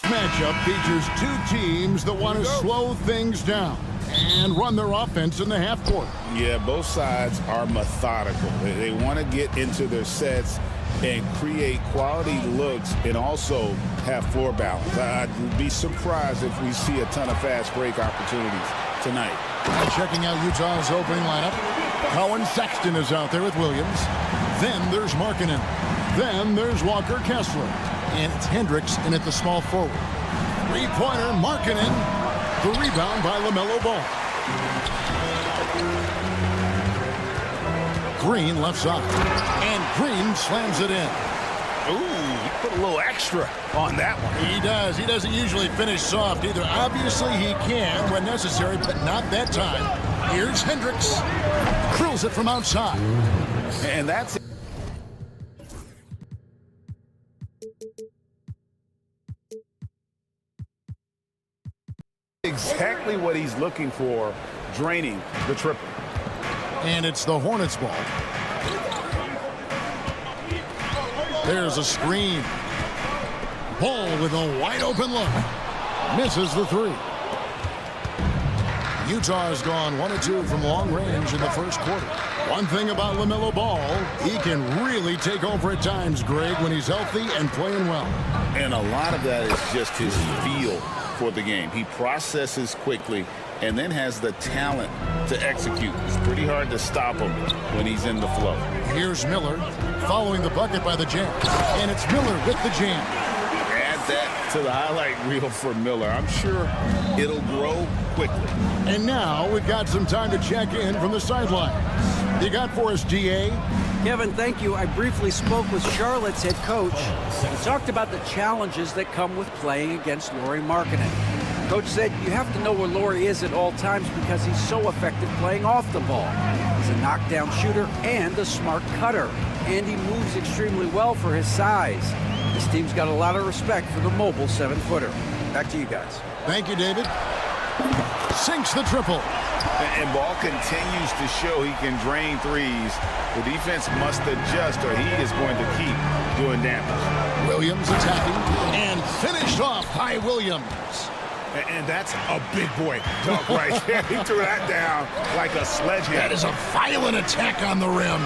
Matchup features two teams that want to slow things down and run their offense in the half court. Yeah, both sides are methodical. They want to get into their sets and create quality looks and also have floor balance. I'd be surprised if we see a ton of fast break opportunities tonight. Checking out Utah's opening lineup. Cohen Sexton is out there with Williams. Then there's Markkanen. Then there's Walker Kessler. And it's Hendricks in at the small forward. Three-pointer, Markkanen. The rebound by LaMelo Ball. Green left side. And Green slams it in. Ooh, he put a little extra on that one. He does. He doesn't usually finish soft either. Obviously, he can when necessary, but not that time. Here's Hendricks. Curls it from outside. And that's it. Exactly what he's looking for, draining the triple. And it's the Hornets ball. There's a screen. Ball with a wide open look. Misses the three. Utah has gone 1 of 2 from long range in the first quarter. One thing about LaMelo Ball, he can really take over at times, Greg, when he's healthy and playing well. And a lot of that is just his feel for the game. He processes quickly and then has the talent to execute. It's pretty hard to stop him when he's in the flow. Here's Miller following the bucket by the Jam. And it's Miller with the jam. Add that to the highlight reel for Miller. I'm sure it'll grow quickly. And now we've got some time to check in from the sidelines. You got for us, DA? Kevin, thank you. I briefly spoke with Charlotte's head coach. He talked about the challenges that come with playing against Lauri Markkanen. Coach said you have to know where Lauri is at all times because he's so effective playing off the ball. He's a knockdown shooter and a smart cutter, and he moves extremely well for his size. This team's got a lot of respect for the mobile 7-footer. Back to you guys. Thank you, David. Sinks the triple. And Ball continues to show he can drain threes. The defense must adjust or he is going to keep doing damage. Williams attacking and finished off by Williams. And that's a big boy dunk right there. He threw that down like a sledgehammer. That is a violent attack on the rim.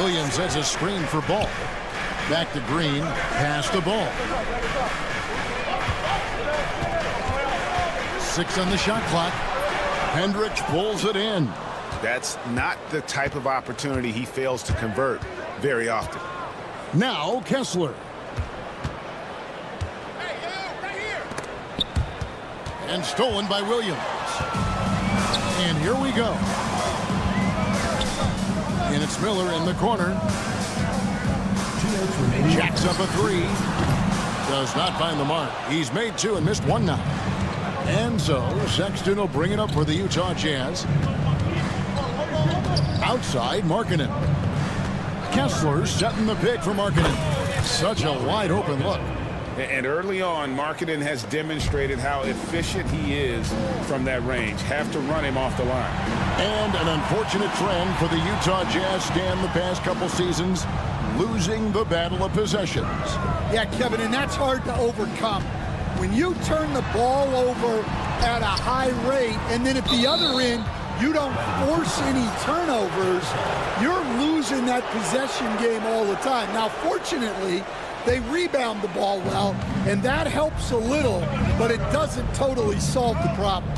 Williams has a screen for Ball. Back to Green, pass the Ball. 6 on the shot clock. Hendricks pulls it in. That's not the type of opportunity he fails to convert very often. Now Kessler. And stolen by Williams. And here we go. And it's Miller in the corner. Jacks up a three. Does not find the mark. He's made 2 and missed 1 now. And so Sexton will bring it up for the Utah Jazz. Outside, Markkanen. Kessler setting the pick for Markkanen. Such a wide open look. And early on, Markkanen has demonstrated how efficient he is from that range. Have to run him off the line. And an unfortunate trend for the Utah Jazz Stan the past couple seasons, losing the battle of possessions. Yeah, Kevin, and that's hard to overcome. When you turn the ball over at a high rate, and then at the other end, you don't force any turnovers, you're losing that possession game all the time. Now, fortunately, they rebound the ball well, and that helps a little, but it doesn't totally solve the problem.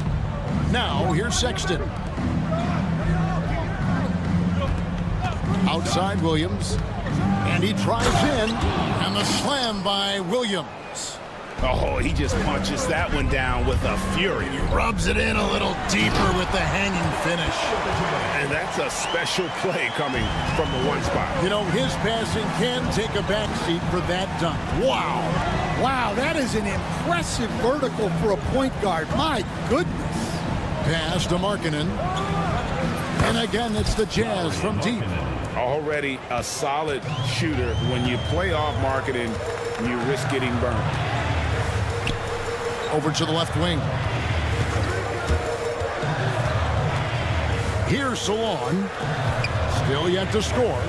Now, here's Sexton. Outside Williams. And he drives in. And the slam by Williams. Oh, he just punches that one down with a fury. He rubs it in a little deeper with the hanging finish. And that's a special play coming from the one spot. You know, his passing can take a backseat for that dunk. Wow. Wow, that is an impressive vertical for a point guard. My goodness. Pass to Markkanen. And again, it's the Jazz from deep. Already a solid shooter. When you play off Markkanen, you risk getting burned. Over to the left wing. Here's Salon. Still yet to score.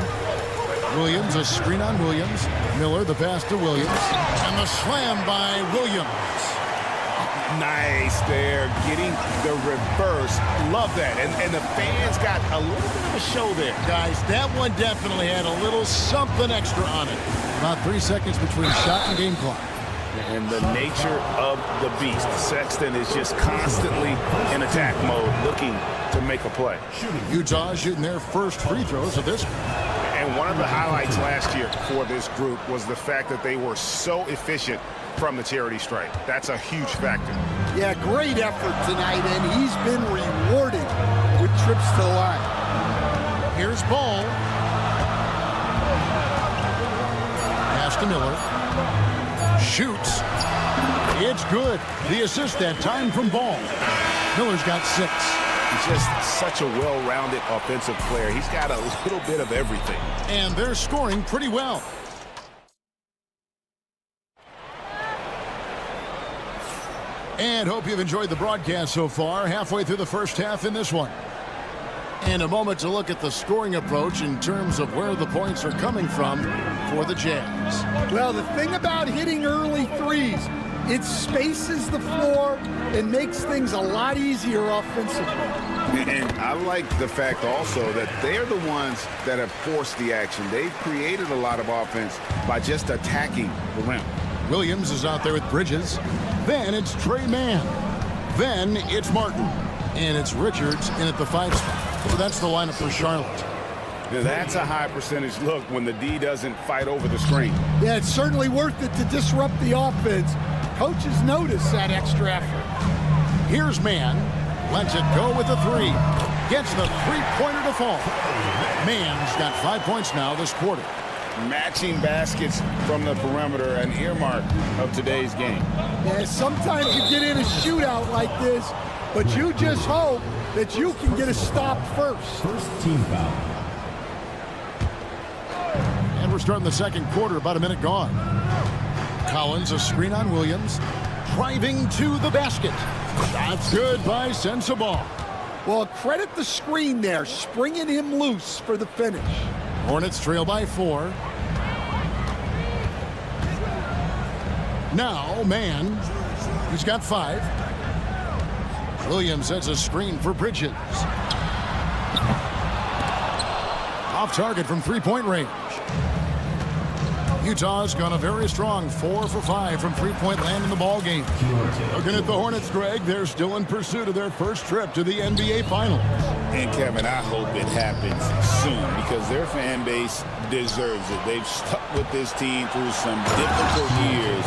Williams, a screen on Williams. Miller, the pass to Williams. And the slam by Williams. Nice there, getting the reverse. Love that. And the fans got a little bit of a show there. Guys, that one definitely had a little something extra on it. About 3 seconds between shot and game clock. And the nature of the beast. Sexton is just constantly in attack mode, looking to make a play. Utah shooting their first free throws of this. And one of the highlights last year for this group was the fact that they were so efficient from the charity stripe. That's a huge factor. Yeah, great effort tonight, and he's been rewarded with trips to the line. Here's Ball. Pass to Miller. Shoots. It's good. The assist that time from Ball. Miller's got 6. He's just such a well-rounded offensive player. He's got a little bit of everything. And they're scoring pretty well. And hope you've enjoyed the broadcast so far. Halfway through the first half in this one. And a moment to look at the scoring approach in terms of where the points are coming from for the Jazz. Well, the thing about hitting early threes, it spaces the floor and makes things a lot easier offensively. And I like the fact also that they're the ones that have forced the action. They've created a lot of offense by just attacking the rim. Williams is out there with Bridges. Then it's Trey Mann. Then it's Martin. And it's Richards in at the 5 spot. So that's the lineup for Charlotte. Now that's a high percentage look when the D doesn't fight over the screen. Yeah, it's certainly worth it to disrupt the offense. Coaches notice that extra effort. Here's Mann. Lets it go with the 3. Gets the three-pointer to fall. Mann's got 5 points now this quarter. Matching baskets from the perimeter, an earmark of today's game. Yeah, sometimes you get in a shootout like this, but you just hope that you can get a stop first. First team foul. And we're starting the second quarter, about a minute gone. Collins, a screen on Williams. Driving to the basket. Shot's good by Sensabaugh. Well, credit the screen there, springing him loose for the finish. Hornets trail by 4. Now, Mann. He's got 5. Williams sets a screen for Bridges. Off target from three-point range. Utah's gone a very strong 4 for 5 from three-point land in the ball game. Looking at the Hornets, Greg, they're still in pursuit of their first trip to the NBA Finals. And Kevin, I hope it happens soon because their fan base deserves it. They've stuck with this team through some difficult years.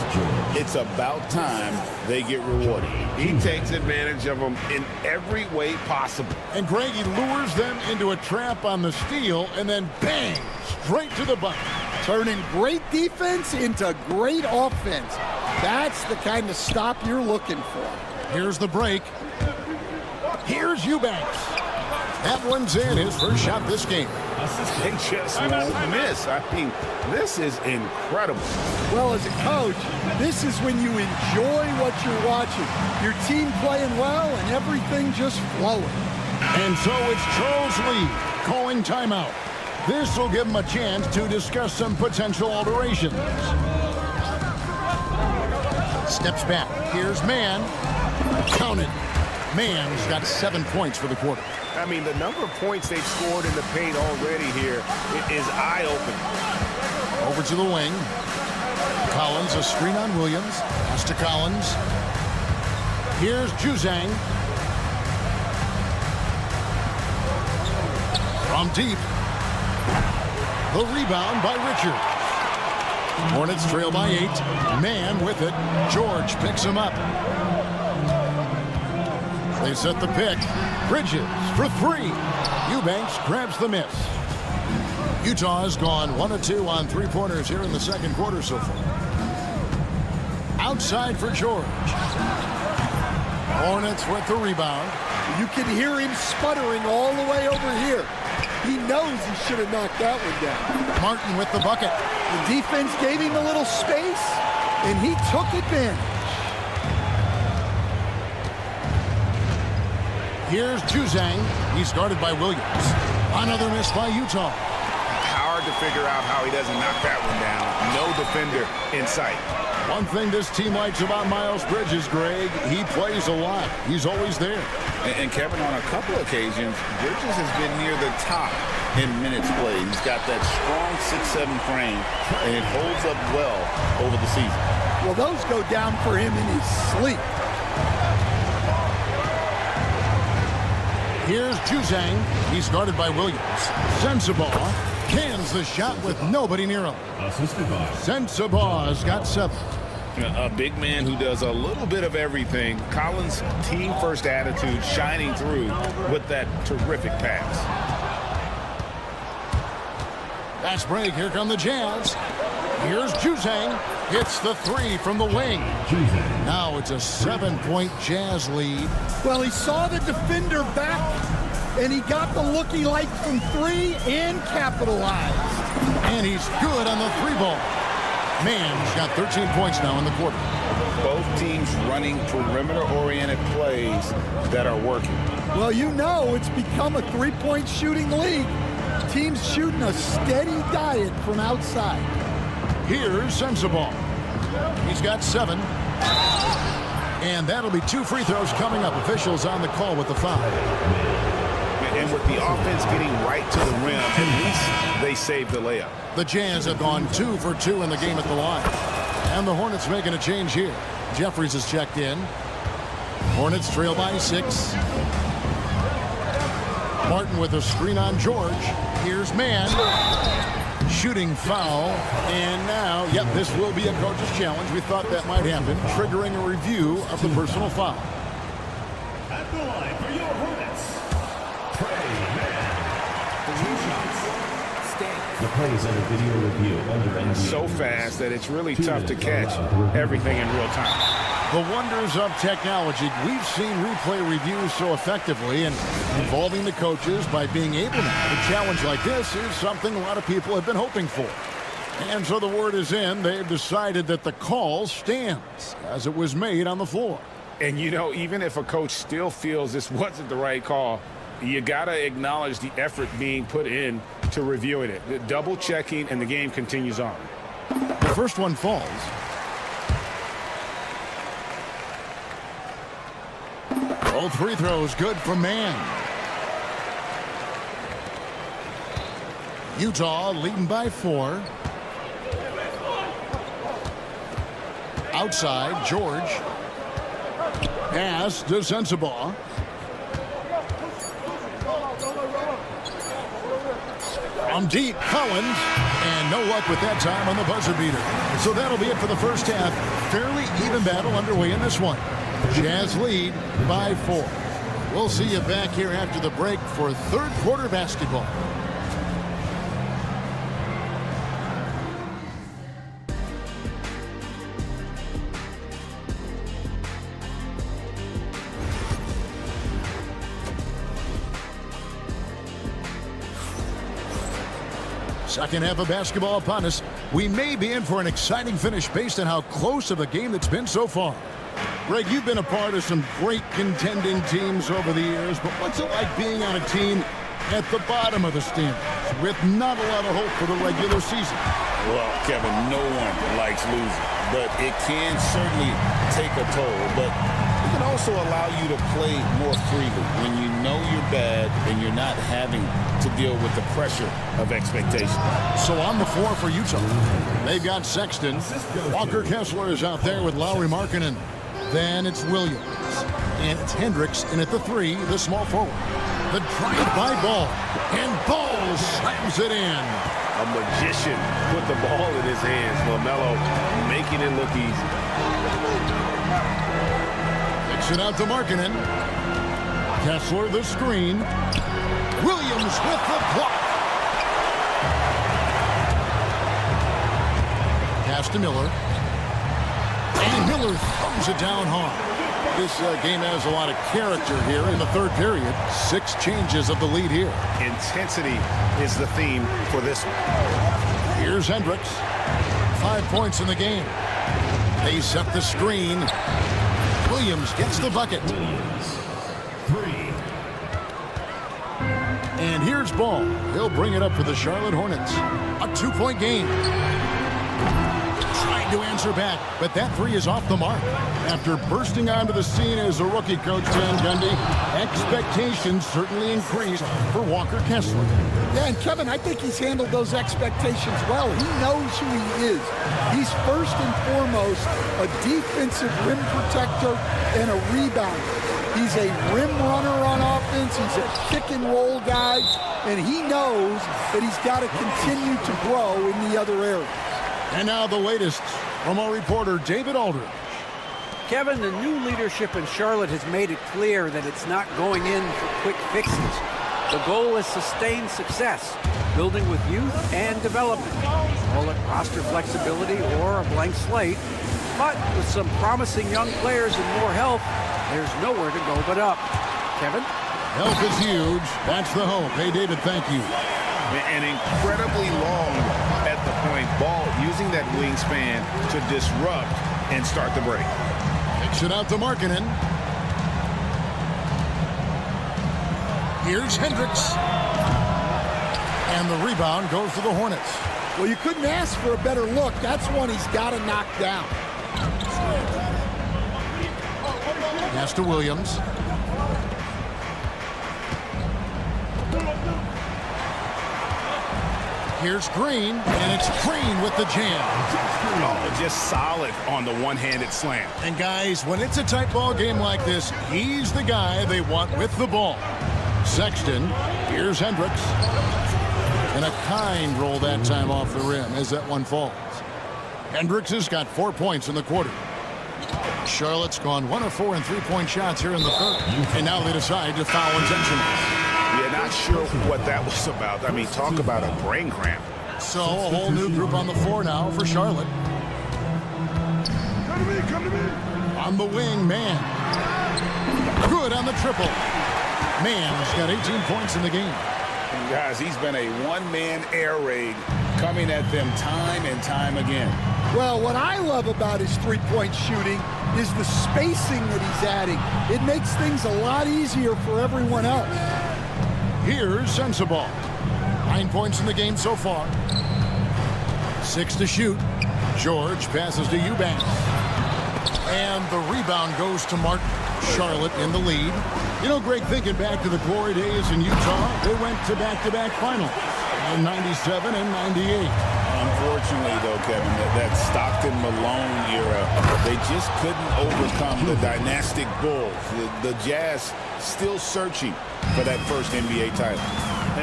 It's about time they get rewarded. He takes advantage of them in every way possible. And Greg, he lures them into a trap on the steal and then bang, straight to the bucket. Turning great defense into great offense. That's the kind of stop you're looking for. Here's the break. Here's Eubanks. That one's in, his first shot this game. They just won't miss. I mean, this is incredible. Well, as a coach, this is when you enjoy what you're watching. Your team playing well and everything just flowing. And so it's Charles Lee calling timeout. This will give him a chance to discuss some potential alterations. Steps back. Here's Mann. Counted. Mann's got 7 points for the quarter. I mean, the number of points they've scored in the paint already here is eye-opening. Over to the wing. Collins, a screen on Williams. Pass to Collins. Here's Juzang. From deep. The rebound by Richards. Hornets trail by 8. Man with it. George picks him up. They set the pick. Bridges for 3. Eubanks grabs the miss. Utah has gone 1 of 2 on three-pointers here in the second quarter so far. Outside for George. Hornets with the rebound. You can hear him sputtering all the way over here. He knows he should have knocked that one down. Martin with the bucket. The defense gave him a little space, and he took advantage. Here's Juzang. He's guarded by Williams. Another miss by Utah. Hard to figure out how he doesn't knock that one down. No defender in sight. One thing this team likes about Miles Bridges, Greg, he plays a lot. He's always there. And Kevin, on a couple occasions, Bridges has been near the top in minutes played. He's got that strong 6'7" frame, and it holds up well over the season. Well, those go down for him in his sleep. Here's Juzang. He's guarded by Williams. Sensabaugh cans the shot with nobody near him. Sensabaugh's got 7. A big man who does a little bit of everything. Collins' team-first attitude shining through with that terrific pass. Fast break. Here come the Jazz. Here's Juzang. Hits the 3 from the wing. Now it's a 7-point Jazz lead. Well, he saw the defender back, and he got the look he liked from 3 and capitalized. And he's good on the 3-ball. Man's got 13 points now in the quarter. Both teams running perimeter-oriented plays that are working. Well, you know it's become a 3-point shooting league. Teams shooting a steady diet from outside. Here's Sensabaugh. He's got 7. And that'll be 2 free throws coming up. Officials on the call with the foul. And with the offense getting right to the rim, at least they saved the layup. The Jazz have gone 2 for 2 in the game at the line. And the Hornets making a change here. Jeffries has checked in. Hornets trail by 6. Martin with a screen on George. Here's Man. Shooting foul. And now, yep, this will be a coach's challenge. We thought that might happen. Triggering a review of the personal foul. At the line for your Hornets, the play is under video review under NBA. So fast that it's really tough to catch everything in real time. The wonders of technology. We've seen replay reviews so effectively, and involving the coaches by being able to have a challenge like this is something a lot of people have been hoping for. And so the word is in. They've decided that the call stands as it was made on the floor. And, you know, even if a coach still feels this wasn't the right call, you got to acknowledge the effort being put in to reviewing it. The double checking, and the game continues on. The first one falls. All free throws good for Man. Utah leading by 4. Outside, George. Pass to Sensabaugh. From deep, Collins. And no luck with that time on the buzzer beater. So that'll be it for the first half. Fairly even battle underway in this one. Jazz lead by 4. We'll see you back here after the break for third quarter basketball. Second half of basketball upon us. We may be in for an exciting finish based on how close of a game it's been so far. Greg, you've been a part of some great contending teams over the years, but what's it like being on a team at the bottom of the standings with not a lot of hope for the regular season? Well, Kevin, no one likes losing, but it can certainly take a toll. But it can also allow you to play more freely when you know you're bad and you're not having to deal with the pressure of expectation. So on the floor for Utah, they've got Sexton. Walker Kessler is out there with Lauri Markkanen. Then it's Williams. And it's Hendricks in at the 3, the small forward. The drive-by ball. And Ball slams it in. A magician put the ball in his hands. LaMelo making it look easy. Kicks it out to Markkanen. Kessler the screen. Williams with the block. Pass to Miller. And Miller throws it down hard. This game has a lot of character here in the third period. 6 changes of the lead here. Intensity is the theme for this one. Here's Hendricks. 5 points in the game. They set the screen. Williams gets the bucket. Williams, 3. And here's Ball. He'll bring it up for the Charlotte Hornets. A 2-point game. Trying to answer back, but that 3 is off the mark. After bursting onto the scene as a rookie, Coach Van Gundy, expectations certainly increased for Walker Kessler. Yeah, and Kevin, I think he's handled those expectations well. He knows who he is. He's first and foremost a defensive rim protector and a rebounder. He's a rim runner on offense. He's a pick and roll guy, and he knows that he's got to continue to grow in the other areas. And now the latest from our reporter, David Aldridge. Kevin, the new leadership in Charlotte has made it clear that it's not going in for quick fixes. The goal is sustained success, building with youth and development. Call it roster flexibility or a blank slate. But with some promising young players and more help, there's nowhere to go but up. Kevin? Help is huge. That's the hope. Hey, David, thank you. And incredibly long at the point. Ball using that wingspan to disrupt and start the break. Kicks it out to Markkanen. Here's Hendricks. And the rebound goes to the Hornets. Well, you couldn't ask for a better look. That's one he's got to knock down. Pass to Williams. Here's Green, and it's Green with the jam. Oh, just solid on the one-handed slam. And guys, when it's a tight ball game like this, he's the guy they want with the ball. Sexton, here's Hendricks. And a kind roll that time off the rim as that one falls. Hendricks has got 4 points in the quarter. Charlotte's gone 1 of 4 in three-point shots here in the third. And now they decide to foul intentionally. Yeah, not sure what that was about. I mean, talk about a brain cramp. So a whole new group on the floor now for Charlotte. Come to me. On the wing, Mann. Good on the triple. Mann's got 18 points in the game. And guys, he's been a one-man air raid coming at them time and time again. Well, what I love about his three-point shooting is the spacing that he's adding. It makes things a lot easier for everyone else. Here's Sensabaugh. 9 points in the game so far. 6 to shoot. George passes to Eubanks. And the rebound goes to Martin. Charlotte in the lead. You know, Greg, thinking back to the glory days in Utah, they went to back-to-back finals in 97 and 98. Unfortunately, though, Kevin, that Stockton-Malone era, they just couldn't overcome the dynastic Bulls. The Jazz still searching for that first NBA title.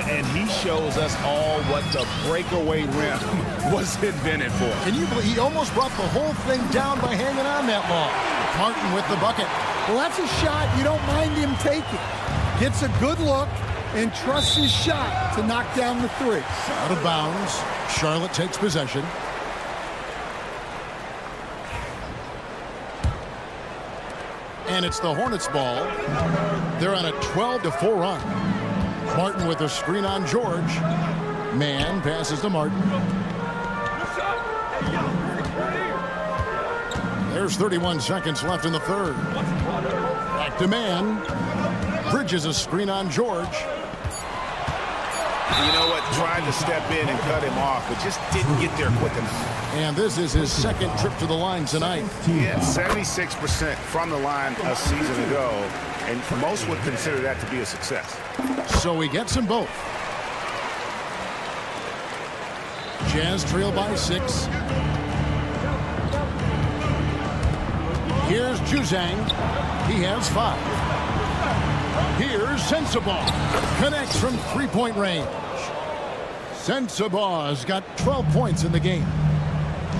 And he shows us all what the breakaway rim was invented for. Can you believe he almost brought the whole thing down by hanging on that long? Martin with the bucket. Well, that's a shot you don't mind him taking. Gets a good look and trusts his shot to knock down the three. Out of bounds. Charlotte takes possession. And it's the Hornets ball. They're on a 12-4 run. Martin with a screen on George. Mann passes to Martin. There's 31 seconds left in the third. Back to Mann. Bridges a screen on George. You know what? Tried to step in and cut him off, but just didn't get there quick enough. And this is his second trip to the line tonight. Yeah, 76% from the line a season ago, and most would consider that to be a success. So he gets them both. Jazz trail by 6. Here's Juzang. He has 5. Here's Sensabaugh. Connects from three-point range. Sensabaugh's got 12 points in the game.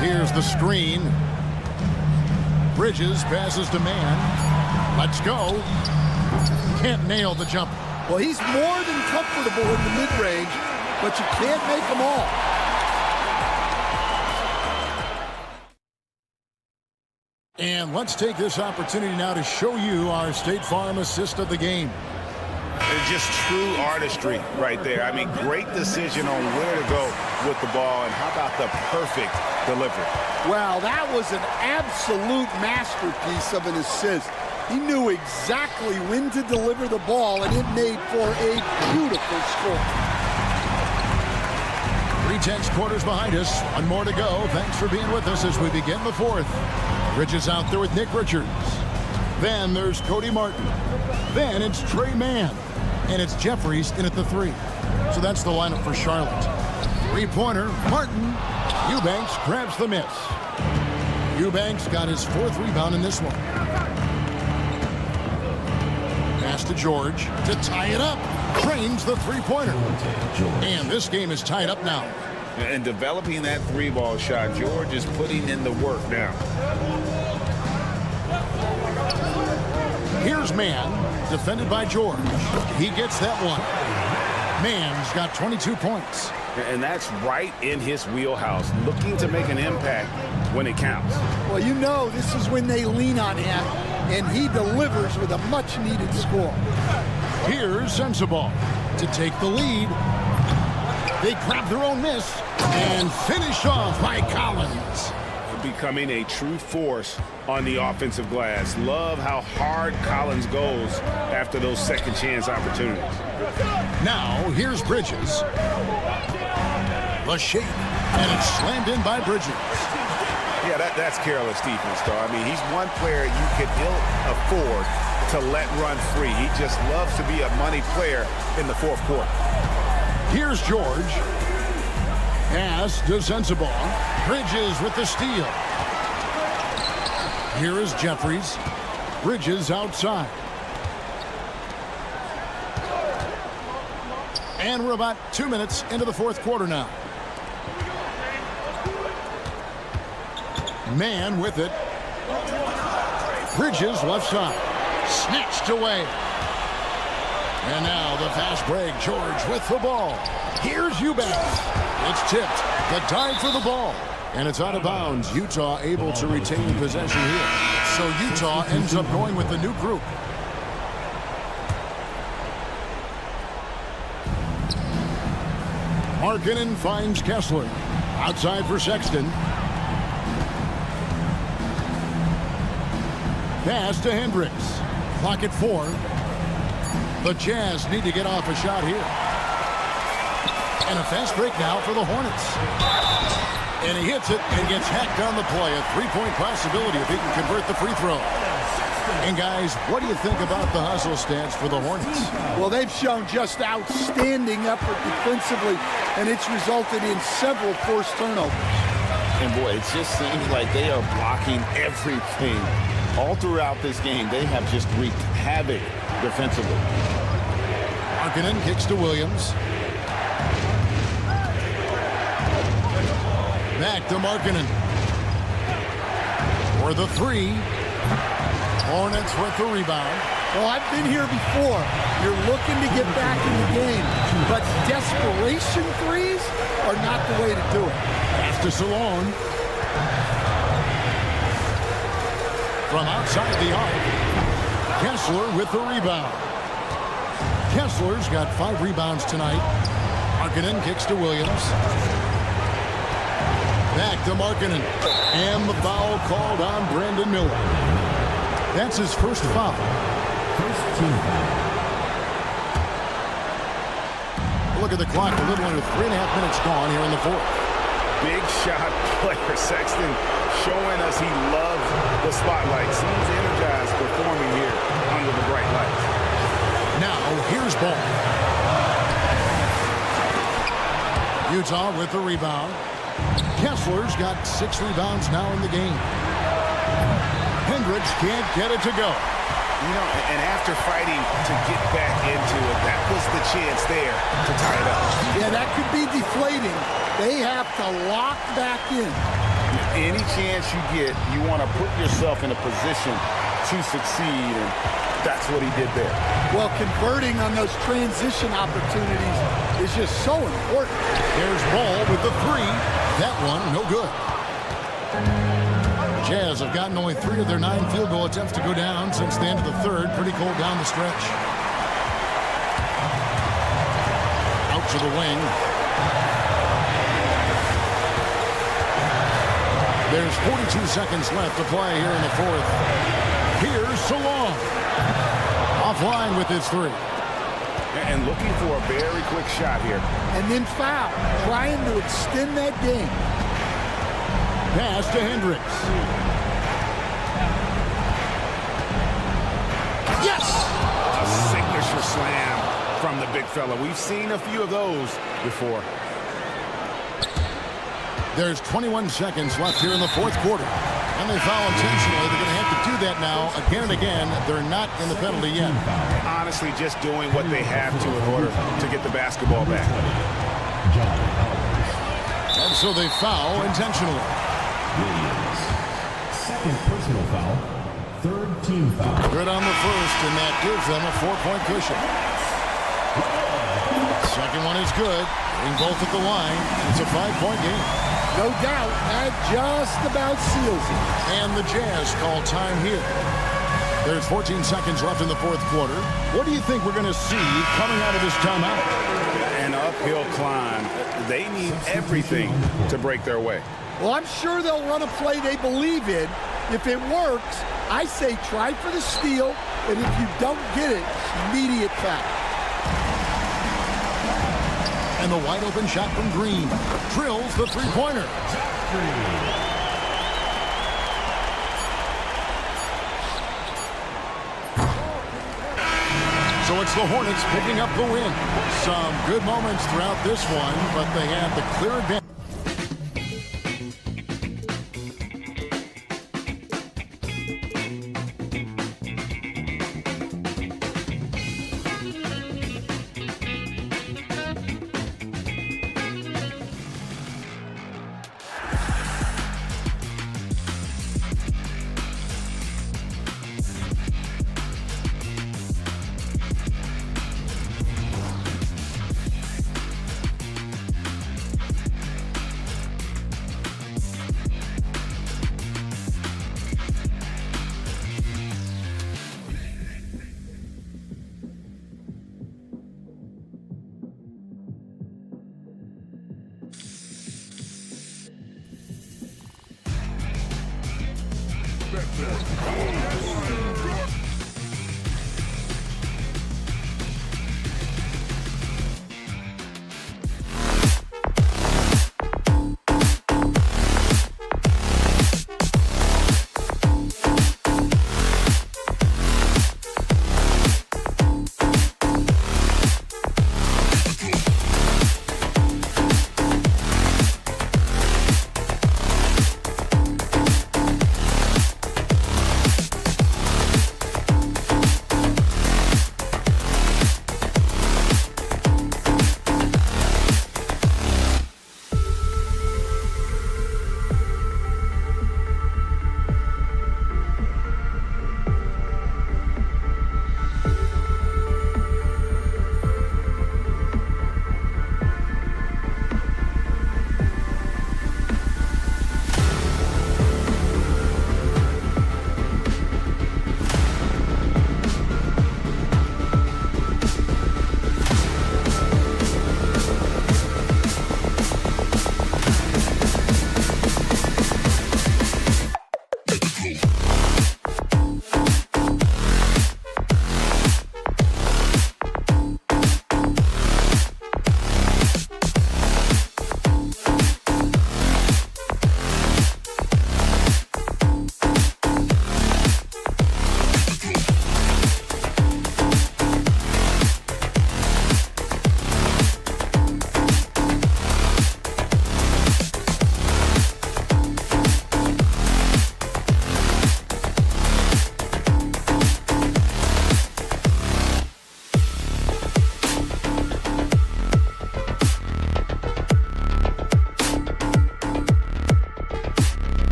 Here's the screen. Bridges passes to man. Let's go. Can't nail the jump. Well, he's more than comfortable in the mid-range, but you can't make them all. And let's take this opportunity now to show you our State Farm assist of the game. It's just true artistry right there. I mean, great decision on where to go with the ball, and how about the perfect delivery? Well, that was an absolute masterpiece of an assist. He knew exactly when to deliver the ball, and it made for a beautiful score. 3/10 quarters behind us. One more to go. Thanks for being with us as we begin the fourth. Bridges out there with Nick Richards. Then there's Cody Martin. Then it's Trey Mann. And it's Jeffries in at the 3. So that's the lineup for Charlotte. Three-pointer, Martin. Eubanks grabs the miss. Eubanks got his 4th rebound in this one. Pass to George to tie it up. Trains the three-pointer. And this game is tied up now. And developing that 3-ball shot, George is putting in the work now. Here's Mann, defended by George. He gets that one. Mann's got 22 points. And that's right in his wheelhouse, looking to make an impact when it counts. Well, you know this is when they lean on him, and he delivers with a much-needed score. Here's Sensabaugh to take the lead. They grab their own miss and finish off by Collins. Becoming a true force on the offensive glass. Love how hard Collins goes after those second chance opportunities. Now here's Bridges. The shake, and it's slammed in by Bridges. Yeah, that's careless defense, though. I mean, he's one player you could ill afford to let run free. He just loves to be a money player in the fourth quarter. Here's George. Pass to Sensabaugh. Bridges with the steal. Here is Jeffries. Bridges outside. And we're about 2 minutes into the fourth quarter now. Mann with it. Bridges left side. Snatched away. And now the fast break. George with the ball. Here's Eubanks. It's tipped. The dive for the ball. And it's out of bounds. Utah able to retain possession here. So Utah ends up going with the new group. Markkanen finds Kessler. Outside for Sexton. Pass to Hendricks. Clock at 4. The Jazz need to get off a shot here. And a fast break now for the Hornets. And he hits it and gets hacked on the play. A three-point possibility if he can convert the free throw. And guys, what do you think about the hustle stats for the Hornets? Well, they've shown just outstanding effort defensively, and it's resulted in several forced turnovers. And boy, it just seems like they are blocking everything. All throughout this game, they have just wreaked havoc defensively. Markkanen kicks to Williams. Back to Markkanen. For the 3. Hornets with the rebound. Well, I've been here before. You're looking to get back in the game, but desperation threes are not the way to do it. Pass to Salone. From outside the arc. Kessler with the rebound. Kessler's got 5 rebounds tonight. Markkanen kicks to Williams. Back to Markkanen. And the foul called on Brandon Miller. That's his first foul. First team foul. Look at the clock. A little under 3.5 minutes gone here in the fourth. Big shot player. Sexton showing us he loves the spotlight. Seems energized performing here under the bright lights. Now, here's Ball. Utah with the rebound. Kessler's got 6 rebounds now in the game. Hendricks can't get it to go. You know, and after fighting to get back into it, that was the chance there to tie it up. Yeah, that could be deflating. They have to lock back in. Any chance you get, you want to put yourself in a position to succeed, and that's what he did there. Well, converting on those transition opportunities is just so important. There's Ball with the three. That one, no good. Jazz have gotten only 3 of their 9 field goal attempts to go down since the end of the third. Pretty cold down the stretch. Out to the wing. There's 42 seconds left to play here in the fourth. Here's Salon. Offline with his 3. And looking for a very quick shot here. And then foul, trying to extend that game. Pass to Hendricks. Yes! A signature slam from the big fella. We've seen a few of those before. There's 21 seconds left here in the fourth quarter. And they foul intentionally. They're going to have to do that now again and again. They're not in the penalty yet. Honestly, just doing what they have to in order to get the basketball back. And so they foul intentionally. Williams. Second personal foul. Third team foul. Good on the first, and that gives them a 4-point cushion. Second one is good. Getting both at the line. It's a 5-point game. No doubt, that just about seals it. And the Jazz call time here. There's 14 seconds left in the fourth quarter. What do you think we're going to see coming out of this timeout? An uphill climb. They need everything to break their way. Well, I'm sure they'll run a play they believe in. If it works, I say try for the steal, and if you don't get it, immediate foul. And the wide open shot from Green. Drills the three-pointer. So it's the Hornets picking up the win. Some good moments throughout this one, but they have the clear advantage.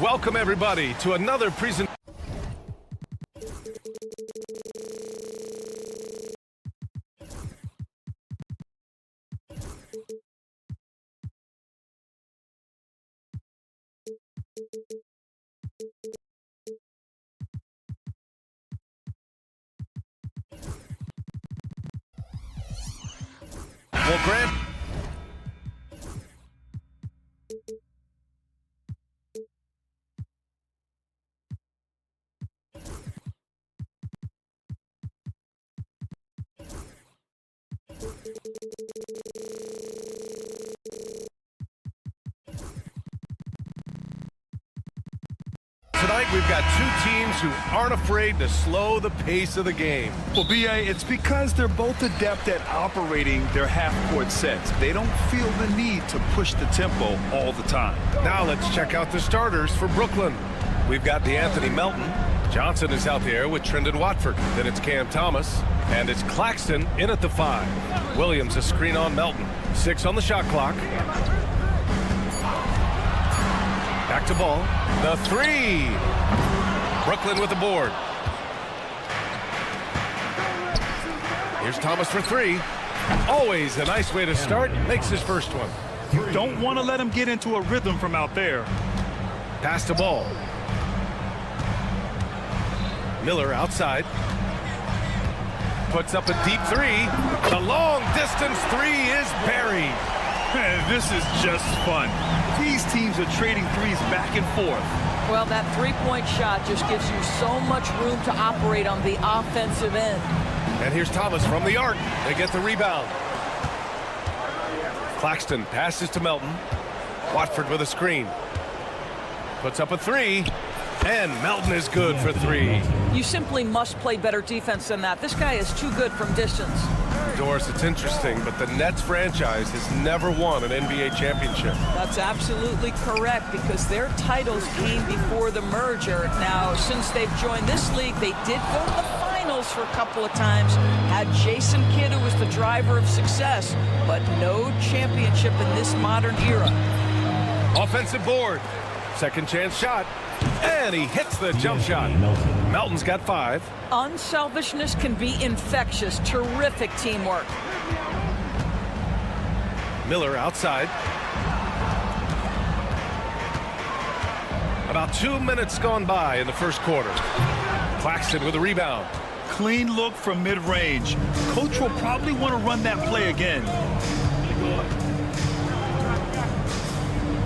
welcome everybody to another presentation. Well, Grant. Tonight, we've got two teams who aren't afraid to slow the pace of the game. Well, B.A., it's because they're both adept at operating their half-court sets. They don't feel the need to push the tempo all the time. Now let's check out the starters for Brooklyn. We've got DeAnthony Melton. Johnson is out there with Trendon Watford. Then it's Cam Thomas. And it's Claxton in at the 5. Williams a screen on Melton. 6 on the shot clock. Back to Ball. The 3. Brooklyn with the board. Here's Thomas for 3. Always a nice way to start. Makes his first one. You don't want to let him get into a rhythm from out there. Pass to Ball. Miller outside. Puts up a deep 3. The long distance 3 is buried. This is just fun. These teams are trading threes back and forth. Well, that three-point shot just gives you so much room to operate on the offensive end. And here's Thomas from the arc. They get the rebound. Claxton passes to Melton. Watford with a screen. Puts up a 3. And Melton is good for 3. You simply must play better defense than that. This guy is too good from distance. Doris, it's interesting, but the Nets franchise has never won an NBA championship. That's absolutely correct because their titles came before the merger. Now, since they've joined this league, they did go to the finals for a couple of times. Had Jason Kidd, who was the driver of success, but no championship in this modern era. Offensive board. Second chance shot. And he hits the jump shot. Melton's got 5. Unselfishness can be infectious. Terrific teamwork. Miller outside. About 2 minutes gone by in the first quarter. Claxton with a rebound. Clean look from mid-range. Coach will probably want to run that play again.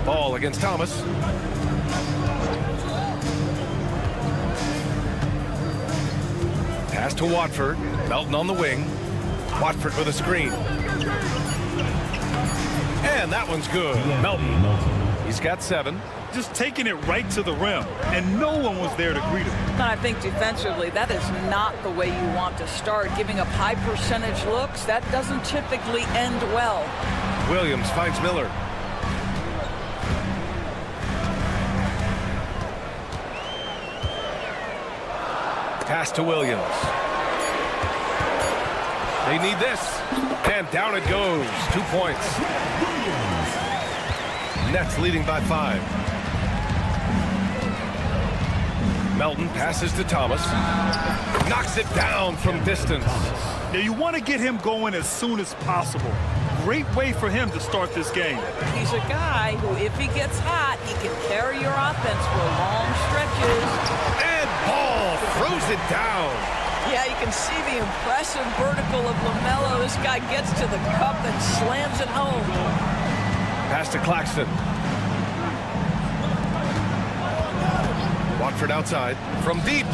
Ball against Thomas. Pass to Watford. Melton on the wing. Watford with a screen. And that one's good. Melton. He's got 7. Just taking it right to the rim, and no one was there to greet him. And I think defensively, that is not the way you want to start. Giving up high percentage looks, that doesn't typically end well. Williams finds Miller. Pass to Williams. They need this. And down it goes. 2 points. Nets leading by 5. Melton passes to Thomas. Knocks it down from distance. Now you want to get him going as soon as possible. Great way for him to start this game. He's a guy who, if he gets hot, he can carry your offense for long stretches. And Ball throws it down. Yeah, you can see the impressive vertical of LaMelo. This guy gets to the cup and slams it home. Pass to Claxton. Watford outside from deep.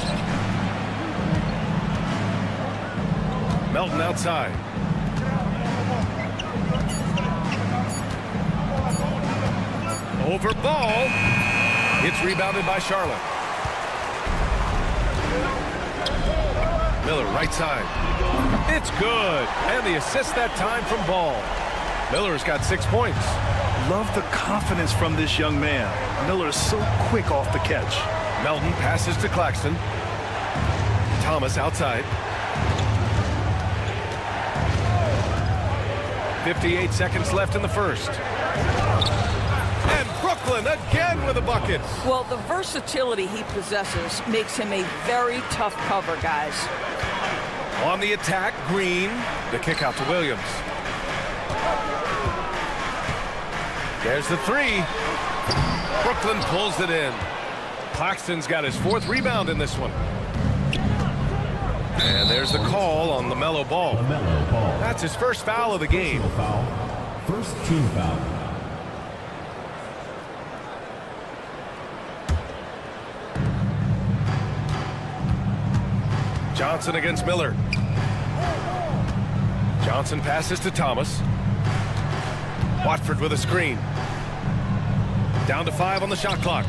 Melton outside. Over Ball. It's rebounded by Charlotte. Miller right side. It's good. And the assist that time from Ball. Miller's got 6 points. Love the confidence from this young man. Miller is so quick off the catch. Melton passes to Claxton. Thomas outside. 58 seconds left in the first. And Brooklyn Brooklyn again with a bucket. Well, the versatility he possesses makes him a very tough cover, guys. On the attack, Green. The kick out to Williams. There's the three. Brooklyn pulls it in. Claxton's got his 4th rebound in this one. And there's the call on LaMelo Ball. LaMelo Ball. That's his first foul of the game. Personal foul. First team foul. Johnson against Miller. Johnson passes to Thomas. Watford with a screen. Down to 5 on the shot clock.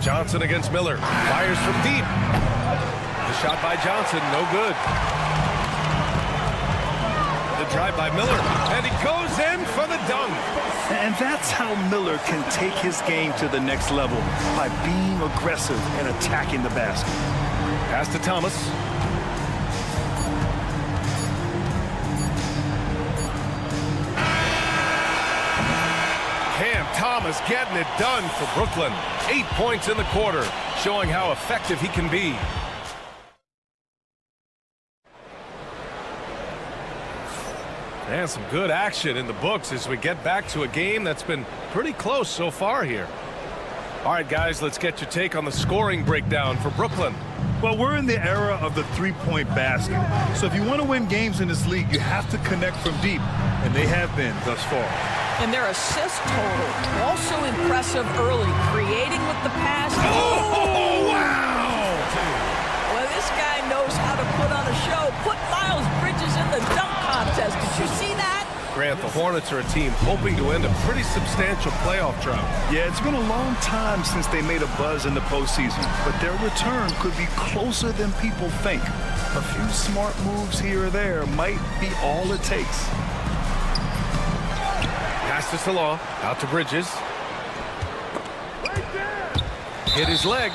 Johnson against Miller. Fires from deep. The shot by Johnson, no good. The drive by Miller. And he goes in for the dunk. And that's how Miller can take his game to the next level, by being aggressive and attacking the basket. Pass to Thomas. Thomas getting it done for Brooklyn. 8 points in the quarter, showing how effective he can be. And some good action in the books as we get back to a game that's been pretty close so far here. All right, guys, let's get your take on the scoring breakdown for Brooklyn. Well, we're in the era of the three-point basket. So if you want to win games in this league, you have to connect from deep, and they have been thus far. And their assist total, also impressive early, creating with the pass. Oh, wow! Well, this guy knows how to put on a show. Put Miles Bridges in the dunk contest. Did you see that? Grant, the Hornets are a team hoping to end a pretty substantial playoff drought. Yeah, it's been a long time since they made a buzz in the postseason, but their return could be closer than people think. A few smart moves here or there might be all it takes. Pass to Salah, out to Bridges. Hit his leg.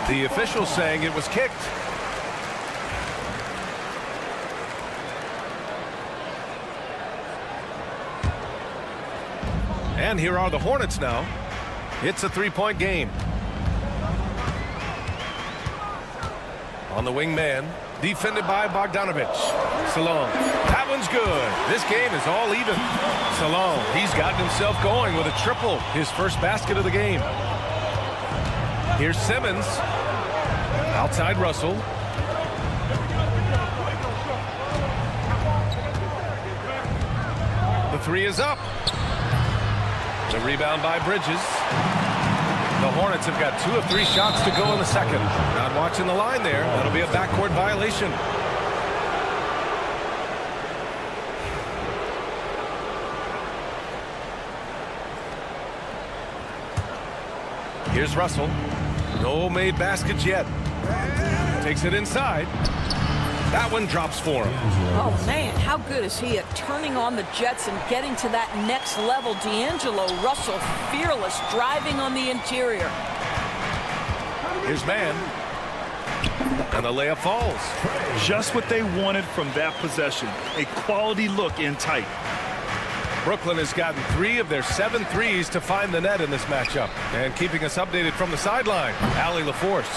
The official saying it was kicked. And here are the Hornets now. It's a 3-point game. On the wing man, defended by Bogdanovich. Salon. That one's good. This game is all even. Salon, he's gotten himself going with a triple. His first basket of the game. Here's Simmons. Outside Russell. The three is up. The rebound by Bridges. The Hornets have got 2 of 3 shots to go in the second. Not watching the line there. That'll be a backcourt violation. Here's Russell. No made baskets yet. Takes it inside. That one drops for him. Oh, man, how good is he at turning on the Jets and getting to that next level? D'Angelo Russell, fearless, driving on the interior. Here's man. And the layup falls. Just what they wanted from that possession. A quality look in tight. Brooklyn has gotten 3 of their 7 threes to find the net in this matchup. And keeping us updated from the sideline, Allie LaForce.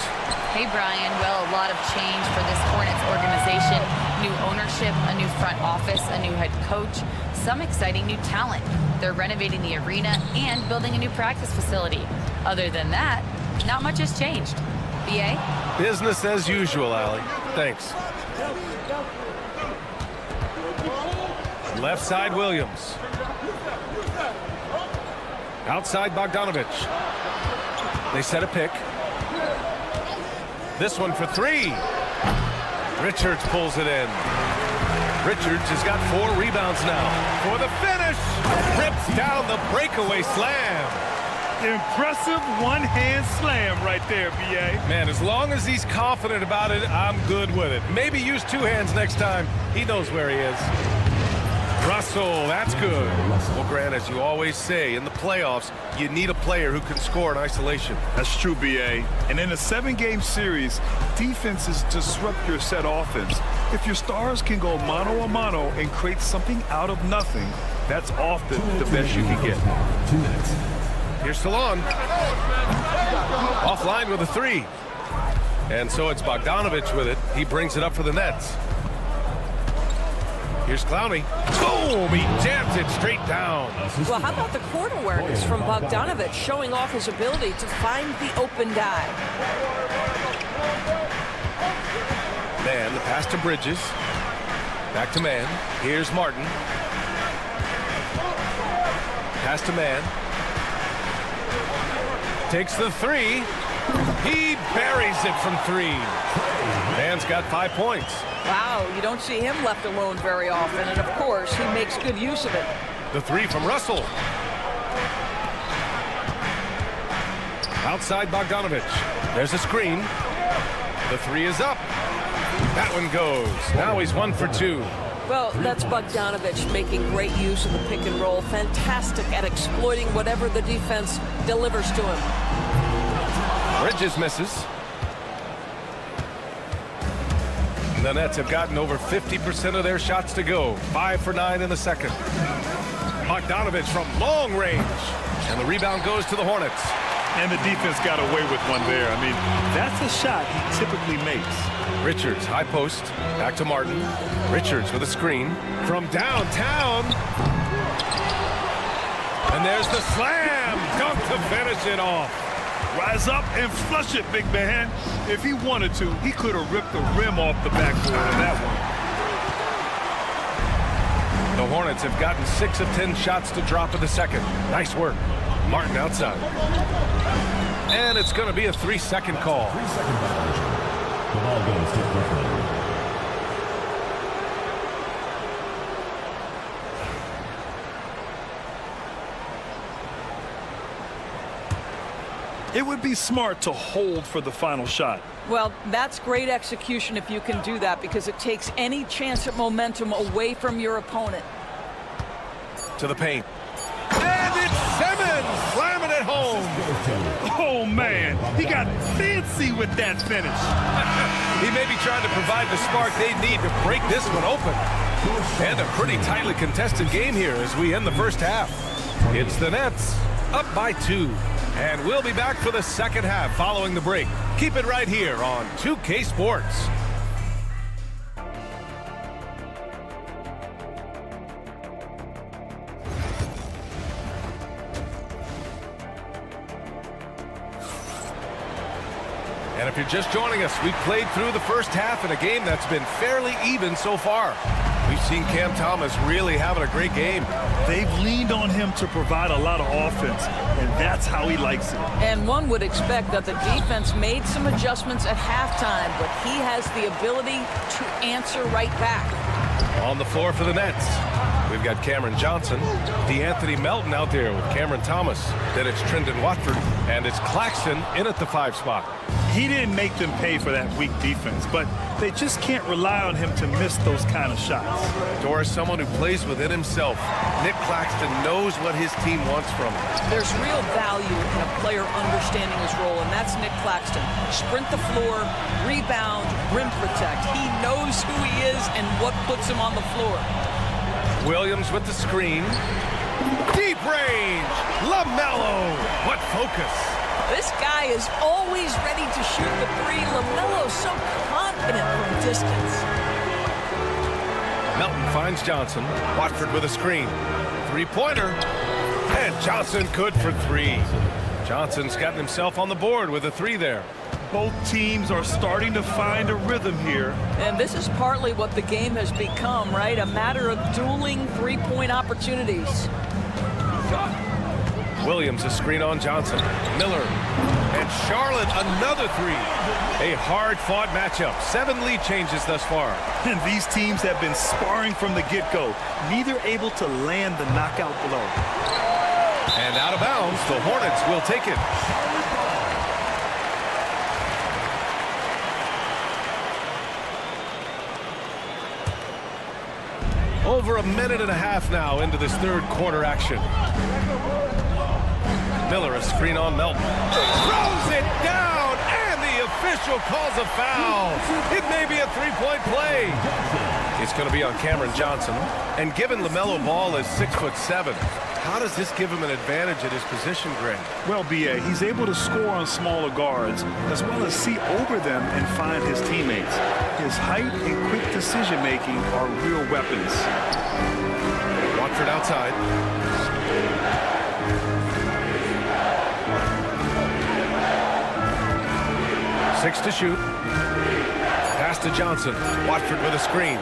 Hey, Brian. Well, a lot of change for this Hornets organization. New ownership, a new front office, a new head coach, some exciting new talent. They're renovating the arena and building a new practice facility. Other than that, not much has changed. BA? Business as usual, Allie. Thanks. Left side, Williams. Outside, Bogdanovich. They set a pick. This one for 3. Richards pulls it in. Richards has got 4 rebounds now. For the finish. Rips down the breakaway slam. Impressive one-hand slam right there, B.A. Man, as long as he's confident about it, I'm good with it. Maybe use 2 hands next time. He knows where he is. Russell, that's good. Well, Grant, as you always say, in the playoffs, you need a player who can score in isolation. That's true, B.A. And in a 7-game series, defenses disrupt your set offense. If your stars can go mano a mano and create something out of nothing, That's often the best you can get. 2 minutes. Here's Salon. Offline with a 3. And so it's Bogdanovich with it. He brings it up for the Nets. Here's Clowney. Boom! He jams it straight down. Well, how about the court awareness from Bogdanovich, showing off his ability to find the open guy? Man, the pass to Bridges. Back to man. Here's Martin. Pass to man. Takes the 3. He buries it from 3. Man's got 5 points. Wow, you don't see him left alone very often, and of course, he makes good use of it. The 3 from Russell. Outside Bogdanovich. There's a screen. The 3 is up. That one goes. Now he's 1 for 2. Well, that's Bogdanovich making great use of the pick and roll. Fantastic at exploiting whatever the defense delivers to him. Bridges misses. The Nets have gotten over 50% of their shots to go. 5 for 9 in the second. Bogdanovich from long range. And the rebound goes to the Hornets. And the defense got away with one there. I mean, that's a shot he typically makes. Richards, high post. Back to Martin. Richards with a screen. From downtown. And there's the slam. Dunk to finish it off. Rise up and flush it, big man. If he wanted to, he could have ripped the rim off the backboard on that one. The Hornets have gotten 6 of 10 shots to drop in the second. Nice work. Martin outside. And it's going to be a 3-second call. 3-second violation. The ball goes to Brooklyn. It would be smart to hold for the final shot. Well, that's great execution if you can do that, because it takes any chance at momentum away from your opponent. To the paint. And it's Simmons slamming it home. Oh, man. He got fancy with that finish. He may be trying to provide the spark they need to break this one open. And a pretty tightly contested game here as we end the first half. It's the Nets up by 2. And we'll be back for the second half following the break. Keep it right here on 2K Sports. And if you're just joining us, we've played through the first half in a game that's been fairly even so far. We've seen Cam Thomas really having a great game. They've leaned on him to provide a lot of offense, and that's how he likes it. And one would expect that the defense made some adjustments at halftime, but he has the ability to answer right back. On the floor for the Nets, we've got Cameron Johnson, DeAnthony Melton out there with Cameron Thomas. Then it's Trendon Watford, and it's Claxton in at the 5 spot. He didn't make them pay for that weak defense, but they just can't rely on him to miss those kind of shots. Doris, someone who plays within himself. Nick Claxton knows what his team wants from him. There's real value in a player understanding his role, and that's Nick Claxton. Sprint the floor, rebound, rim protect. He knows who he is and what puts him on the floor. Williams with the screen. Deep range. LaMelo. What focus. This guy is always ready to shoot the 3. LaMelo's so confident from distance. Melton finds Johnson. Watford with a screen. 3-pointer. And Johnson good for 3. Johnson's gotten himself on the board with a 3 there. Both teams are starting to find a rhythm here. And this is partly what the game has become, right? A matter of dueling 3-point opportunities. Williams a screen on Johnson. Miller. And Charlotte another 3. A hard-fought matchup. 7 lead changes thus far. And these teams have been sparring from the get-go. Neither able to land the knockout blow. And out of bounds, the Hornets will take it. Over a minute and a half now into this third quarter action. Miller a screen on Melton. Throws it down, and the official calls a foul. It may be a 3-point play. It's going to be on Cameron Johnson. And given LaMelo Ball is 6'7", how does this give him an advantage at his position, Greg? Well, B.A., he's able to score on smaller guards as well as see over them and find his teammates. His height and quick decision-making are real weapons. Watford outside. Six to shoot. Pass to Johnson. Watford with a screen.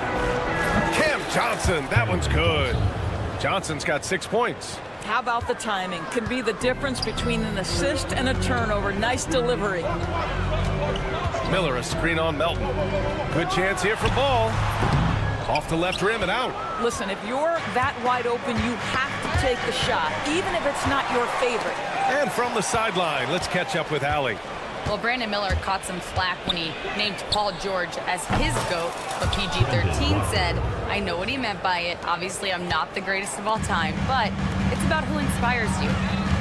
Cam Johnson, that one's good. Johnson's got 6 points. How about the timing? Can be the difference between an assist and a turnover. Nice delivery. Miller, a screen on Melton. Good chance here for Ball. Off the left rim and out. Listen, if you're that wide open, you have to take the shot, even if it's not your favorite. And from the sideline, let's catch up with Allie. Well, Brandon Miller caught some flack when he named Paul George as his GOAT, but PG-13 said, I know what he meant by it. Obviously, I'm not the greatest of all time, but it's about who inspires you.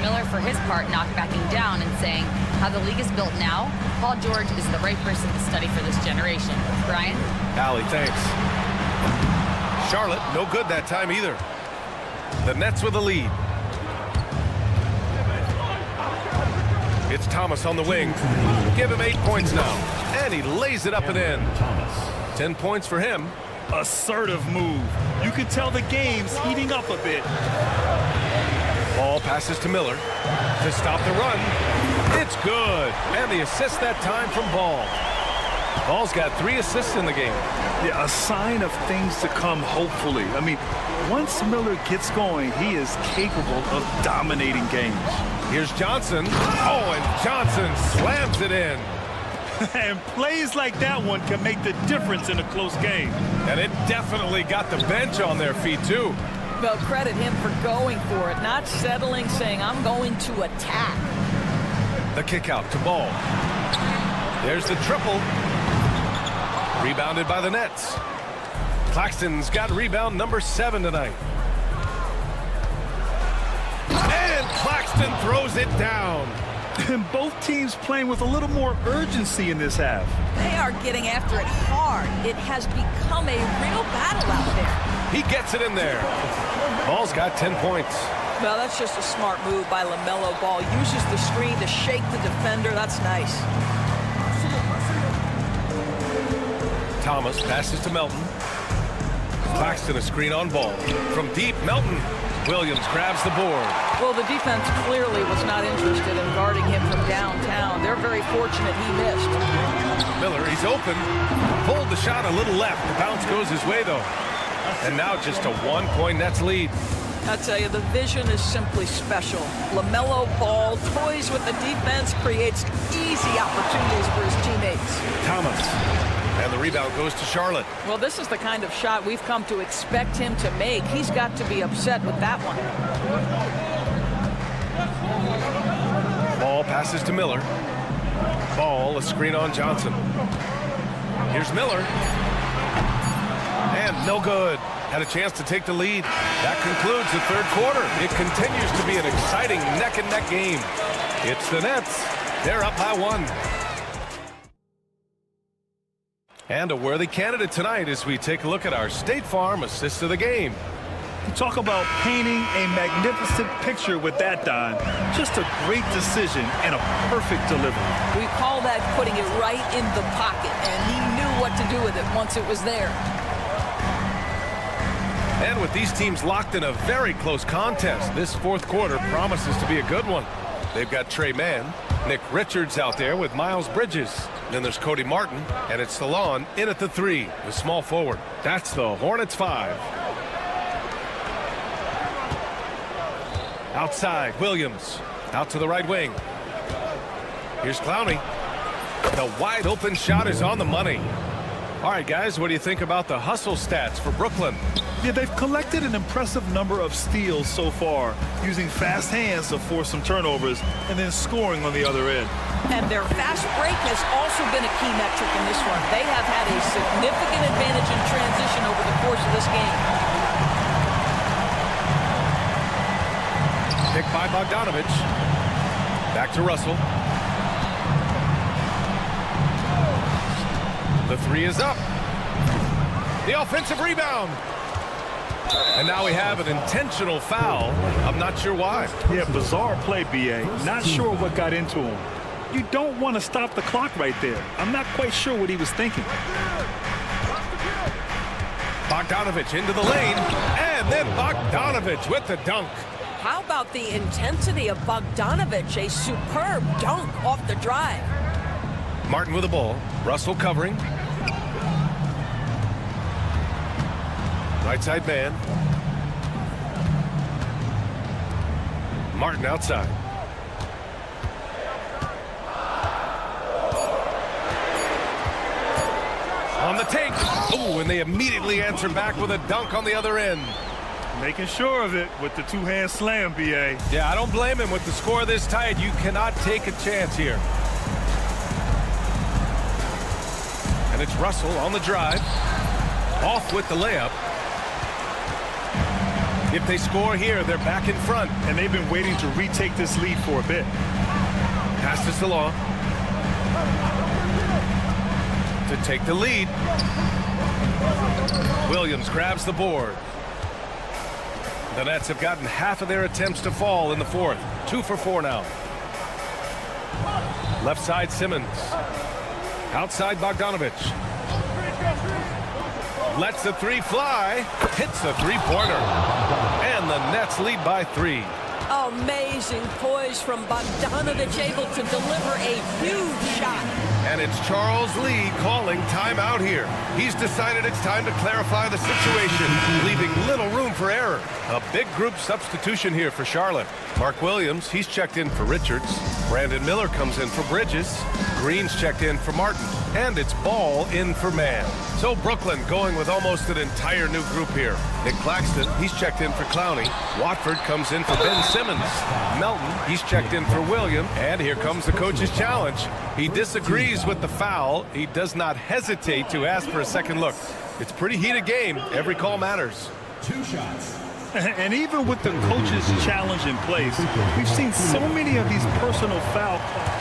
Miller, for his part, not backing down and saying, how the league is built now, Paul George is the right person to study for this generation. Brian? Allie, thanks. Charlotte, no good that time either. The Nets with a lead. It's Thomas on the wing. Give him 8 points now. And he lays it up and in. 10 points for him. Assertive move. You can tell the game's heating up a bit. Ball passes to Miller to stop the run. It's good. And the assist that time from Ball. Ball's got 3 assists in the game. Yeah, a sign of things to come, hopefully. I mean, once Miller gets going, he is capable of dominating games. Here's Johnson. Oh, and Johnson slams it in. And plays like that one can make the difference in a close game. And it definitely got the bench on their feet, too. Well, credit him for going for it, not settling, saying, I'm going to attack. The kick out to Ball. There's the triple. Rebounded by the Nets. Claxton's got rebound number 7 tonight. And Claxton throws it down. And both teams playing with a little more urgency in this half. They are getting after it hard. It has become a real battle out there. He gets it in there. Ball's got 10 points. Well, that's just a smart move by LaMelo Ball. Uses the screen to shake the defender. That's nice. Thomas passes to Melton. Claxton a screen on Ball. From deep, Melton. Williams grabs the board. Well, the defense clearly was not interested in guarding him from downtown. They're very fortunate he missed. Miller, he's open. Pulled the shot a little left. The bounce goes his way, though. And now just a 1-point Nets lead. I tell you, the vision is simply special. LaMelo Ball toys with the defense, creates easy opportunities for his teammates. Thomas. And the rebound goes to Charlotte. Well, this is the kind of shot we've come to expect him to make. He's got to be upset with that one. Ball passes to Miller. Ball, a screen on Johnson. Here's Miller. And no good. Had a chance to take the lead. That concludes the third quarter. It continues to be an exciting neck-and-neck game. It's the Nets. They're up by 1. And a worthy candidate tonight as we take a look at our State Farm assist of the game. You talk about painting a magnificent picture with that dime. Just a great decision and a perfect delivery. We call that putting it right in the pocket, and he knew what to do with it once it was there. And with these teams locked in a very close contest, this fourth quarter promises to be a good one. They've got Trey Mann, Nick Richards out there with Miles Bridges. Then there's Cody Martin, and it's Salon in at the 3, the small forward. That's the Hornets 5. Outside, Williams. Out to the right wing. Here's Clowney. The wide open shot is on the money. All right, guys, what do you think about the hustle stats for Brooklyn? Yeah, they've collected an impressive number of steals so far, using fast hands to force some turnovers and then scoring on the other end. And their fast break has also been a key metric in this one. They have had a significant advantage in transition over the course of this game. Pick by Bogdanovich. Back to Russell. The 3 is up. The offensive rebound. And now we have an intentional foul. I'm not sure why. Yeah, bizarre play, B.A. Not sure what got into him. You don't want to stop the clock right there. I'm not quite sure what he was thinking. Bogdanovich into the lane, and then Bogdanovich with the dunk. How about the intensity of Bogdanovich? A superb dunk off the drive. Martin with the ball. Russell covering. Right side man. Martin outside. On the take. Oh, and they immediately answer back with a dunk on the other end. Making sure of it with the two-hand slam, B.A. Yeah, I don't blame him. With the score this tight, you cannot take a chance here. And it's Russell on the drive. Off with the layup. If they score here, they're back in front. And they've been waiting to retake this lead for a bit. Pass to Long to take the lead. Williams grabs the board. The Nets have gotten half of their attempts to fall in the fourth. 2 for 4 now. Left side Simmons. Outside Bogdanovich. Lets the three fly. Hits the three-pointer. And the Nets lead by 3. Amazing poise from Bogdanovich, able to deliver a huge shot. And it's Charles Lee calling timeout here. He's decided it's time to clarify the situation, leaving little room for error. A big group substitution here for Charlotte. Mark Williams, he's checked in for Richards. Brandon Miller comes in for Bridges. Green's checked in for Martin. And it's Ball in for Mann. So Brooklyn going with almost an entire new group here. Nick Claxton, he's checked in for Clowney. Watford comes in for Ben Simmons. Melton, he's checked in for William. And here comes the coach's challenge. He disagrees with the foul. He does not hesitate to ask for a second look. It's a pretty heated game. Every call matters. 2 shots. And even with the coach's challenge in place, we've seen so many of these personal foul calls.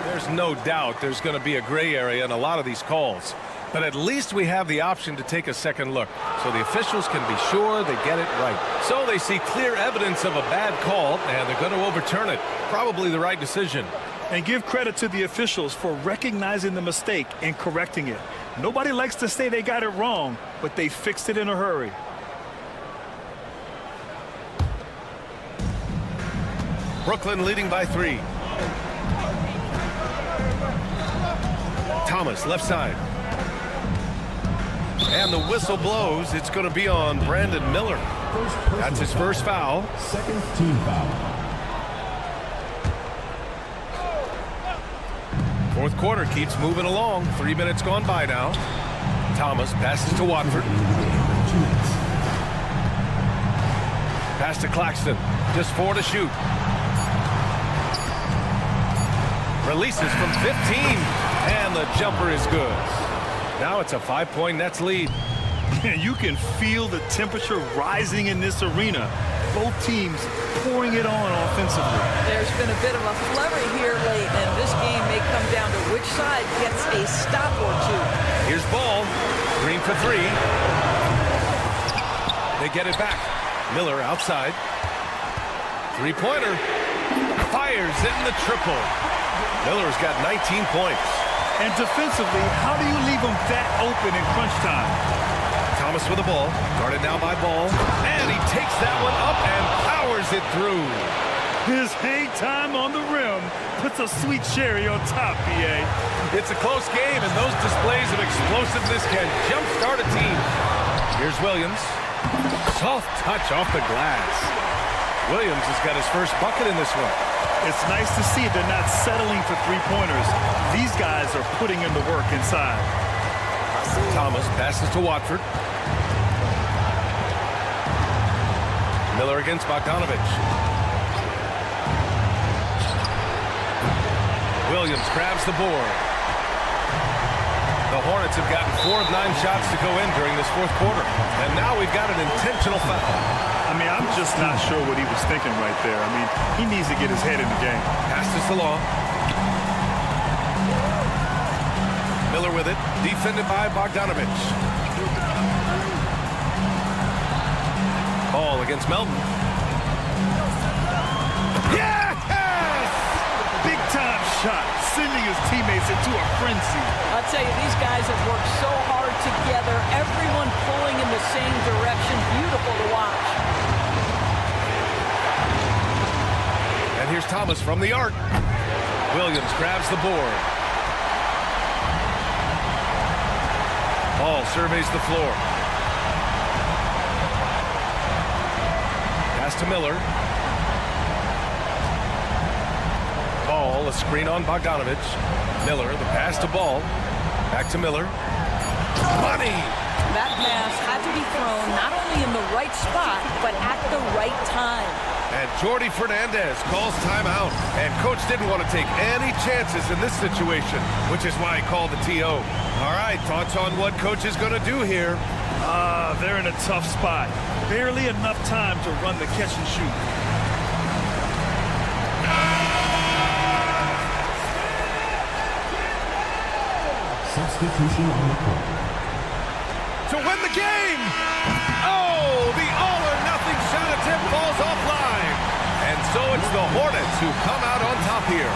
There's no doubt there's going to be a gray area in a lot of these calls. But at least we have the option to take a second look, so the officials can be sure they get it right. So they see clear evidence of a bad call, and they're going to overturn it. Probably the right decision. And give credit to the officials for recognizing the mistake and correcting it. Nobody likes to say they got it wrong, but they fixed it in a hurry. Brooklyn leading by 3. Thomas, left side. And the whistle blows. It's going to be on Brandon Miller. That's his first foul. Second team foul. Fourth quarter keeps moving along. 3 minutes gone by now. Thomas passes to Watford. Pass to Claxton. Just 4 to shoot. Releases from 15. And the jumper is good. Now it's a 5-point Nets lead. You can feel the temperature rising in this arena. Both teams pouring it on offensively. There's been a bit of a flurry here late, and this game may come down to which side gets a stop or two. Here's Ball. Green for 3. They get it back. Miller outside. Three-pointer. Fires it in the triple. Miller's got 19 points. And defensively, how do you leave them that open in crunch time? Thomas with the ball. Guarded now by Ball. And he takes that one up and powers it through. His hang time on the rim puts a sweet cherry on top, B.A. It's a close game, and those displays of explosiveness can jumpstart a team. Here's Williams. Soft touch off the glass. Williams has got his first bucket in this one. It's nice to see they're not settling for three-pointers. These guys are putting in the work inside. Thomas passes to Watford. Miller against Bogdanovich. Williams grabs the board. The Hornets have gotten 4 of 9 shots to go in during this fourth quarter. And now we've got an intentional foul. I mean, I'm just not sure what he was thinking right there. I mean, he needs to get his head in the game. Pass to Long. Miller with it, defended by Bogdanovich. Ball against Melton. Yes! Big time shot, sending his teammates into a frenzy. I'll tell you, these guys have worked so hard together, everyone pulling in the same direction. Beautiful to watch. And here's Thomas from the arc. Williams grabs the board. Ball surveys the floor. Pass to Miller. Ball, a screen on Bogdanovich. Miller, the pass to Ball. Back to Miller. Money! That pass had to be thrown not only in the right spot, but at the right time. And Jordi Fernandez calls timeout. And coach didn't want to take any chances in this situation, which is why he called the TO. All right, thoughts on what coach is going to do here? They're in a tough spot. Barely enough time to run the catch and shoot. Substitution on the court. To win the game! Oh, the all-or-nothing shot attempt falls offline. And so it's the Hornets who come out on top here.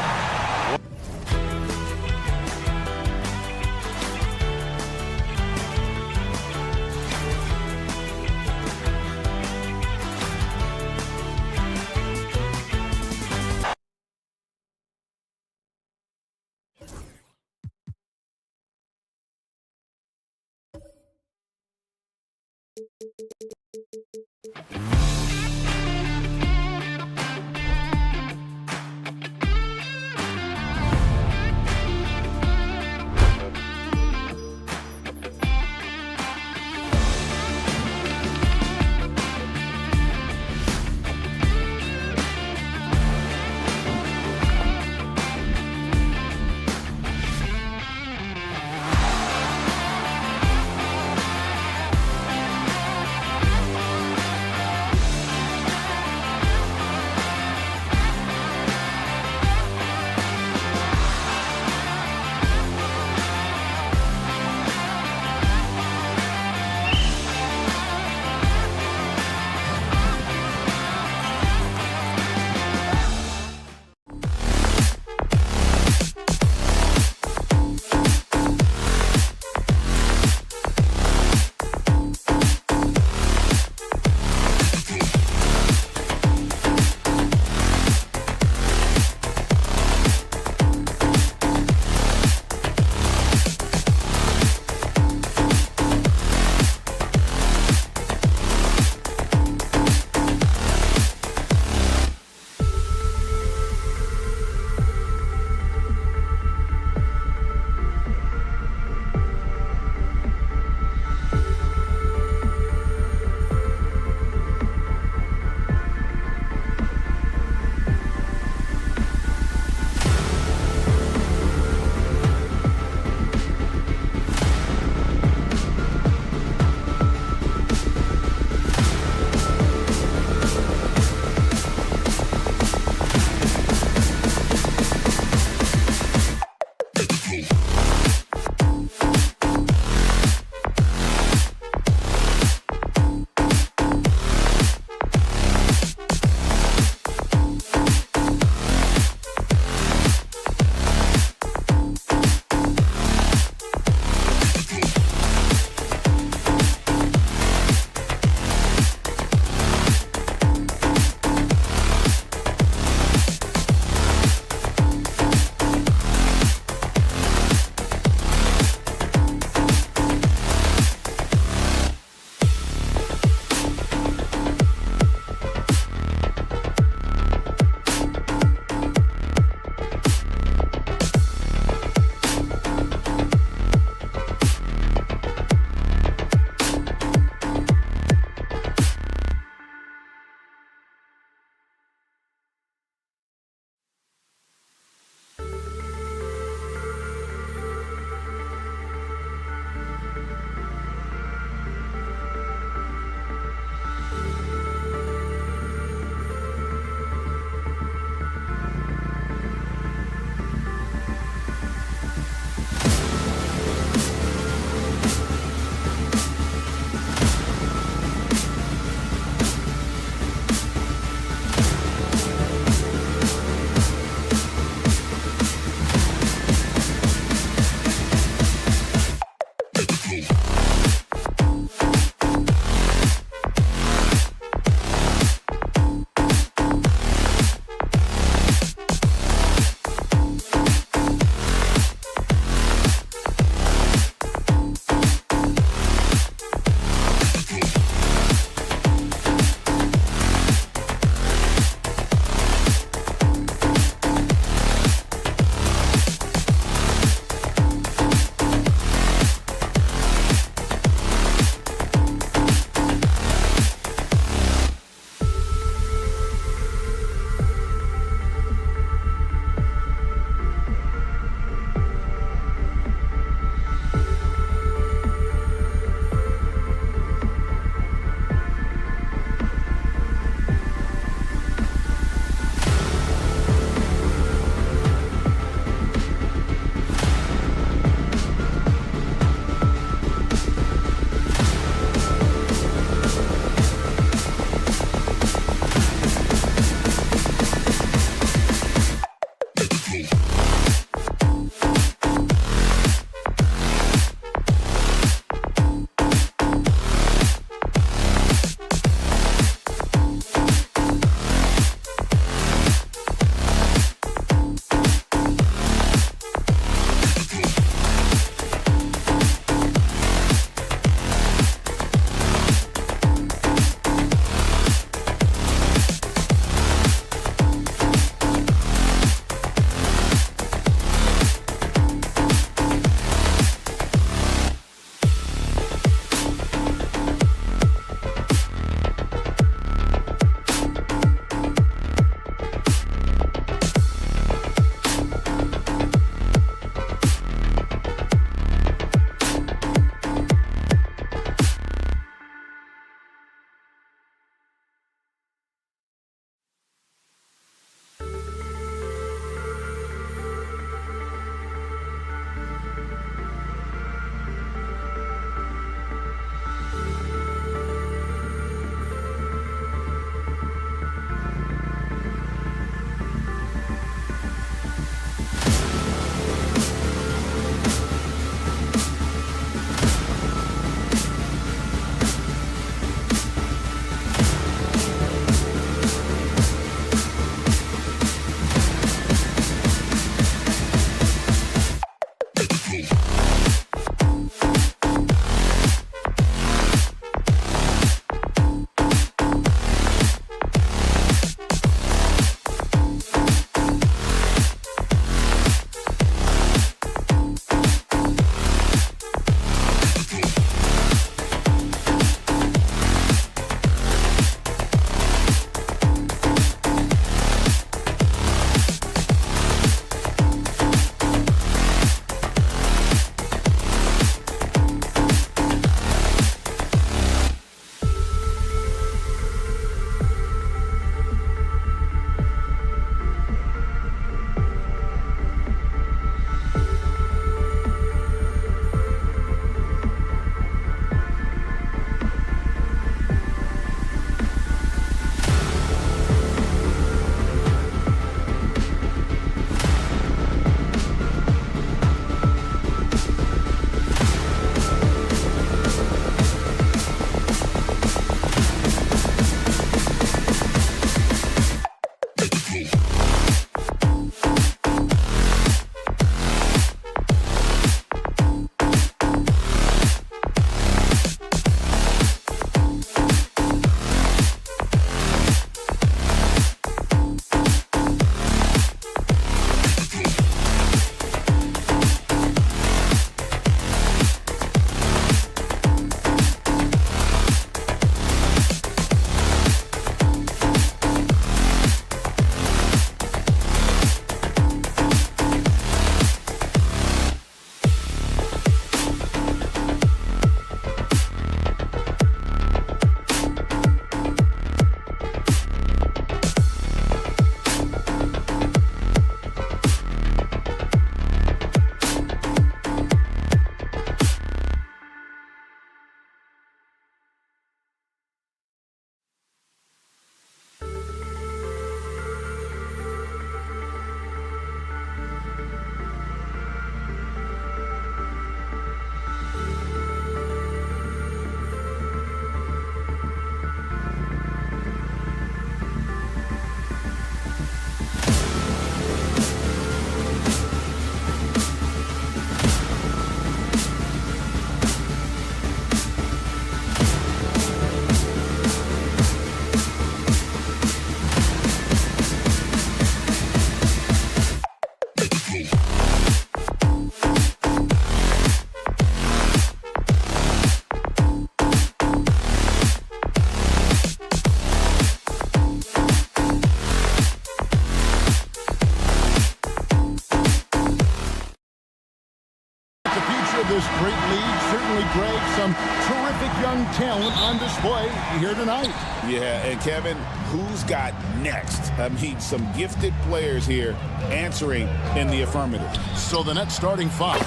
of this great league. Certainly, Greg, some terrific young talent on display here tonight. Yeah, and Kevin, who's got next? I mean, some gifted players here answering in the affirmative. So the Nets starting five.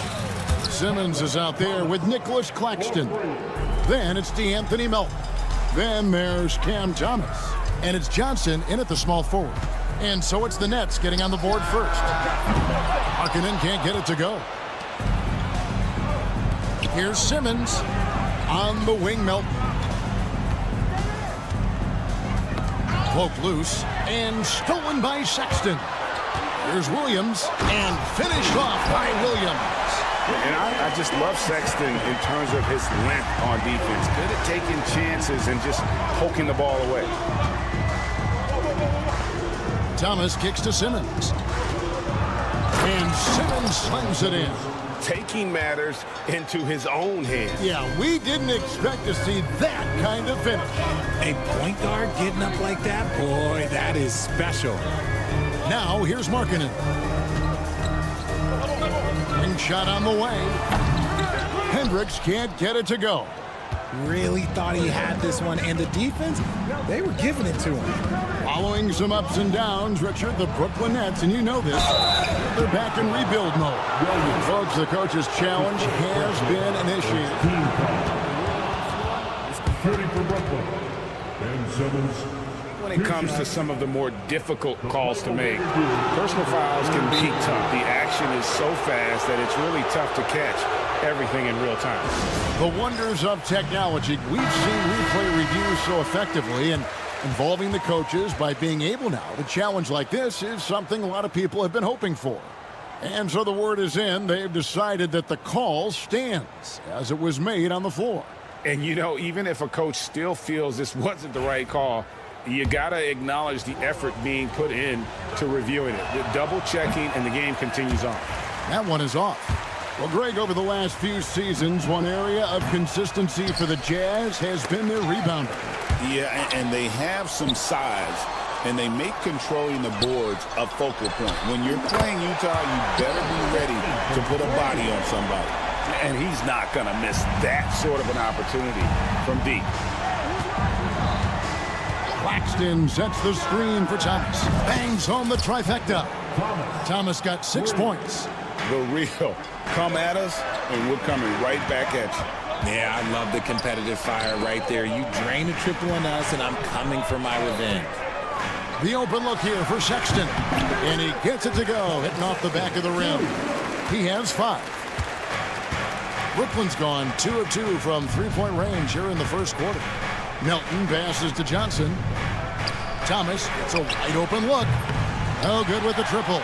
Simmons is out there with Nicholas Claxton. Then it's DeAnthony Melton. Then there's Cam Thomas. And it's Johnson in at the small forward. And so it's the Nets getting on the board first. Markkanen can't get it to go. Here's Simmons on the wing. Melton. Cloak loose and stolen by Sexton. Here's Williams and finished off by Williams. And I just love Sexton in terms of his length on defense. Good at taking chances and just poking the ball away. Thomas kicks to Simmons. And Simmons slams it in. Taking matters into his own hands. Yeah, we didn't expect to see that kind of finish. A point guard getting up like that, boy, that is special. Now here's Markkanen. Ring shot on the way. Hendricks can't get it to go. Really thought he had this one, and the defense, they were giving it to him. Following some ups and downs, Richard, the Brooklyn Nets, and you know this, they're back in rebuild mode. Folks, the coach's challenge has been initiated. 30 for Brooklyn. Ben Simmons. When it comes to some of the more difficult calls to make, personal fouls can be tough. The action is so fast that it's really tough to catch everything in real time. The wonders of technology. We've seen replay reviews so effectively, and involving the coaches by being able now to challenge like this is something a lot of people have been hoping for. And so the word is in. They've decided that the call stands as it was made on the floor. And, you know, even if a coach still feels this wasn't the right call, you got to acknowledge the effort being put in to reviewing it. The double checking, and the game continues on. That one is off. Well, Greg, over the last few seasons, one area of consistency for the Jazz has been their rebounding. Yeah, and they have some size, and they make controlling the boards a focal point. When you're playing Utah, you better be ready to put a body on somebody. And he's not going to miss that sort of an opportunity from deep. Claxton sets the screen for Thomas. Bangs home the trifecta. Thomas got 6 points. The real come at us, and we're coming right back at you. Yeah, I love the competitive fire right there. You drain a triple on us, and I'm coming for my revenge. The open look here for Sexton. And he gets it to go, hitting off the back of the rim. He has 5. Brooklyn's gone 2 of 2 from three-point range here in the first quarter. Melton passes to Johnson. Thomas gets a wide open look. Oh, good with the triple.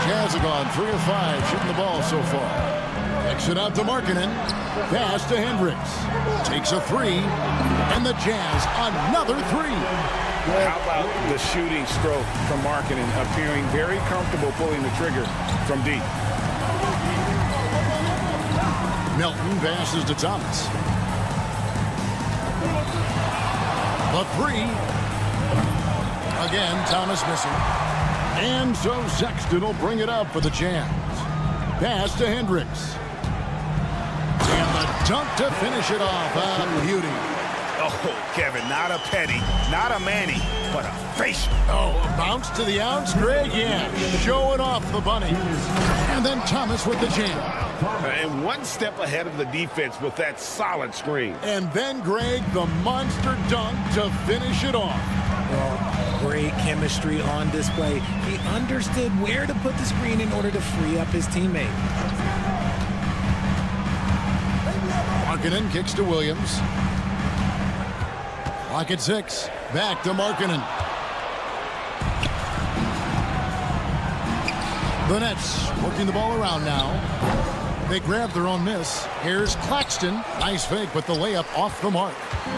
Jazz have gone 3 of 5 shooting the ball so far. Kicks it out to Markkanen. Pass to Hendricks. Takes a 3. And the Jazz another 3. How about the shooting stroke from Markkanen, appearing very comfortable pulling the trigger from deep. Melton passes to Thomas. The 3. Again, Thomas missing. And so Sexton will bring it up for the Jazz. Pass to Hendricks. And the dunk to finish it off. A beauty. Oh, Kevin, not a penny, not a Manny, but a facial. Oh, a bounce to the outs, Greg? Yeah, showing off the bunny. And then Thomas with the jam. And one step ahead of the defense with that solid screen. And then, Greg, the monster dunk to finish it off. Well, great chemistry on display. He understood where to put the screen in order to free up his teammate. Markkanen kicks to Williams. Clock at 6. Back to Markkanen. The Nets working the ball around now. They grab their own miss. Here's Claxton. Nice fake, but the layup off the mark.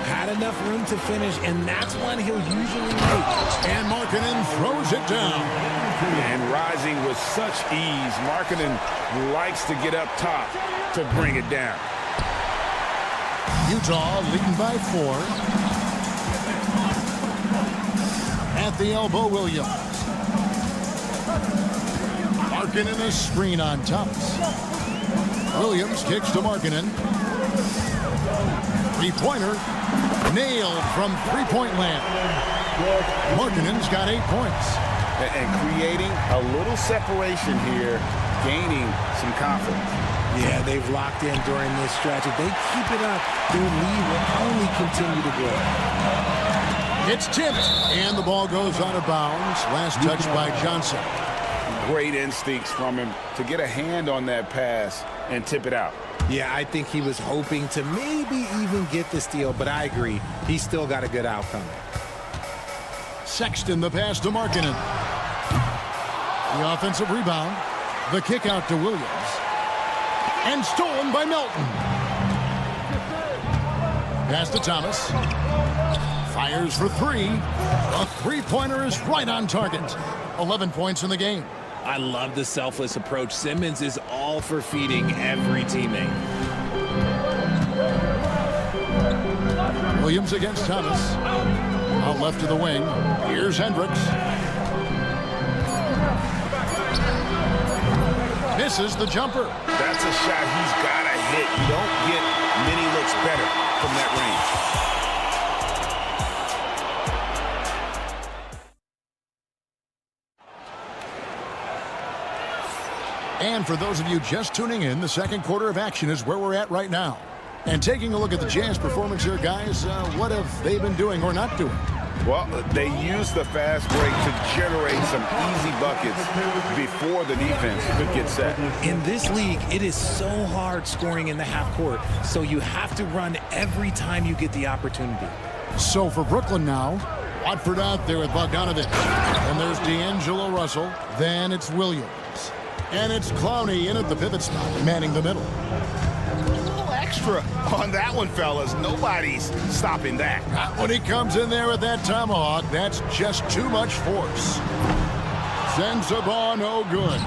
Had enough room to finish, and that's one he'll usually make. And Markkanen throws it down. And rising with such ease, Markkanen likes to get up top to bring it down. Utah leading by 4. At the elbow, Williams. Markkanen a screen on Thomas. Williams kicks to Markkanen. Three-pointer nailed from three-point land. Markkanen's got 8 points. And creating a little separation here, gaining some confidence. Yeah, they've locked in during this stretch. If they keep it up, their lead will only continue to grow. It's tipped, and the ball goes out of bounds. Last touch by Johnson. Great instincts from him to get a hand on that pass and tip it out. Yeah, I think he was hoping to maybe even get the steal, but I agree. He still got a good outcome. Sexton the pass to Markkanen. The offensive rebound. The kick out to Williams. And stolen by Melton. Pass to Thomas. Fires for three. A three-pointer is right on target. 11 points in the game. I love the selfless approach. Simmons is all for feeding every teammate. Williams against Thomas. Out left to the wing. Here's Hendricks. Misses the jumper. That's a shot he's got to hit. You don't get many looks better from that range. And for those of you just tuning in, the second quarter of action is where we're at right now. And taking a look at the Jazz performance here, guys, what have they been doing or not doing? Well, they used the fast break to generate some easy buckets before the defense could get set. In this league, it is so hard scoring in the half court, so you have to run every time you get the opportunity. So for Brooklyn now, Watford out there with Bogdanovich. And there's D'Angelo Russell. Then it's Williams. And it's Clowney in at the pivot spot, manning the middle. Extra on that one, fellas. Nobody's stopping that. Not when he comes in there with that tomahawk. That's just too much force. Sends the ball no good.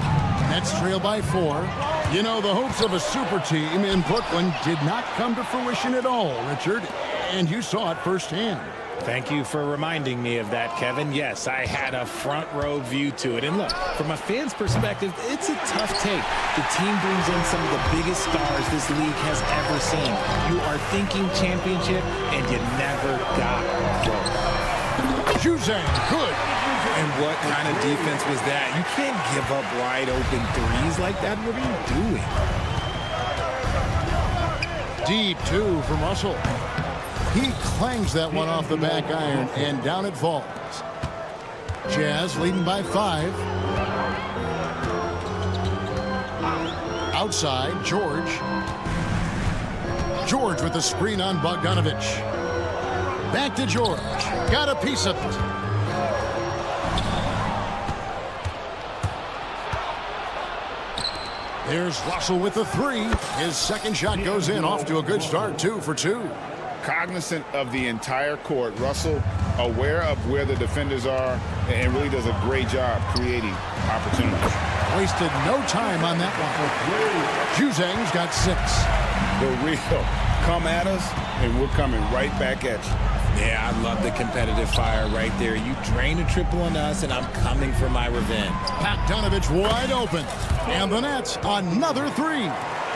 Nets trail by 4. You know, the hopes of a super team in Brooklyn did not come to fruition at all, Richard. And you saw it firsthand. Thank you for reminding me of that, Kevin. Yes, I had a front row view to it. And look, from a fan's perspective, it's a tough take. The team brings in some of the biggest stars this league has ever seen. You are thinking championship, and you never got close. Juzang, good. And what kind of defense was that? You can't give up wide open threes like that. What are you doing? Deep two from Russell. He clangs that one off the back iron, and down it falls. Jazz leading by 5. Outside, George. George with the screen on Bogdanovich. Back to George. Got a piece of it. There's Russell with the 3. His second shot goes in. Off to a good start, 2 for 2. Cognizant of the entire court, Russell aware of where the defenders are and really does a great job creating opportunities. Wasted no time on that one. Juzang's got 6. The real come at us, and we're coming right back at you. Yeah, I love the competitive fire right there. You drain a triple on us, and I'm coming for my revenge. Bogdanovich wide open. And the Nets, another 3.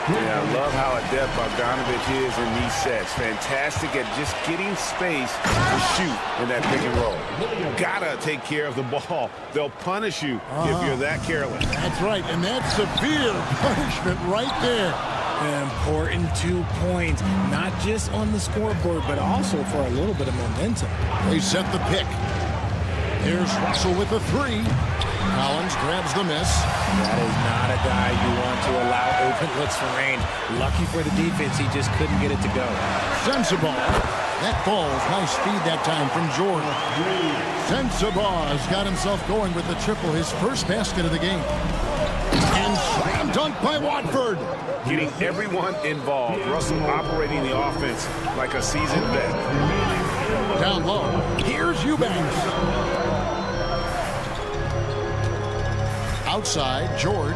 Yeah, I love how adept Bogdanovich is in these sets. Fantastic at just getting space to shoot in that pick and roll. Gotta take care of the ball. They'll punish you if you're that careless. That's right, and that's severe punishment right there. An important 2 points, not just on the scoreboard, but also for a little bit of momentum. They set the pick. Here's Russell with the 3. Collins grabs the miss. That is not a guy you want to allow open looks for range. Lucky for the defense, he just couldn't get it to go. Sensabaugh. That falls. Nice feed that time from Jordan. Sensabaugh's got himself going with the triple, his first basket of the game. And slam dunk by Watford. Getting everyone involved. Russell operating the offense like a seasoned vet. Down low. Here's Eubanks. Outside, George.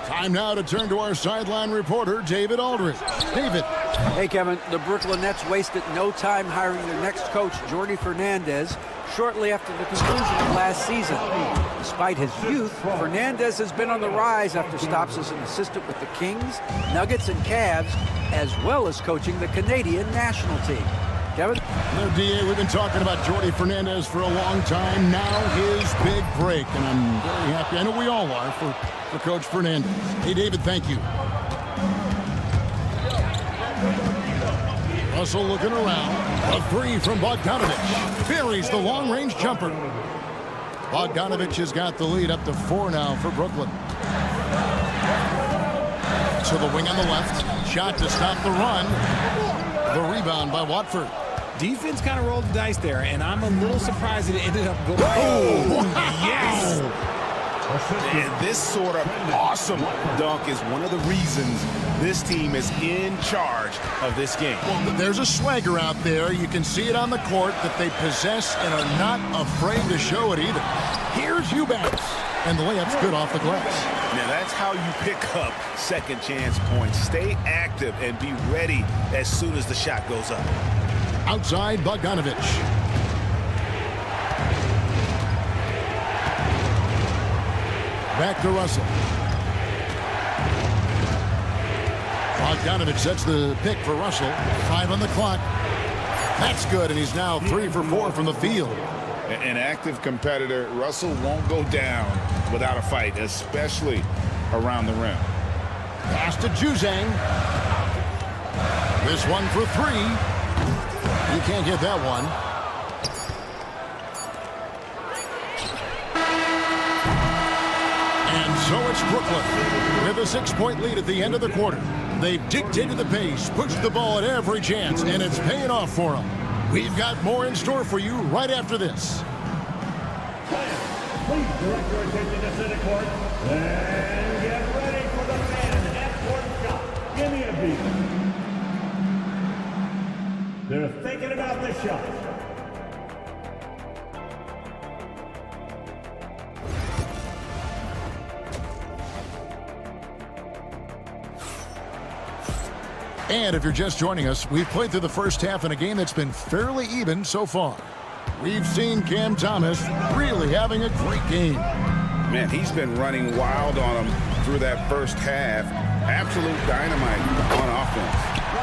Time now to turn to our sideline reporter, David Aldridge. David. Hey, Kevin, the Brooklyn Nets wasted no time hiring their next coach, Jordi Fernandez, shortly after the conclusion of last season. Despite his youth, Fernandez has been on the rise after stops as an assistant with the Kings, Nuggets, and Cavs, as well as coaching the Canadian national team. Kevin? No, DA, we've been talking about Jordi Fernandez for a long time. Now his big break, and I'm very happy. I know we all are for Coach Fernandez. Hey, David, thank you. Russell looking around. A three from Bogdanovich. Buries the long-range jumper. Bogdanovich has got the lead up to 4 now for Brooklyn. To the wing on the left. Shot to stop the run. The rebound by Watford. Defense kind of rolled the dice there, and I'm a little surprised it ended up going. Oh, yes! And this sort of awesome dunk is one of the reasons this team is in charge of this game. Well, there's a swagger out there. You can see it on the court that they possess and are not afraid to show it either. Here's Eubanks. And the layup's good off the glass. Now that's how you pick up second chance points. Stay active and be ready as soon as the shot goes up. Outside Bogdanovich. Back to Russell. Bogdanovich sets the pick for Russell. 5 on the clock. That's good, and he's now 3 for 4 from the field. An active competitor, Russell won't go down without a fight, especially around the rim. Pass to Juzang. This one for 3. You can't get that one. And so it's Brooklyn with a 6-point lead at the end of the quarter. They've dictated the pace, pushed the ball at every chance, and it's paying off for them. We've got more in store for you right after this. Please direct your attention to center court and get ready for the man half-court shot. Give me a beat. They're thinking about the shot. And if you're just joining us, we've played through the first half in a game that's been fairly even so far. We've seen Cam Thomas really having a great game. Man, he's been running wild on them through that first half. Absolute dynamite on offense.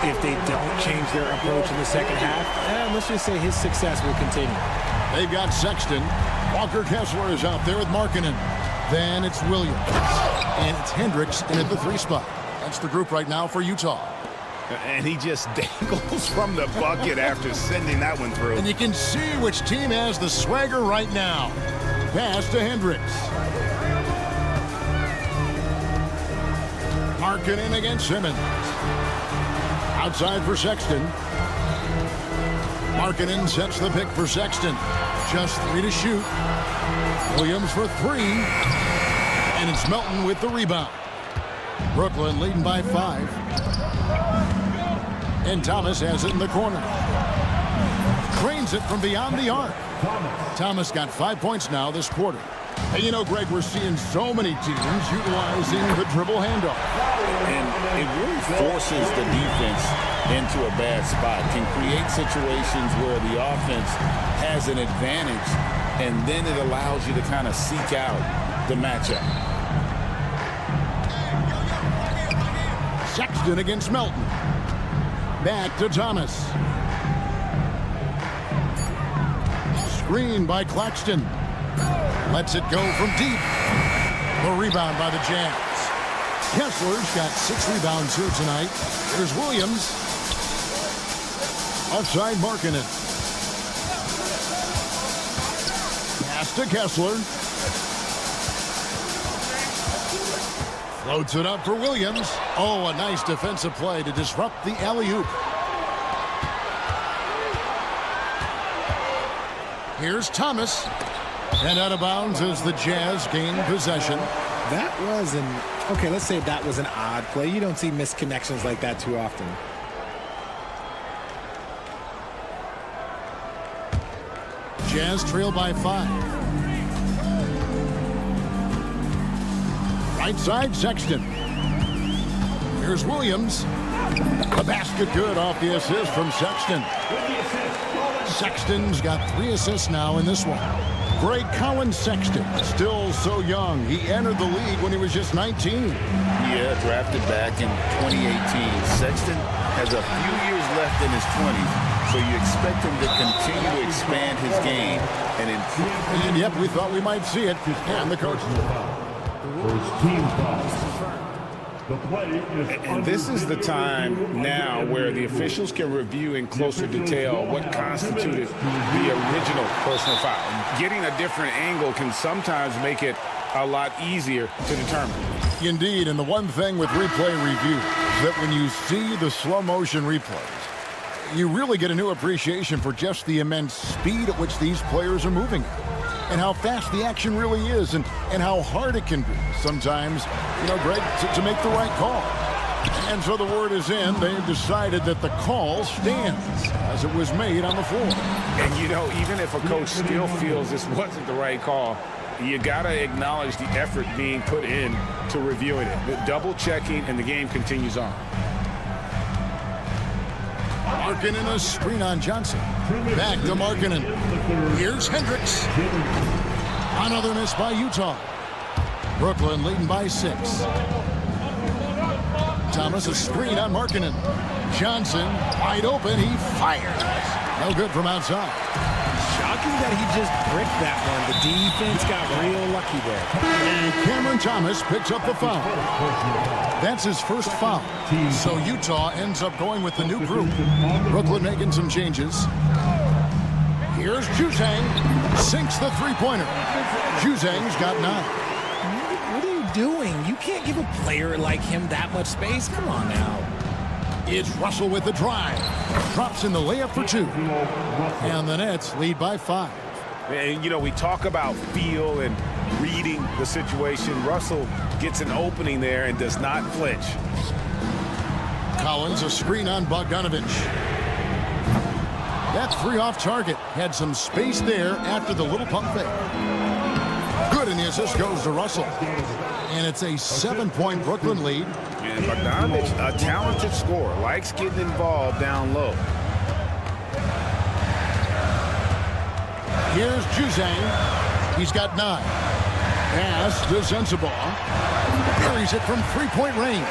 If they don't change their approach in the second half, let's just say his success will continue. They've got Sexton. Walker Kessler is out there with Markkanen. Then it's Williams. And it's Hendricks in at the 3 spot. That's the group right now for Utah. And he just dangles from the bucket after sending that one through. And you can see which team has the swagger right now. Pass to Hendricks. Markkanen against Simmons. Outside for Sexton. Markkanen sets the pick for Sexton. Just 3 to shoot. Williams for 3. And it's Melton with the rebound. Brooklyn leading by 5. And Thomas has it in the corner. Cranes it from beyond the arc. Thomas got 5 points now this quarter. And you know, Greg, we're seeing so many teams utilizing the dribble handoff. And it really forces the defense into a bad spot. Can create situations where the offense has an advantage, and then it allows you to kind of seek out the matchup. Sexton against Melton. Back to Thomas. Screen by Claxton. Lets it go from deep. The rebound by the Jazz. Kessler's got 6 rebounds here tonight. There's Williams. Offside Markkanen. Pass to Kessler. Floats it up for Williams. Oh, a nice defensive play to disrupt the alley-oop. Here's Thomas. And out of bounds as the Jazz gain possession. That was okay, let's say that was an odd play. You don't see misconnections like that too often. Jazz trail by 5. Right side, Sexton. Here's Williams. The basket good off the assist from Sexton. Sexton's got 3 assists now in this one. Greg Collins Sexton, still so young. He entered the league when he was just 19. Yeah, drafted back in 2018. Sexton has a few years left in his 20s, so you expect him to continue to expand his game and improve. And yep, we thought we might see it. And the coach. First team foul. The play is And this is the time now where the officials can review in closer detail what constituted the original personal foul. Getting a different angle can sometimes make it a lot easier to determine. Indeed, and the one thing with replay review is that when you see the slow motion replays, you really get a new appreciation for just the immense speed at which these players are moving and how fast the action really is and how hard it can be sometimes, Greg, to make the right call. And so the word is in. They've decided that the call stands as it was made on the floor. And, even if a coach still feels this wasn't the right call, you got to acknowledge the effort being put in to reviewing it. The double checking, and the game continues on. Markkanen a screen on Johnson. Back to Markkanen. Here's Hendricks. Another miss by Utah. Brooklyn leading by 6. Thomas a screen on Markkanen. Johnson wide open. He fires. No good from outside. Shocking that he just bricked that one. The defense got real lucky there. And Cameron Thomas picks up the foul. That's his first foul. So Utah ends up going with the new group. Brooklyn making some changes. Here's Juzang. Sinks the three-pointer. Juzang's got 9. What are you doing? You can't give a player like him that much space. Come on now. It's Russell with the drive. Drops in the layup for 2. And the Nets lead by 5. And, we talk about feel and reading the situation. Russell gets an opening there and does not flinch. Collins a screen on Bogdanovich. That 3 off target. Had some space there after the little pump fake. Good, and the assist goes to Russell. And it's a 7-point Brooklyn lead. And Bogdanovich, a talented scorer, likes getting involved down low. Here's Juzang. He's got 9. Pass to Sensabaugh. Buries it from 3-point range.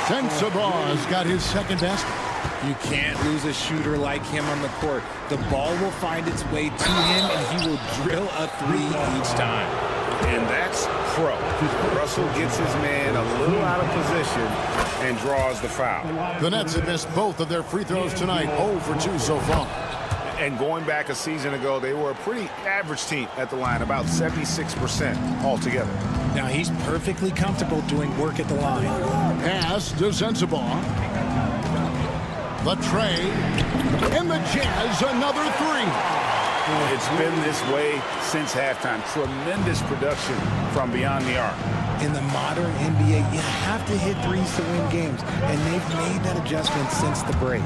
Sensabaugh's got his second basket. You can't lose a shooter like him on the court. The ball will find its way to him, and he will drill a 3 each time. And that's pro. Russell gets his man a little out of position and draws the foul. The Nets have missed both of their free throws tonight, 0 for 2 so far. And going back a season ago, they were a pretty average team at the line, about 76% altogether. Now he's perfectly comfortable doing work at the line. Pass to Sensabaugh. The tray, and the Jazz, another 3. It's been this way since halftime. Tremendous production from beyond the arc. In the modern NBA, you have to hit threes to win games, and they've made that adjustment since the break.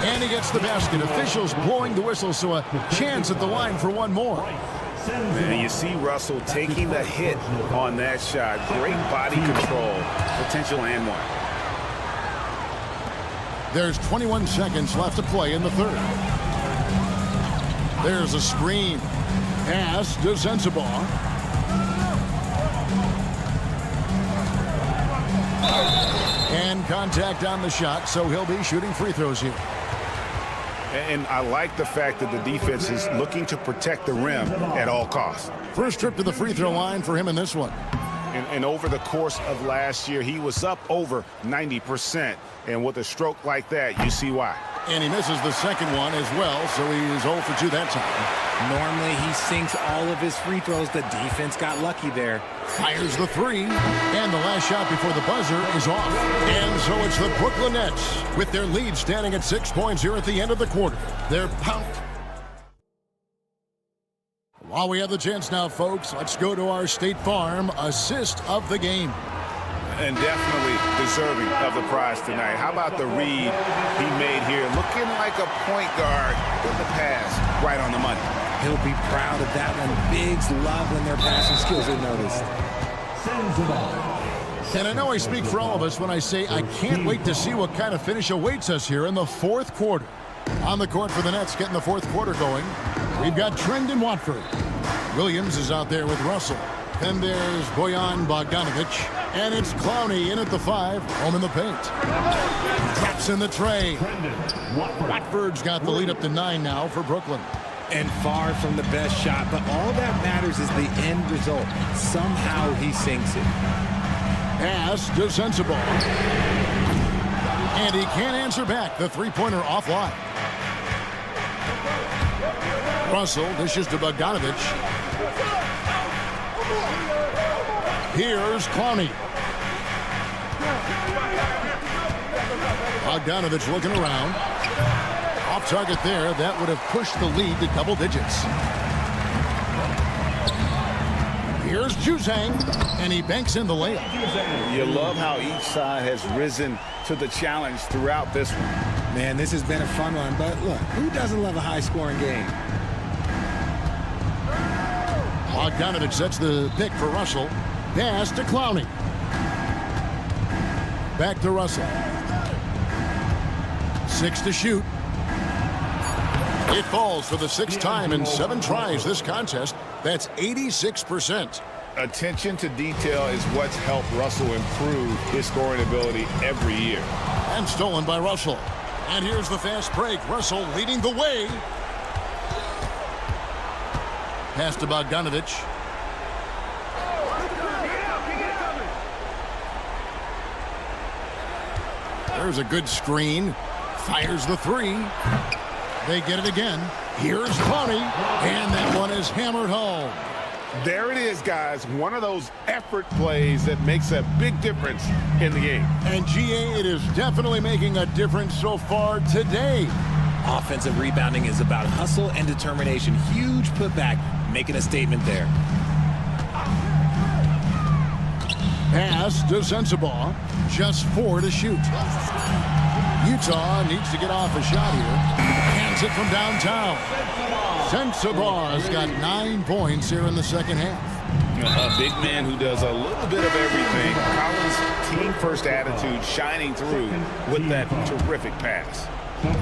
And he gets the basket. Officials blowing the whistle, so a chance at the line for one more. And you see Russell taking the hit on that shot. Great body control, potential and 1. There's 21 seconds left to play in the third. There's a screen. Pass to Sensabaugh. And contact on the shot, so he'll be shooting free throws here. And I like the fact that the defense is looking to protect the rim at all costs. First trip to the free throw line for him in this one. And over the course of last year, he was up over 90%. And with a stroke like that, you see why. And he misses the second one as well, so he's 0 for 2 that time. Normally, he sinks all of his free throws. The defense got lucky there. Fires the 3, and the last shot before the buzzer is off. And so it's the Brooklyn Nets with their lead standing at 6 points here at the end of the quarter. They're pumped. While we have the chance now, folks, let's go to our State Farm assist of the game. And definitely deserving of the prize tonight. How about the read he made here? Looking like a point guard with the pass right on the money. He'll be proud of that one. Bigs love when their passing skills are noticed. And I know I speak for all of us when I say I can't wait to see what kind of finish awaits us here in the fourth quarter. On the court for the Nets, getting the fourth quarter going, we've got Trendon Watford. Williams is out there with Russell. Then there's Bojan Bogdanovic. And it's Clowney in at the 5, home in the paint. Drops in the tray. Watford's got the lead up to 9 now for Brooklyn. And far from the best shot, but all that matters is the end result. Somehow he sinks it. Pass to Sensabaugh. And he can't answer back. The three-pointer offline. Russell dishes to Bogdanovic. Here's Clowney. Bogdanovic looking around. Off target there. That would have pushed the lead to double digits. Here's Juzang, and he banks in the layup. You love how each side has risen to the challenge throughout this one. Man, this has been a fun one, but look, who doesn't love a high-scoring game? Bogdanovic sets the pick for Russell. Pass to Clowney. Back to Russell. 6 to shoot. It falls for the 6th time in 7 tries this contest. That's 86%. Attention to detail is what's helped Russell improve his scoring ability every year. And stolen by Russell. And here's the fast break. Russell leading the way. Pass to Bogdanovic. There's a good screen. Fires the 3. They get it again. Here's Clowney. And that one is hammered home. There it is, guys. One of those effort plays that makes a big difference in the game. And GA, it is definitely making a difference so far today. Offensive rebounding is about hustle and determination. Huge putback, making a statement there. Pass to Sensabaugh. Just 4 to shoot. Utah needs to get off a shot here. Hands it from downtown. Sensabaugh's got 9 points here in the second half. A big man who does a little bit of everything. Collins' team-first attitude shining through with that terrific pass.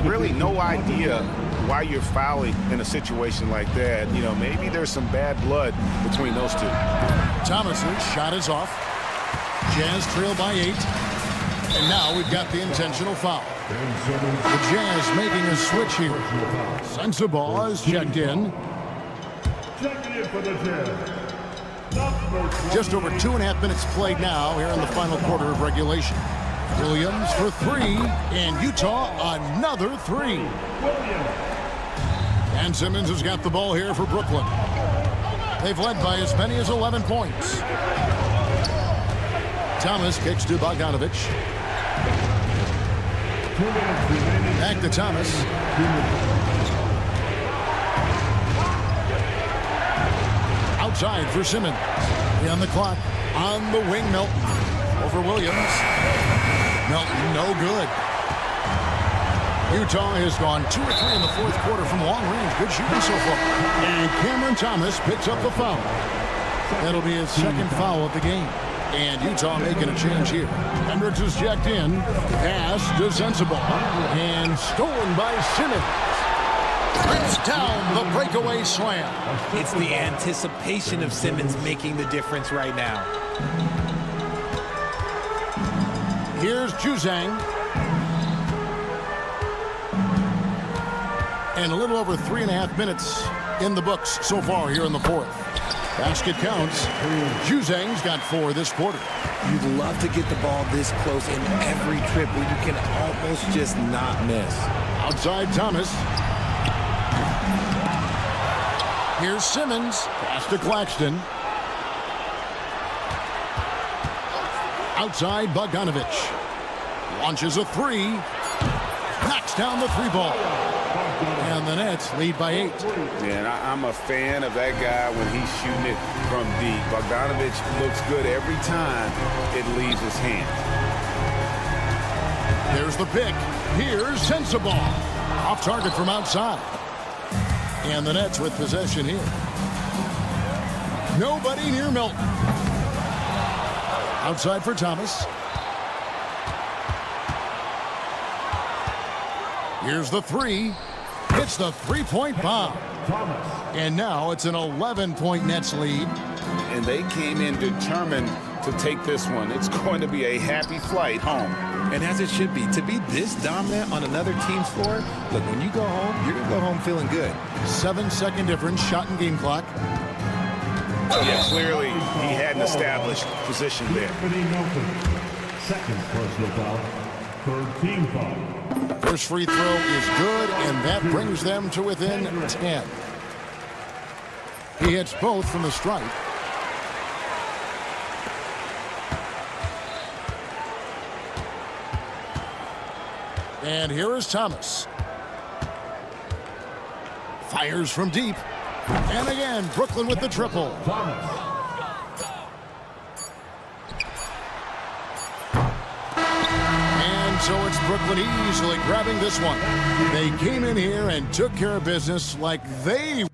Really no idea why you're fouling in a situation like that. You know, maybe there's some bad blood between those two. Thomas's shot is off. Jazz trail by 8. And now we've got the intentional foul. The Jazz making a switch here. Sensabaugh is checked in. Just over 2.5 minutes played now here in the final quarter of regulation. Williams for 3, and Utah another 3. And Simmons has got the ball here for Brooklyn. They've led by as many as 11 points. Thomas kicks to Bogdanovic. Back to Thomas. Outside for Simmons. On the clock. On the wing, Melton. Over Williams. Melton, no good. Utah has gone 2 or 3 in the fourth quarter from long range. Good shooting so far. And Cameron Thomas picks up the foul. That'll be his second foul of the game. And Utah making a change here. Hendricks is checked in. Pass to Sensabaugh. And stolen by Simmons. Rips down the breakaway slam. It's the anticipation of Simmons making the difference right now. Here's Juzang. And a little over 3.5 minutes in the books so far here in the fourth. Basket counts. Juzang's got 4 this quarter. You'd love to get the ball this close in every trip where you can almost just not miss. Outside Thomas. Here's Simmons. Pass to Claxton. Outside Bogdanovic. Launches a 3. Knocks down the 3 ball. And the Nets lead by 8. And I'm a fan of that guy when he's shooting it from deep. Bogdanovic looks good every time it leaves his hand. There's the pick. Here's Sensabaugh. Off target from outside. And the Nets with possession here. Nobody near Melton. Outside for Thomas. Here's the three. It's the three-point bomb. And now it's an 11-point Nets lead. And they came in determined to take this one. It's going to be a happy flight home. And as it should be. To be this dominant on another team's floor, look, when you go home, you're going to go home feeling good. 7-second difference, shot and game clock. Yeah, clearly he had an established position there. Second personal foul, third team foul. First free throw is good, and that brings them to within 10. He hits both from the stripe. And here is Thomas. Fires from deep. And again, Brooklyn with the triple. And so it's Brooklyn easily grabbing this one. They came in here and took care of business like they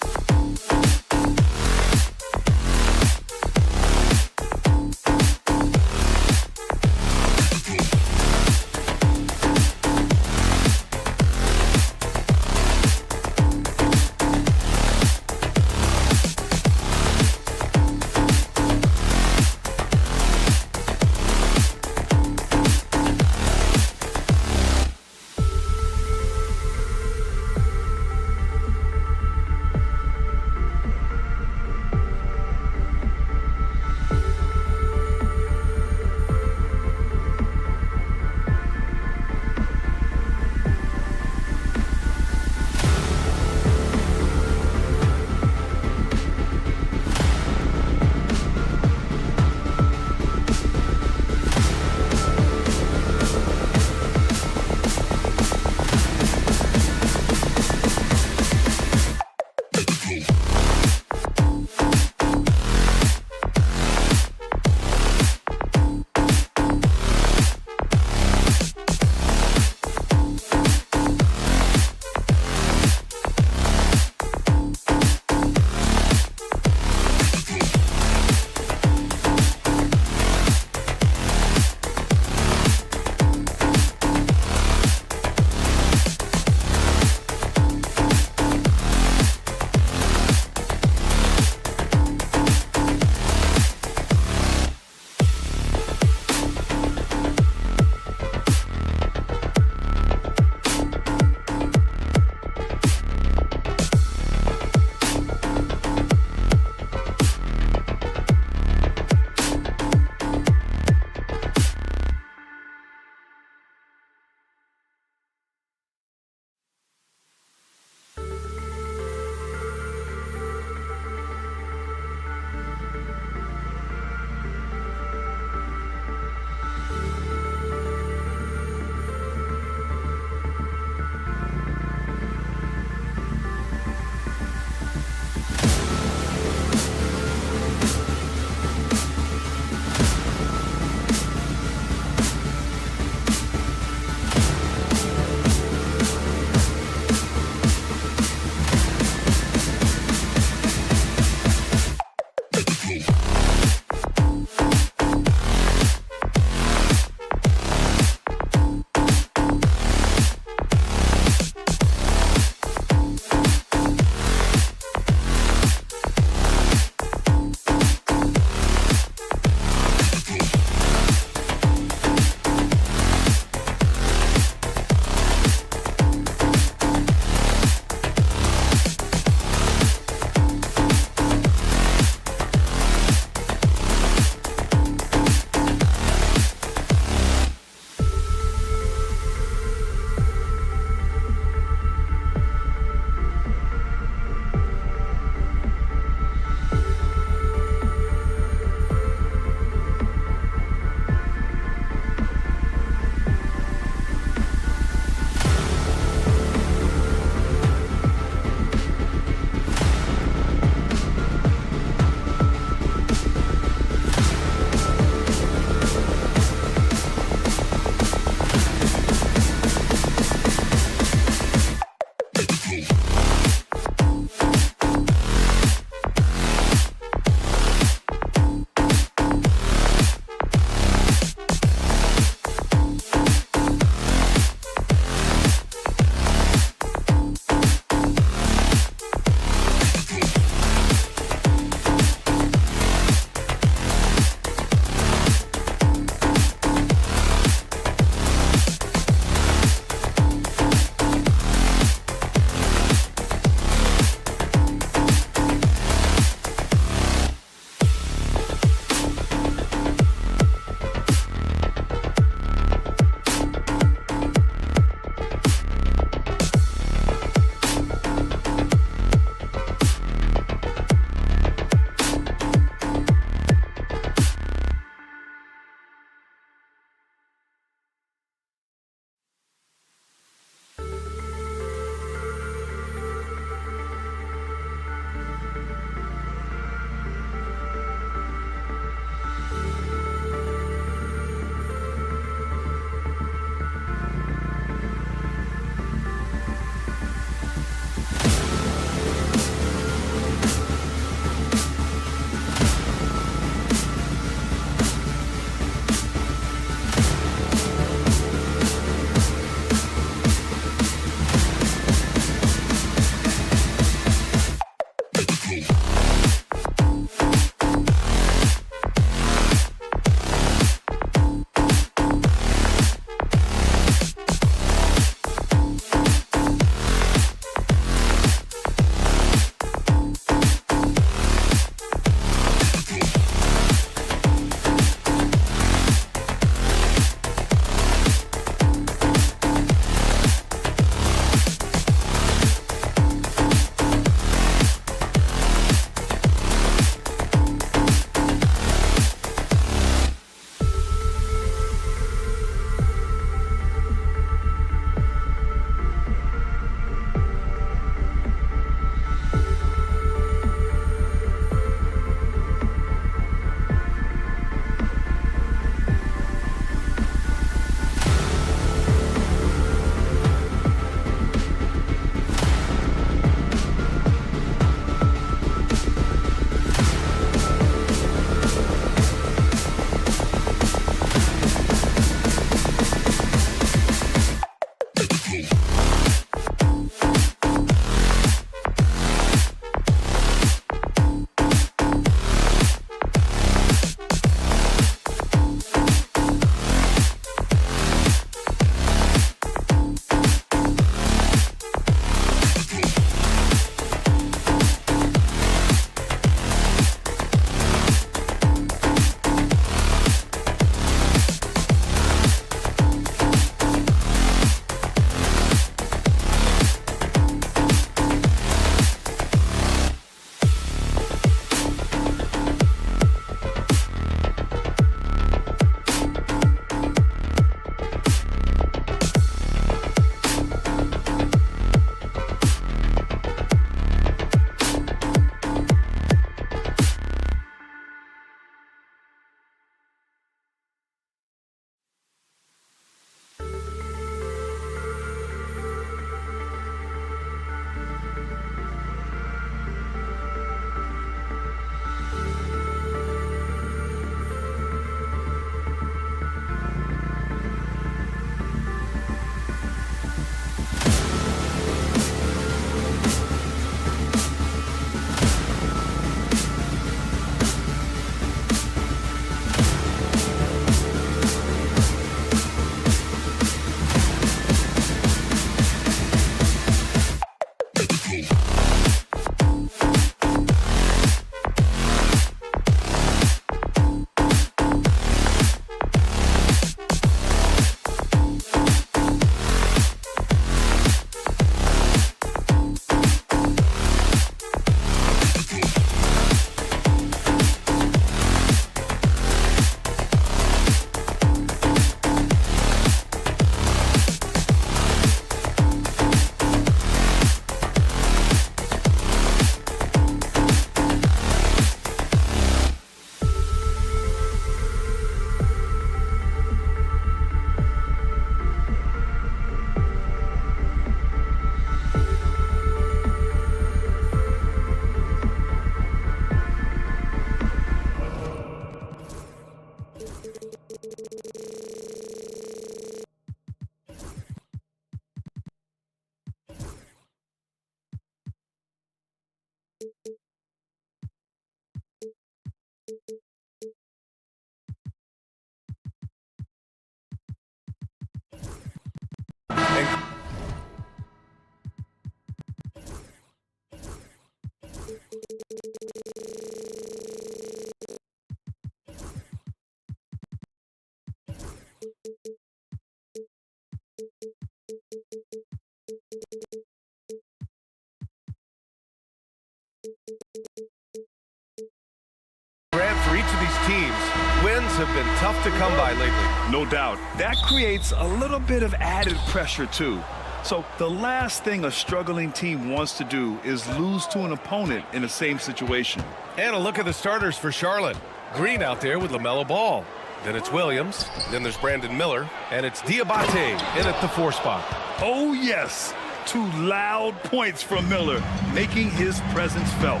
Grant, for each of these teams, wins have been tough to come by lately. No doubt. That creates a little bit of added pressure, too. So the last thing a struggling team wants to do is lose to an opponent in the same situation. And a look at the starters for Charlotte. Green out there with LaMelo Ball. Then it's Williams. Then there's Brandon Miller. And it's Diabate in at the 4 spot. Oh, yes. 2 loud points from Miller, making his presence felt.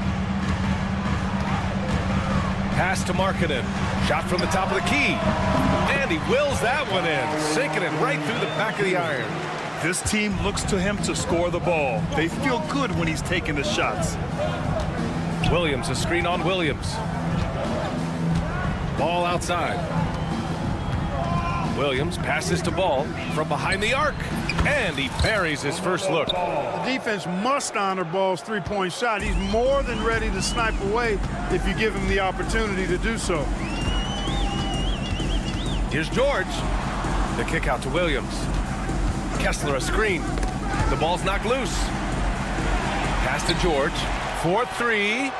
Pass to Markkanen. Shot from the top of the key. And he wills that one in, sinking it right through the back of the iron. This team looks to him to score the ball. They feel good when he's taking the shots. Williams, a screen on Williams. Ball outside. Williams passes to Ball from behind the arc, and he buries his first look. The defense must honor Ball's three-point shot. He's more than ready to snipe away if you give him the opportunity to do so. Here's George. The kick out to Williams. Kessler a screen. The ball's knocked loose. Pass to George. 4-3.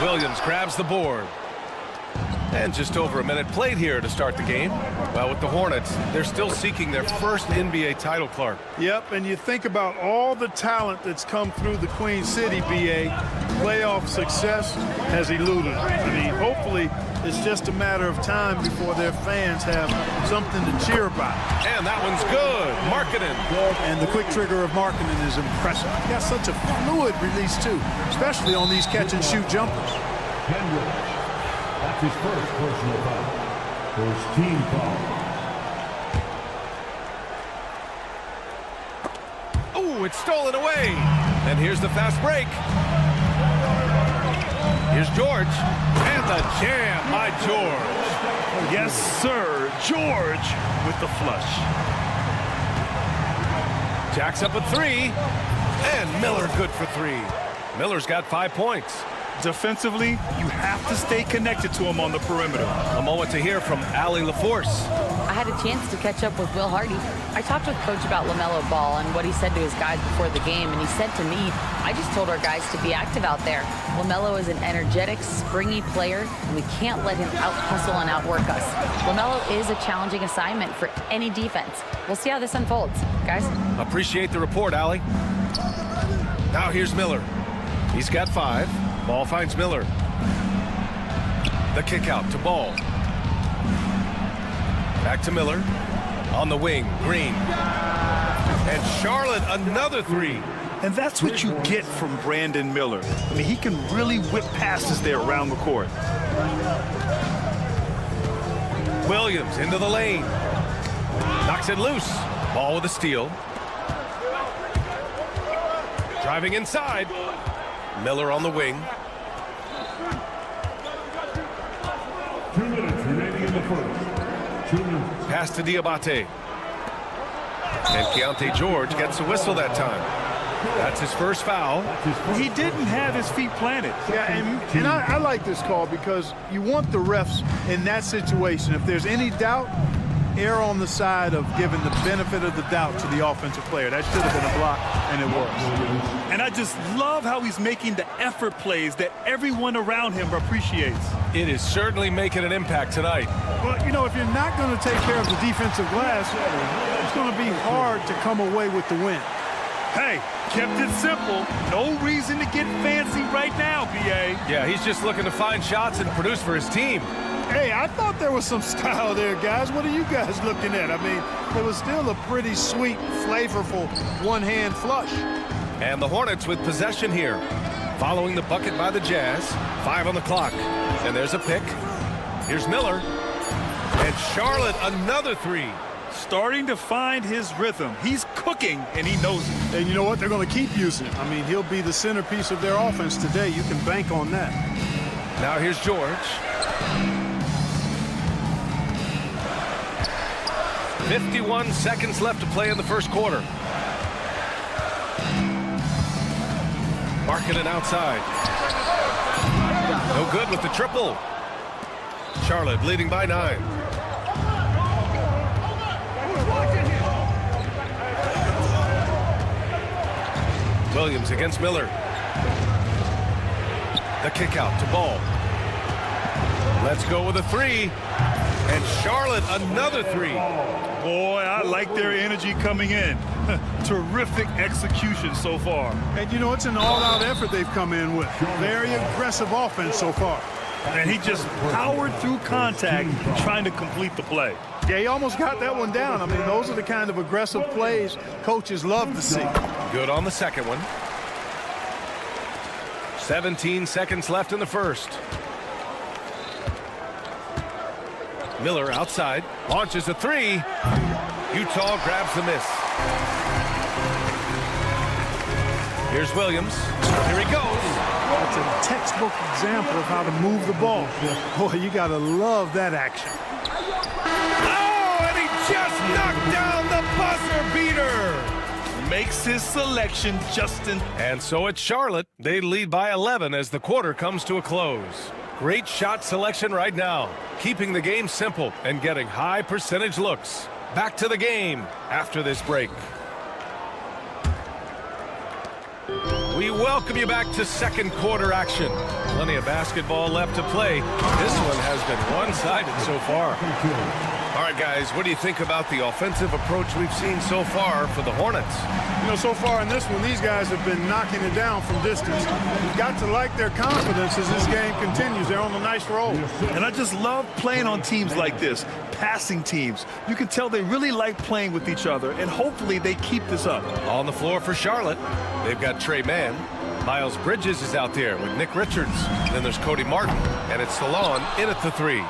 Williams grabs the board. And just over a minute played here to start the game. Well, with the Hornets, they're still seeking their first NBA title, Clark. Yep, and you think about all the talent that's come through the Queen City, BA. Playoff success has eluded. I mean, hopefully it's just a matter of time before their fans have something to cheer about. And that one's good. Markkanen. And the quick trigger of Markkanen is impressive. He got such a fluid release, too, especially on these catch-and-shoot jumpers. That's his first personal foul. First team foul. Oh, it's stolen away. And here's the fast break. Here's George. And the jam by George. Yes, sir. George with the flush. Jacks up a three. And Miller good for three. Miller's got 5 points. Defensively, you have to stay connected to him on the perimeter. A moment to hear from Allie LaForce. I had a chance to catch up with Will Hardy. I talked with Coach about LaMelo Ball and what he said to his guys before the game, and he said to me, I just told our guys to be active out there. LaMelo is an energetic, springy player, and we can't let him out-hustle and outwork us. LaMelo is a challenging assignment for any defense. We'll see how this unfolds, guys. Appreciate the report, Allie. Now here's Miller. He's got 5. Ball finds Miller. The kick out to Ball. Back to Miller. On the wing, Green. And Charlotte, another 3. And that's what you get from Brandon Miller. I mean, he can really whip passes there around the court. Williams into the lane. Knocks it loose. Ball with a steal. Driving inside. Miller on the wing. 2 minutes remaining in the first. 2 minutes. Pass to Diabate. And Keontae George gets a whistle that time. That's his first foul. He didn't have his feet planted. Yeah, and I like this call because you want the refs in that situation. If there's any doubt, err on the side of giving the benefit of the doubt to the offensive player. That should have been a block, and it was. And I just love how he's making the effort plays that everyone around him appreciates. It is certainly making an impact tonight. Well, you know, if you're not going to take care of the defensive glass, it's going to be hard to come away with the win. Hey, kept it simple. No reason to get fancy right now, B.A. Yeah, he's just looking to find shots and produce for his team. Hey, I thought there was some style there, guys. What are you guys looking at? I mean, it was still a pretty sweet, flavorful one-hand flush. And the Hornets with possession here. Following the bucket by the Jazz. 5 on the clock. And there's a pick. Here's Miller. And Charlotte, another 3. Starting to find his rhythm. He's cooking, and he knows it. And you know what? They're going to keep using it. I mean, he'll be the centerpiece of their offense today. You can bank on that. Now here's George. 51 seconds left to play in the first quarter. Markkanen outside. No good with the triple. Charlotte leading by 9. Williams against Miller. The kick out to Ball. Let's go with a 3. And Charlotte, another 3. Boy, I like their energy coming in. Terrific execution so far. And you know, it's an all-out effort they've come in with. Very aggressive offense so far. And he just powered through contact trying to complete the play. Yeah, he almost got that one down. I mean, those are the kind of aggressive plays coaches love to see. Good on the second one. 17 seconds left in the first. Miller outside, launches a 3. Utah grabs the miss. Here's Williams. Here he goes. That's a textbook example of how to move the ball. Boy, you got to love that action. Oh, and he just knocked down the buzzer beater. Makes his selection, Justin. And so it's Charlotte. They lead by 11 as the quarter comes to a close. Great shot selection right now, keeping the game simple and getting high percentage looks. Back to the game after this break. We welcome you back to second quarter action. Plenty of basketball left to play. This one has been one-sided so far. All right, guys, what do you think about the offensive approach we've seen so far for the Hornets? You know, so far in this one, these guys have been knocking it down from distance. You've got to like their confidence as this game continues. They're on a nice roll. And I just love playing on teams like this, passing teams. You can tell they really like playing with each other, and hopefully they keep this up. On the floor for Charlotte, they've got Trey Mann. Miles Bridges is out there with Nick Richards. Then there's Cody Martin, and it's Salon in at the three.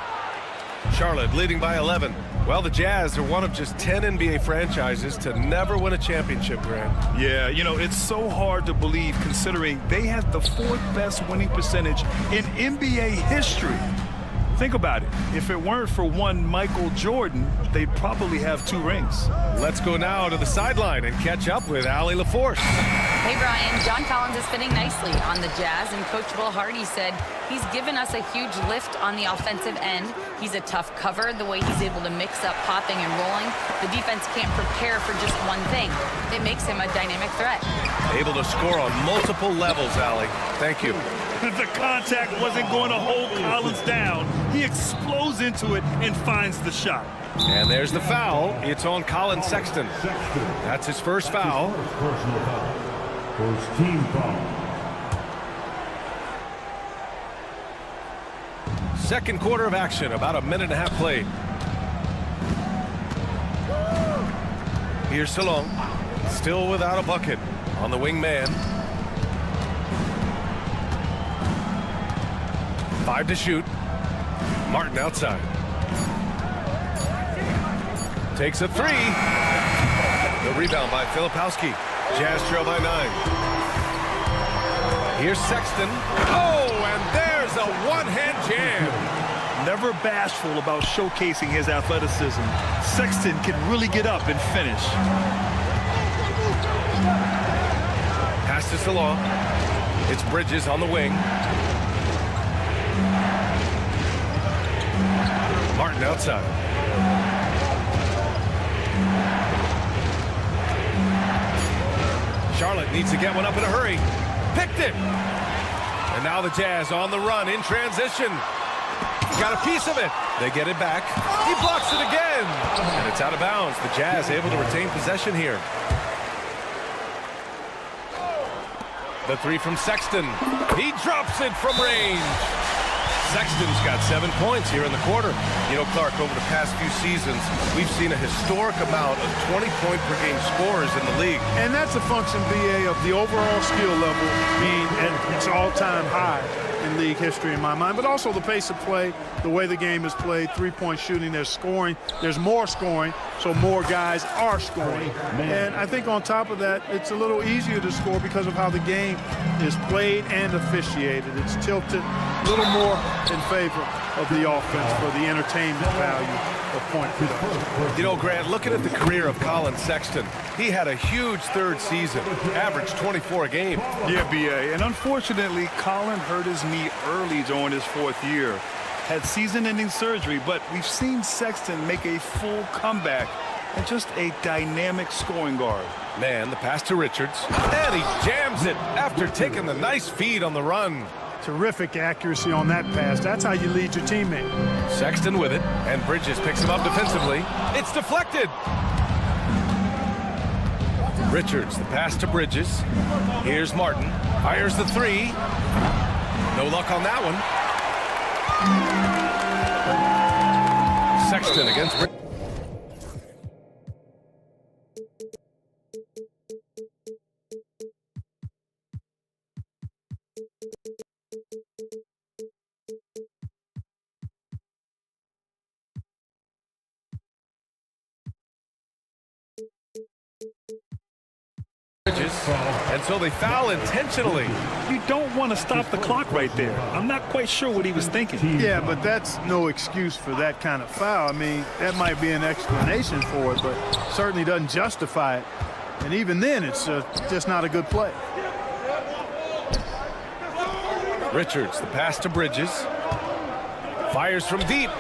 Charlotte leading by 11. Well, the Jazz are one of just 10 NBA franchises to never win a championship, Grant. Yeah, you know, it's so hard to believe considering they had the 4th best winning percentage in NBA history. Think about it. If it weren't for one Michael Jordan, they'd probably have 2 rings. Let's go now to the sideline and catch up with Allie LaForce. Hey, Brian, John Collins is fitting nicely on the Jazz, and Coach Will Hardy said he's given us a huge lift on the offensive end. He's a tough cover, the way he's able to mix up popping and rolling. The defense can't prepare for just one thing. It makes him a dynamic threat. Able to score on multiple levels, Allie. Thank you. The contact wasn't going to hold Collins down. He explodes into it and finds the shot. And there's the foul. It's on Colin Sexton. That's his first foul. Personal foul. First team foul. Second quarter of action, about a minute and a half played. Here's Salon, still without a bucket on the wing man. 5 to shoot. Martin outside. Takes a 3. The rebound by Filipowski. Jazz trail by 9. Here's Sexton. Oh, and there's a one-hand jam. Never bashful about showcasing his athleticism. Sexton can really get up and finish. Pass to Salon. It's Bridges on the wing. Martin outside. Charlotte needs to get one up in a hurry. Picked it. And now the Jazz on the run in transition. Got a piece of it. They get it back. He blocks it again. And it's out of bounds. The Jazz able to retain possession here. The 3 from Sexton. He drops it from range. Sexton's got 7 points here in the quarter. You know, Clark, over the past few seasons, we've seen a historic amount of 20-point-per-game scorers in the league. And that's a function, BA, of the overall skill level being at its all-time high in league history in my mind, but also the pace of play, the way the game is played, three-point shooting, there's scoring, there's more scoring, so more guys are scoring. And I think on top of that, it's a little easier to score because of how the game is played and officiated. It's tilted a little more in favor of the offense for the entertainment value of point production. You know, Grant, looking at the career of Colin Sexton, he had a huge third season, averaged 24 a game. Yeah, BA, and unfortunately, Colin hurt his knee early during his 4th year. Had season-ending surgery, but we've seen Sexton make a full comeback and just a dynamic scoring guard. Man, the pass to Richards, and he jams it after taking the nice feed on the run. Terrific accuracy on that pass. That's how you lead your teammate. Sexton with it, and Bridges picks him up defensively. It's deflected. Richards, the pass to Bridges. Here's Martin. Fires the 3. No luck on that one. Sexton against Bridges. Bridges. And so they foul intentionally. You don't want to stop the clock right there. I'm not quite sure what he was thinking. Yeah, but that's no excuse for that kind of foul. I mean, that might be an explanation for it, but certainly doesn't justify it. And even then, it's just not a good play. Richards, the pass to Bridges. Fires from deep.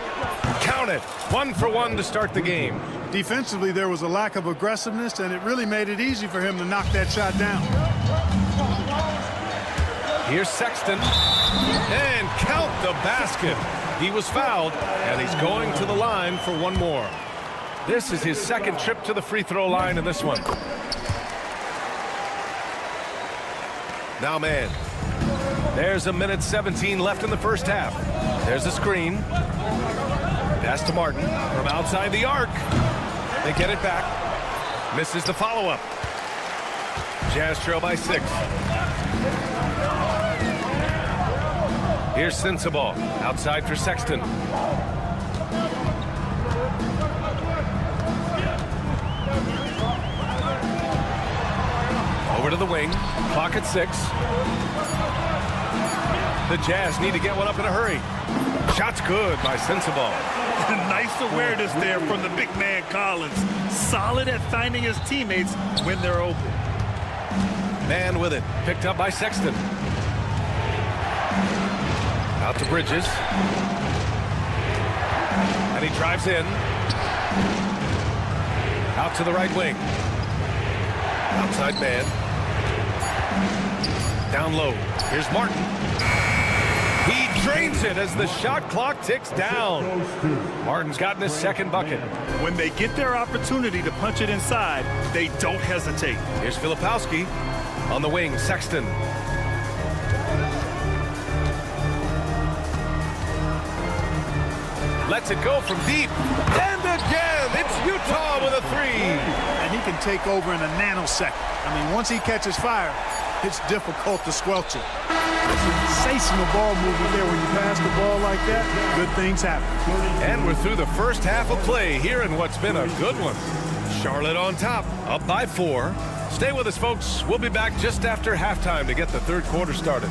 Count it. 1 for 1 to start the game. Defensively, there was a lack of aggressiveness, and it really made it easy for him to knock that shot down. Here's Sexton. And count the basket. He was fouled, and he's going to the line for one more. This is his second trip to the free throw line in this one. Now man. There's 1:17 left in the first half. There's a screen. Pass to Martin from outside the arc. They get it back. Misses the follow-up. Jazz trail by 6. Here's Sensabaugh. Outside for Sexton. Over to the wing. Clock at 6. The Jazz need to get one up in a hurry. Shot's good by Sensabaugh. Nice awareness there from the big man Collins. Solid at finding his teammates when they're open. Man with it. Picked up by Sexton. Out to Bridges. And he drives in. Out to the right wing. Outside man. Down low. Here's Martin. He drains it as the shot clock ticks down. Martin's gotten his second bucket. When they get their opportunity to punch it inside, they don't hesitate. Here's Filipowski on the wing. Sexton. Lets it go from deep. And again, it's Utah with a 3. And he can take over in a nanosecond. I mean, once he catches fire, it's difficult to squelch it. Sensational ball movement there when you pass the ball like that. Good things happen. And we're through the first half of play here in what's been a good one. Charlotte on top, up by 4. Stay with us, folks. We'll be back just after halftime to get the third quarter started.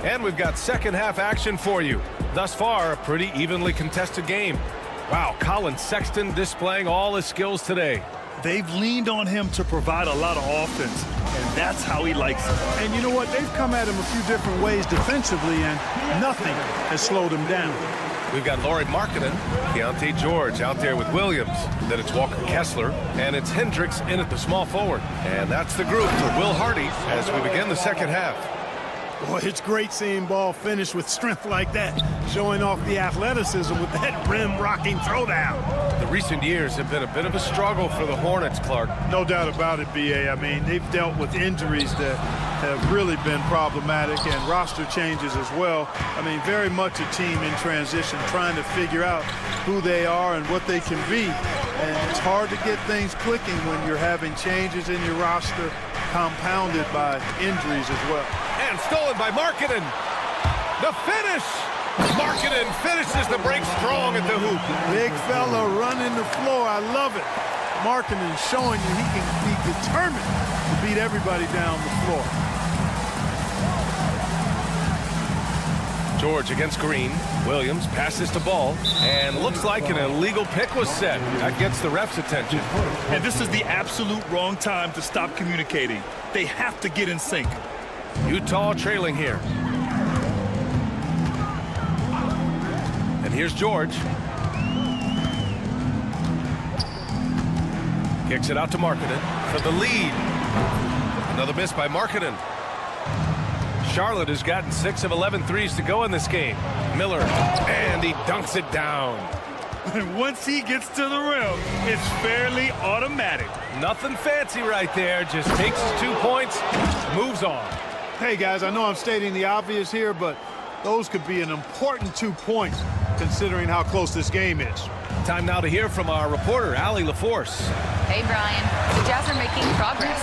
And we've got second half action for you. Thus far, a pretty evenly contested game. Wow, Colin Sexton displaying all his skills today. They've leaned on him to provide a lot of offense, and that's how he likes it. And you know what? They've come at him a few different ways defensively, and nothing has slowed him down. We've got Lauri Markkanen, Keontae George out there with Williams. Then it's Walker Kessler, and it's Hendricks in at the small forward. And that's the group for Will Hardy as we begin the second half. Boy, it's great seeing ball finish with strength like that, showing off the athleticism with that rim-rocking throwdown. The recent years have been a bit of a struggle for the Hornets, Clark. No doubt about it, B.A. I mean, they've dealt with injuries that have really been problematic and roster changes as well. I mean, very much a team in transition, trying to figure out who they are and what they can be. And it's hard to get things clicking when you're having changes in your roster compounded by injuries as well. And stolen by Markkanen. The finish. Markkanen finishes the break strong at the hoop. Big fella running the floor. I love it. Markkanen showing you he can be determined to beat everybody down the floor. George against Green. Williams passes to Ball. And looks like an illegal pick was set. That gets the ref's attention. And this is the absolute wrong time to stop communicating. They have to get in sync. Utah trailing here. And here's George. Kicks it out to Markkanen for the lead. Another miss by Markkanen. Charlotte has gotten 6 of 11 threes to go in this game. Miller, and he dunks it down. And once he gets to the rim, it's fairly automatic. Nothing fancy right there. Just takes his 2 points, moves on. Hey, guys, I know I'm stating the obvious here, but those could be an important 2 points considering how close this game is. Time now to hear from our reporter, Allie LaForce. Hey, Brian. The Jazz are making progress.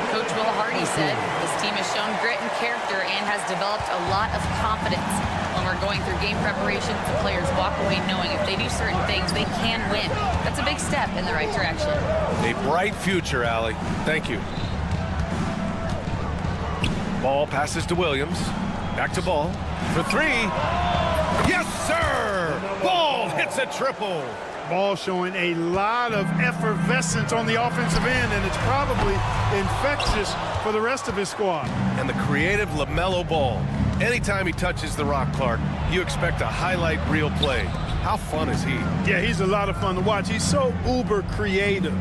Coach Will Hardy said this team has shown grit and character and has developed a lot of confidence. When we're going through game preparations, the players walk away knowing if they do certain things, they can win. That's a big step in the right direction. A bright future, Allie. Thank you. Ball passes to Williams. Back to Ball for three. Yes, sir! Ball hits a triple. Ball showing a lot of effervescence on the offensive end, and it's probably infectious for the rest of his squad. And the creative LaMelo Ball. Anytime he touches the rock, Clark, you expect a highlight reel play. How fun is he? Yeah, he's a lot of fun to watch. He's so uber creative,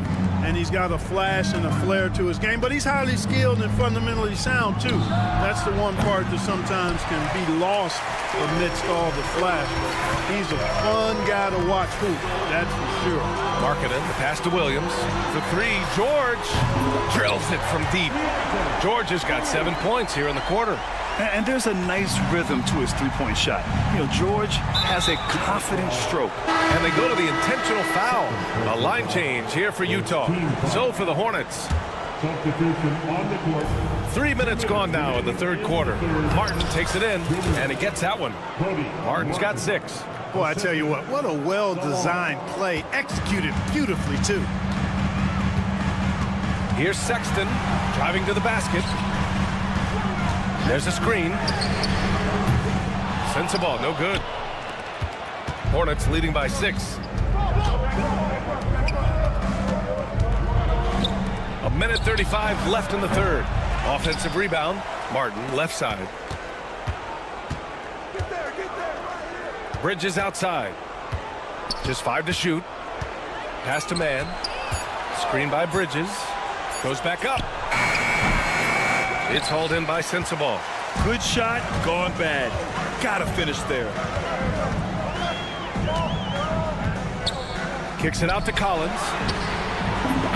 and he's got a flash and a flair to his game, but he's highly skilled and fundamentally sound, too. That's the one part that sometimes can be lost amidst all the flash. But he's a fun guy to watch hoop, that's for sure. Markkanen, the pass to Williams. For three, George drills it from deep. George has got 7 points here in the quarter. And there's a nice rhythm to his three-point shot. You know, George has a confident stroke. And they go to the intentional foul. A line change here for Utah. So for the Hornets. 3 minutes gone now in the third quarter. Martin takes it in, and he gets that one. Martin's got 6. Boy, I tell you what a well-designed play, executed beautifully, too. Here's Sexton driving to the basket. There's a screen. Sensible, no good. Hornets leading by 6. A minute 35 left in the third. Offensive rebound. Martin, left side. Bridges outside. Just 5 to shoot. Pass to man. Screen by Bridges. Goes back up. It's hauled in by Sensible. Good shot, gone bad. Gotta finish there. Kicks it out to Collins.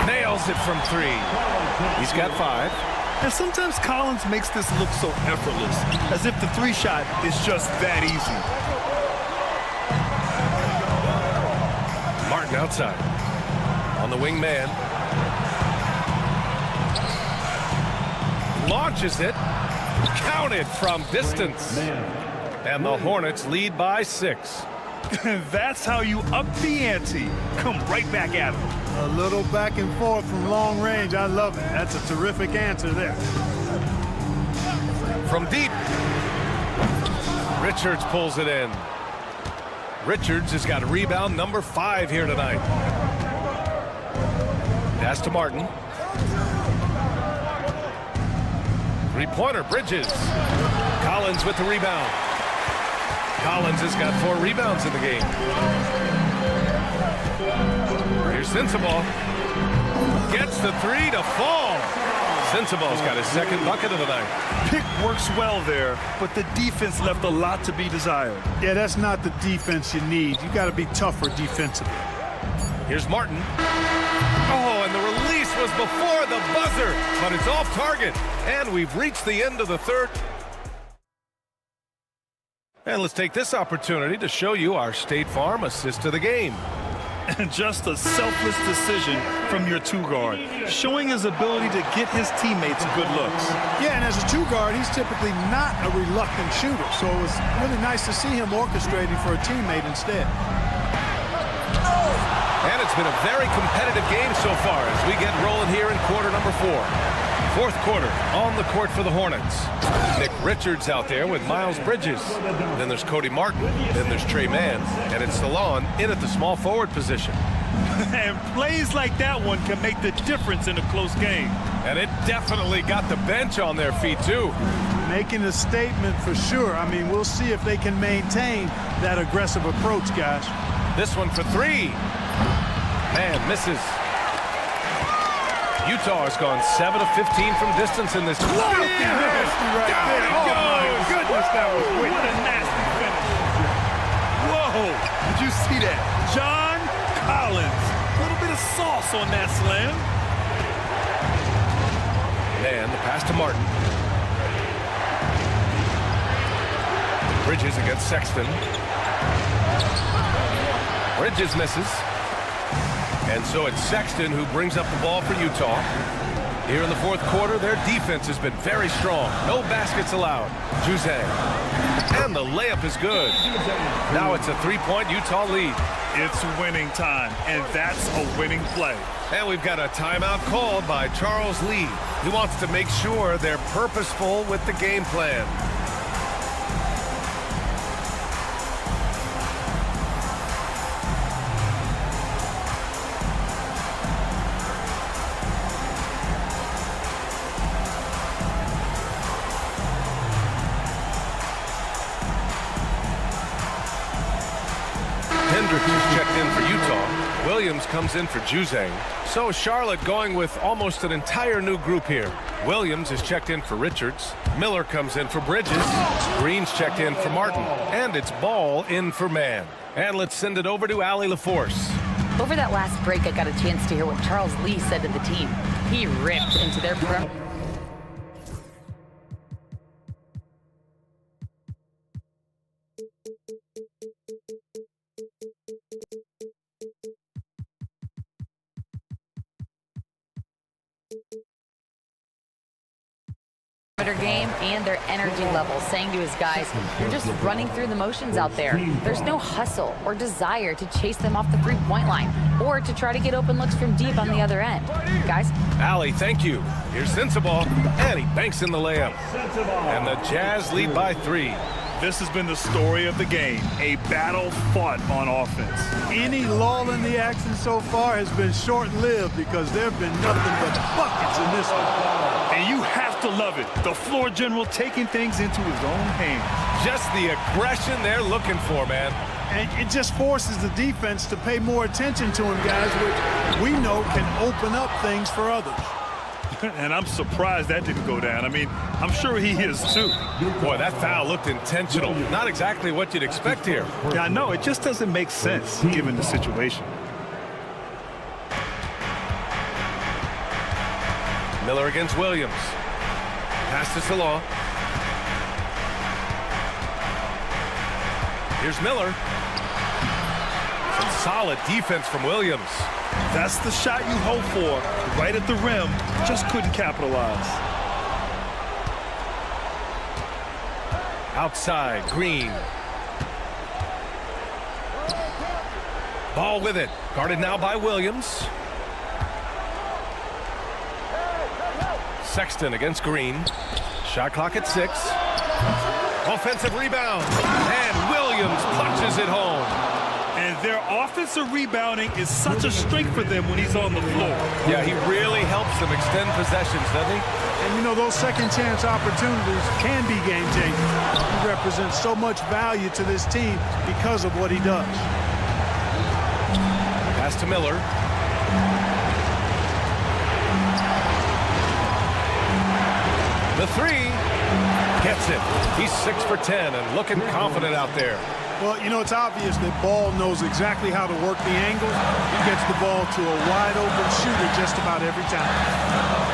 Nails it from 3. He's got 5. And sometimes Collins makes this look so effortless, as if the 3-shot is just that easy. Martin outside. On the wing man. Launches it. Counted from distance. And the Hornets lead by 6. That's how you up the ante. Come right back at him. A little back and forth from long range. I love it. That's a terrific answer there. From deep. Richards pulls it in. Richards has got rebound number 5 here tonight. Pass to Martin. Three-pointer, Bridges. Collins with the rebound. Collins has got 4 rebounds in the game. Here's Sensible. Gets the 3 to fall. Sensible's got his second bucket of the night. Pick works well there, but the defense left a lot to be desired. Yeah, that's not the defense you need. You got to be tougher defensively. Here's Martin. Oh, and the release was before the buzzer, but it's off target. And we've reached the end of the third. And let's take this opportunity to show you our State Farm assist to the game. And just a selfless decision from your 2-guard, showing his ability to get his teammates good looks. Yeah, and as a 2-guard, he's typically not a reluctant shooter, so it was really nice to see him orchestrating for a teammate instead. And it's been a very competitive game so far as we get rolling here in quarter number 4. Fourth quarter on the court for the Hornets. Nick Richards out there with Miles Bridges. Then there's Cody Martin. Then there's Trey Mann. And it's Salon in at the small forward position. And plays like that one can make the difference in a close game. And it definitely got the bench on their feet, too. Making a statement for sure. I mean, we'll see if they can maintain that aggressive approach, guys. This one for 3. Man, misses. Utah has gone 7 of 15 from distance in this. Nasty right there. Oh, my goodness, that was quick. What a nasty finish. Whoa, did you see that? John Collins. A little bit of sauce on that slam. And the pass to Martin. Bridges against Sexton. Bridges misses. And so it's Sexton who brings up the ball for Utah. Here in the fourth quarter, their defense has been very strong. No baskets allowed. Juzang. And the layup is good. Now it's a three-point Utah lead. It's winning time, and that's a winning play. And we've got a timeout called by Charles Lee. He wants to make sure they're purposeful with the game plan. Hendricks is checked in for Utah. Williams comes in for Juzang. So Charlotte going with almost an entire new group here. Williams is checked in for Richards. Miller comes in for Bridges. Green's checked in for Martin. And it's Ball in for Mann. And let's send it over to Allie LaForce. Over that last break, I got a chance to hear what Charles Lee said to the team. He ripped into their game and their energy level, saying to his guys, you're just running through the motions out there. There's no hustle or desire to chase them off the three-point line or to try to get open looks from deep on the other end. Guys? Allie, thank you. Here's Sensabaugh, and he banks in the layup. And the Jazz lead by 3. This has been the story of the game, a battle fought on offense. Any lull in the action so far has been short-lived because there have been nothing but buckets in this one. And you have to love it. The floor general taking things into his own hands. Just the aggression they're looking for, man. And it just forces the defense to pay more attention to him, guys, which we know can open up things for others. And I'm surprised that didn't go down. I mean, I'm sure he is too. Boy, that foul looked intentional. Not exactly what you'd expect here. Yeah, I know. It just doesn't make sense given the situation. Miller against Williams. Pass to Salah. Here's Miller. Some solid defense from Williams. That's the shot you hope for. Right at the rim. Just couldn't capitalize. Outside, Green. Ball with it. Guarded now by Williams. Sexton against Green. Shot clock at 6. Offensive rebound. And Williams punches it home. And their offensive rebounding is such a strength for them when he's on the floor. Yeah, he really helps them extend possessions, doesn't he? And, you know, those second-chance opportunities can be game-changing. He represents so much value to this team because of what he does. Pass to Miller. The 3 gets it. He's 6 for 10 and looking confident out there. Well, you know, it's obvious that Ball knows exactly how to work the angles. He gets the ball to a wide-open shooter just about every time.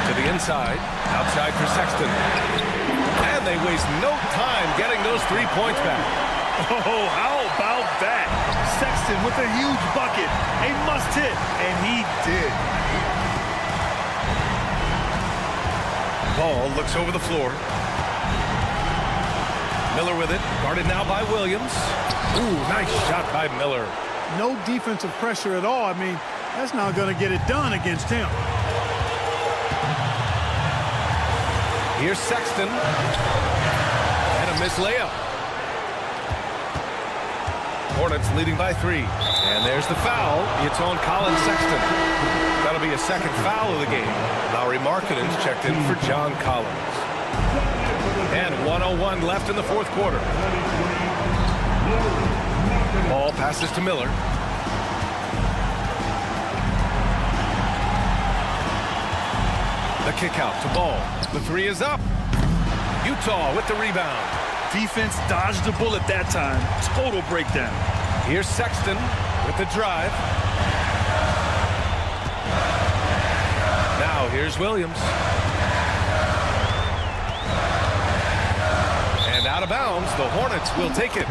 To the inside. Outside for Sexton. And they waste no time getting those 3 points back. Oh, how about that? Sexton with a huge bucket. A must-hit. And he did. Ball looks over the floor. Miller with it. Guarded now by Williams. Ooh, nice shot by Miller. No defensive pressure at all. I mean, that's not going to get it done against him. Here's Sexton. And a missed layup. Hornets leading by 3. And there's the foul. It's on Colin Sexton. That'll be a second foul of the game. Lauri Markkanen's checked in for John Collins. And 1:01 left in the fourth quarter. Ball passes to Miller. The kick out to Ball. The 3 is up. Utah with the rebound. Defense dodged the bullet that time. Total breakdown. Here's Sexton with the drive. Now here's Williams. And out of bounds, the Hornets will take it.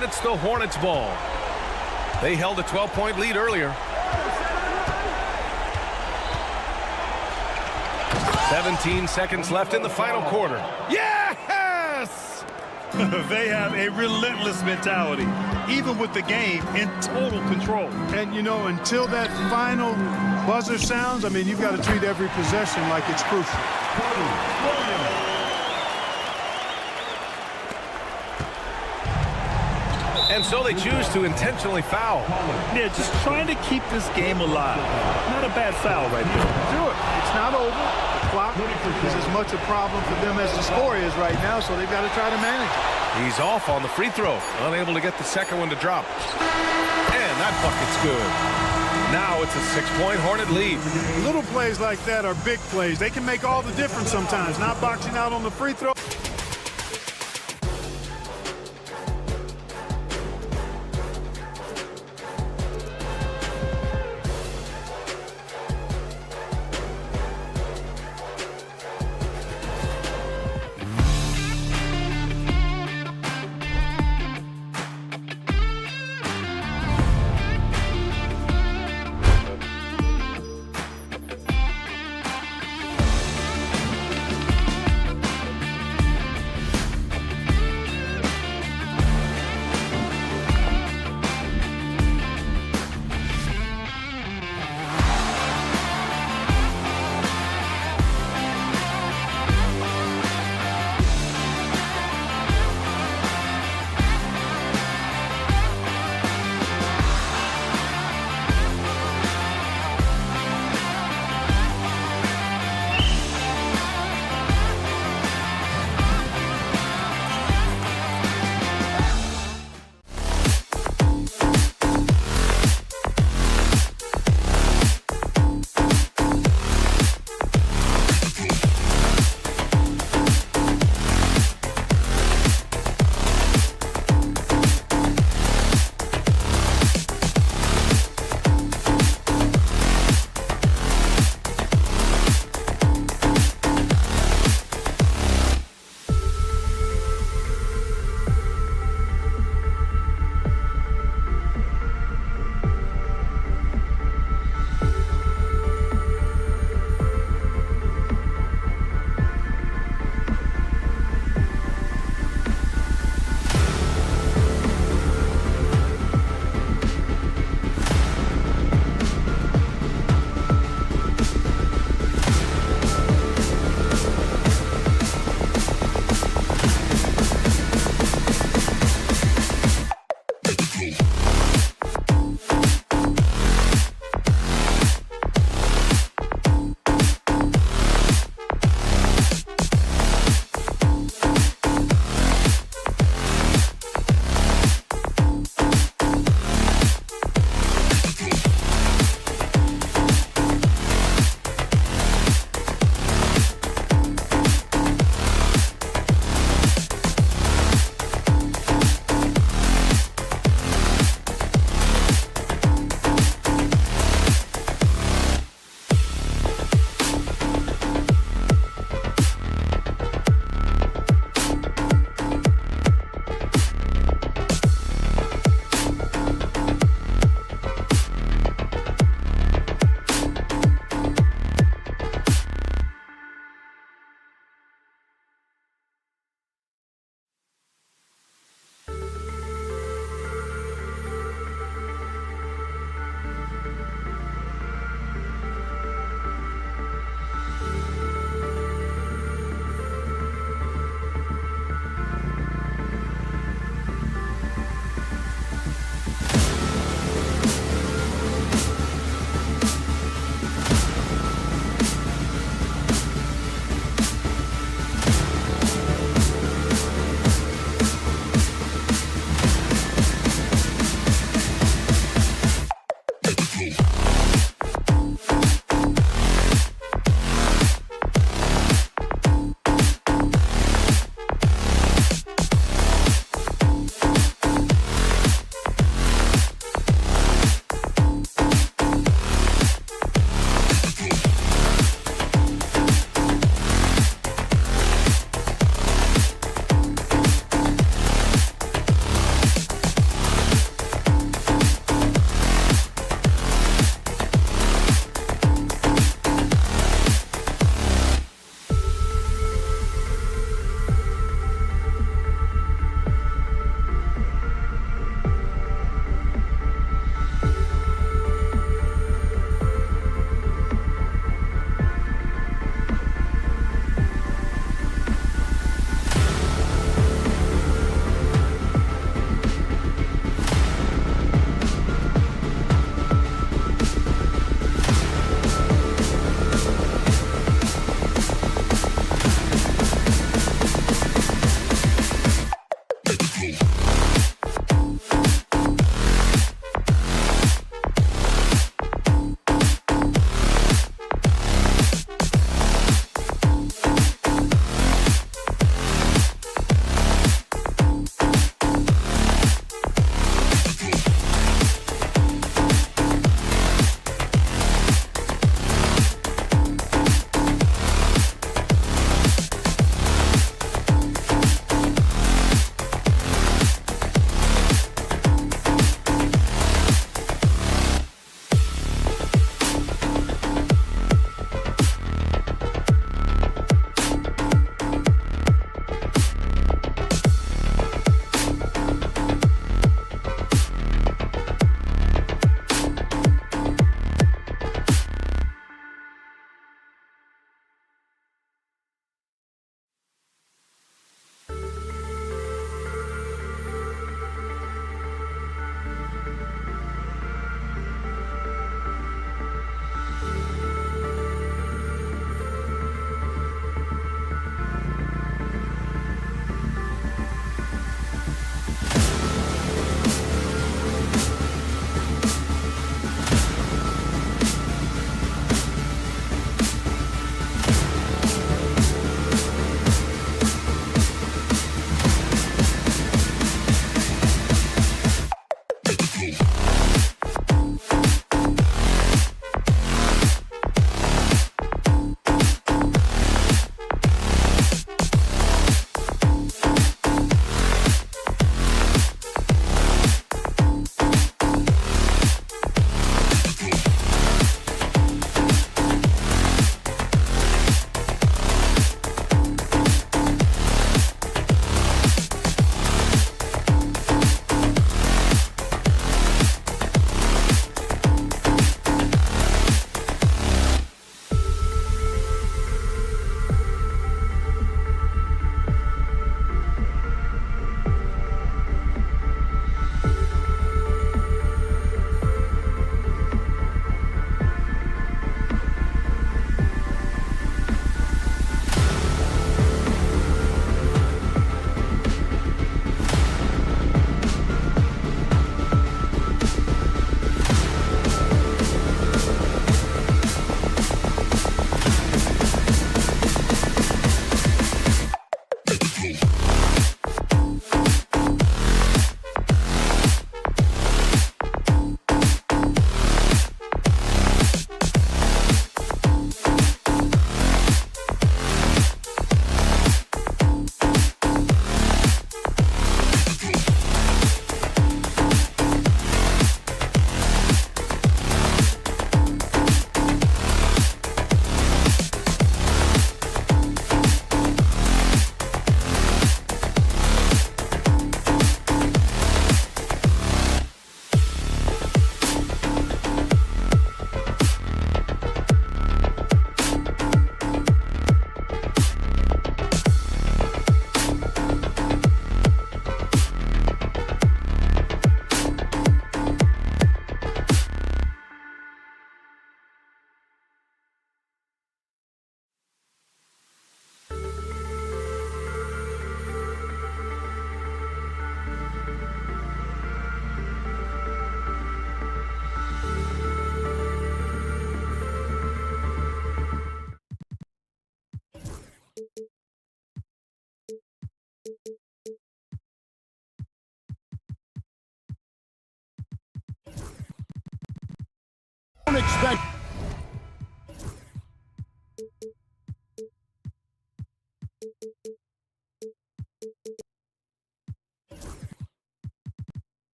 And it's the Hornets ball. They held a 12-point lead earlier. 17 seconds left in the final quarter. Yes! They have a relentless mentality, even with the game in total control. And, you know, until that final buzzer sounds, I mean, you've got to treat every possession like it's crucial. And so they choose to intentionally foul. Yeah, just trying to keep this game alive. Not a bad foul right there. Do it. It's not over. The clock is as much a problem for them as the score is right now, so they've got to try to manage it. He's off on the free throw, unable to get the second one to drop. And that bucket's good. Now it's a 6-point Hornet lead. Little plays like that are big plays. They can make all the difference sometimes. Not boxing out on the free throw.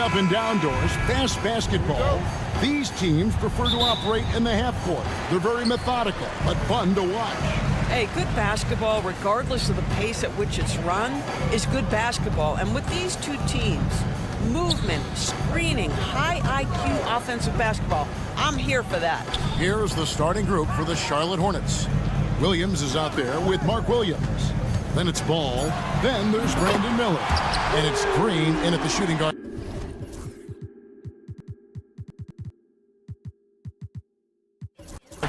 up and down, Doris. Fast basketball. These teams prefer to operate in the half court. They're very methodical, but fun to watch. Hey, good basketball, regardless of the pace at which it's run, is good basketball. And with these two teams, movement, screening, high IQ offensive basketball, I'm here for that. Here's the starting group for the Charlotte Hornets. Williams is out there with Mark Williams. Then it's Ball. Then there's Brandon Miller. And it's Green in at the shooting guard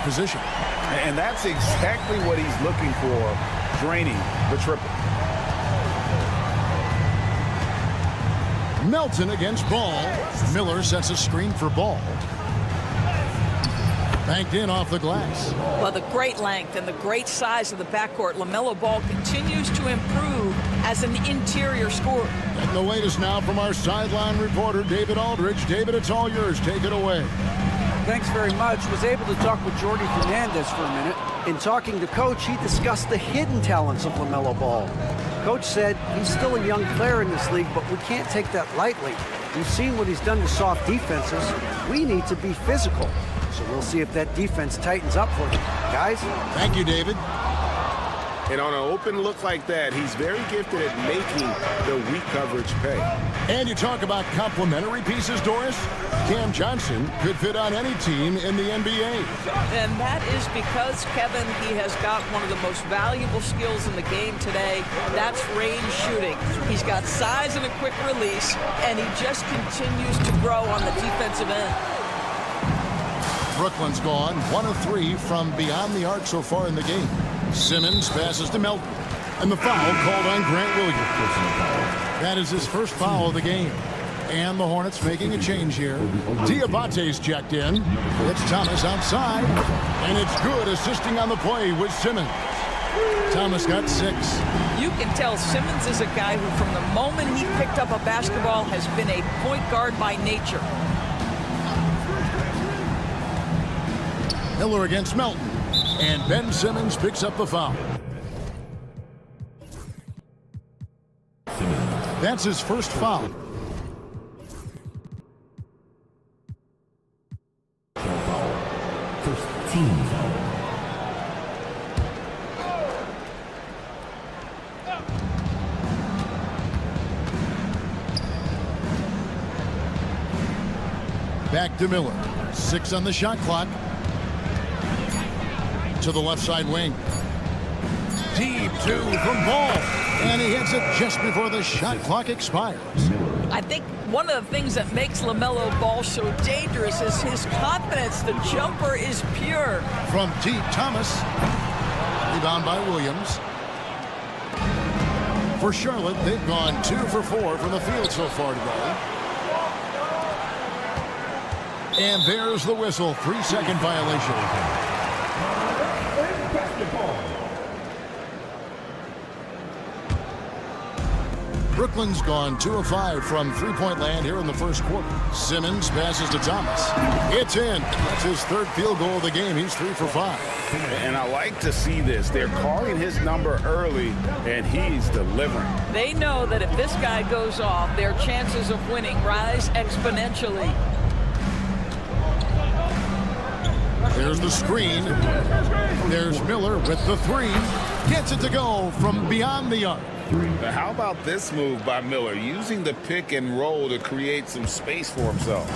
position. And that's exactly what he's looking for, draining the triple. Melton against Ball. Miller sets a screen for Ball. Banked in off the glass. Well, the great length and the great size of the backcourt, LaMelo Ball continues to improve as an interior scorer. And the latest now from our sideline reporter, David Aldridge. David, it's all yours. Take it away. Thanks very much. Was able to talk with Jordy Fernandez for a minute. In talking to Coach, he discussed the hidden talents of LaMelo Ball. Coach said he's still a young player in this league, but we can't take that lightly. We've seen what he's done to soft defenses. We need to be physical. So we'll see if that defense tightens up for them. Guys? Thank you, David. And on an open look like that, he's very gifted at making the weak coverage pay. And you talk about complementary pieces, Doris. Cam Johnson could fit on any team in the NBA. And that is because, Kevin, he has got one of the most valuable skills in the game today. That's range shooting. He's got size and a quick release, and he just continues to grow on the defensive end. Brooklyn's gone 1 of 3 from beyond the arc so far in the game. Simmons passes to Melton. And the foul called on Grant Williams. That is his first foul of the game. And the Hornets making a change here. Diabate's checked in. It's Thomas outside. And it's good, assisting on the play with Simmons. Thomas got 6. You can tell Simmons is a guy who, from the moment he picked up a basketball, has been a point guard by nature. Miller against Melton. And Ben Simmons picks up the foul. That's his first foul. First team foul. Back to Miller. 6 on the shot clock. To the left side wing. Deep 2 from Ball. And he hits it just before the shot clock expires. I think one of the things that makes LaMelo Ball so dangerous is his confidence. The jumper is pure. From deep, Thomas. Rebound by Williams. For Charlotte, they've gone 2 for 4 from the field so far today. And there's the whistle. 3-second violation. Brooklyn's gone 2 of 5 from three-point land here in the first quarter. Simmons passes to Thomas. It's in. That's his third field goal of the game. He's 3 for 5. And I like to see this. They're calling his number early, and he's delivering. They know that if this guy goes off, their chances of winning rise exponentially. There's the screen. There's Miller with the 3. Gets it to go from beyond the arc. Now, how about this move by Miller, using the pick and roll to create some space for himself?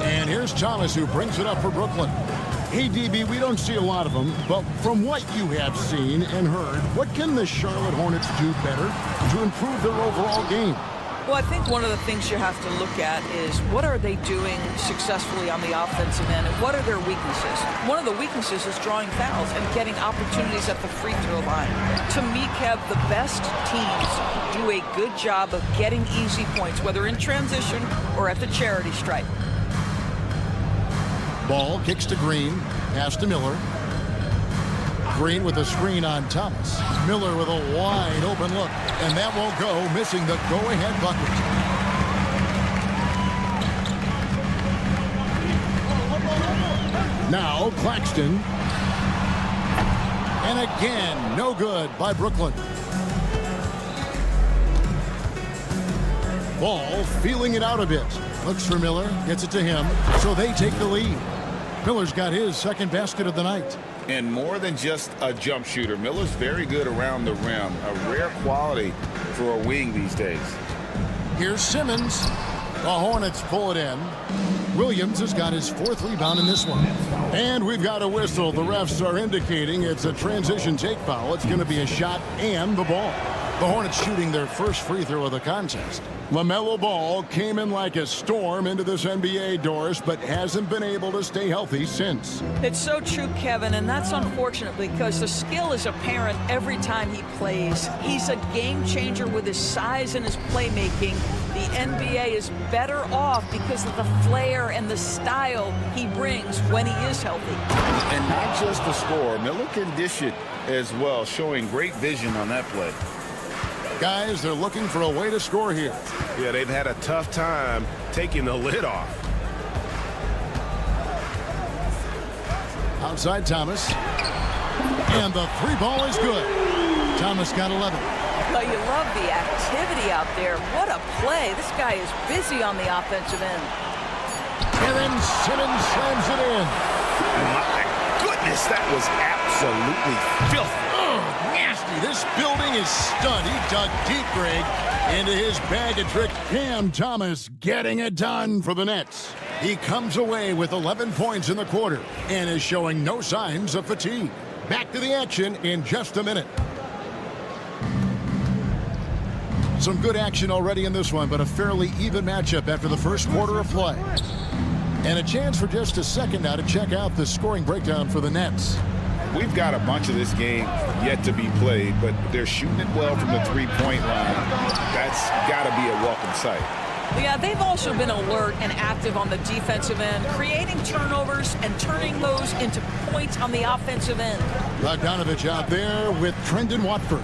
And here's Thomas, who brings it up for Brooklyn. Hey, DB, we don't see a lot of them, but from what you have seen and heard, what can the Charlotte Hornets do better to improve their overall game? Well, I think one of the things you have to look at is what are they doing successfully on the offensive end and what are their weaknesses? One of the weaknesses is drawing fouls and getting opportunities at the free throw line. To me, Kev, the best teams do a good job of getting easy points, whether in transition or at the charity stripe. Ball kicks to Green, pass to Miller. Green with a screen on Thomas. Miller with a wide open look, and that won't go, missing the go-ahead bucket. Now Claxton. And again, no good by Brooklyn. Ball feeling it out a bit. Looks for Miller, gets it to him, so they take the lead. Miller's got his second basket of the night. And more than just a jump shooter, Miller's very good around the rim. A rare quality for a wing these days. Here's Simmons. The Hornets pull it in. Williams has got his fourth rebound in this one. And we've got a whistle. The refs are indicating it's a transition take foul. It's going to be a shot and the ball. The Hornets shooting their first free throw of the contest. LaMelo Ball came in like a storm into this NBA, Doris, but hasn't been able to stay healthy since. It's so true, Kevin, and that's unfortunate because the skill is apparent every time he plays. He's a game changer with his size and his playmaking. The NBA is better off because of the flair and the style he brings when he is healthy. And not just the score, Miller can dish it as well, showing great vision on that play. Guys, they're looking for a way to score here. Yeah, they've had a tough time taking the lid off. Outside Thomas. And the three ball is good. Thomas got 11. Well, you love the activity out there. What a play. This guy is busy on the offensive end. And then Simmons slams it in. My goodness, that was absolutely filthy. Nasty. This building is stunned. He dug deep, Greg, into his bag of tricks. Cam Thomas getting it done for the Nets. He comes away with 11 points in the quarter and is showing no signs of fatigue. Back to the action in just a minute. Some good action already in this one, but a fairly even matchup after the first quarter of play. And a chance for just a second now to check out the scoring breakdown for the Nets. We've got a bunch of this game yet to be played, but they're shooting it well from the three-point line. That's got to be a welcome sight. Yeah, they've also been alert and active on the defensive end, creating turnovers and turning those into points on the offensive end. Bogdanovich out there with Trendon Watford.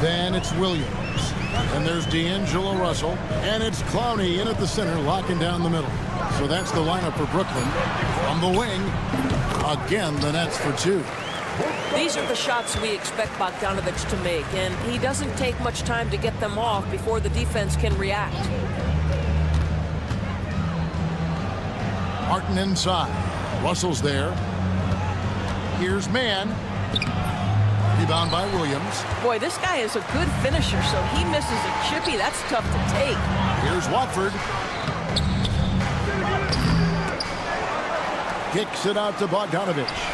Then it's Williams. And there's D'Angelo Russell. And it's Clowney in at the center, locking down the middle. So that's the lineup for Brooklyn. From the wing, again, the Nets for two. These are the shots we expect Bogdanovich to make, and he doesn't take much time to get them off before the defense can react. Martin inside. Russell's there. Here's Mann. Rebound by Williams. Boy, this guy is a good finisher, so he misses a chippy. That's tough to take. Here's Watford. Kicks it out to Bogdanovich.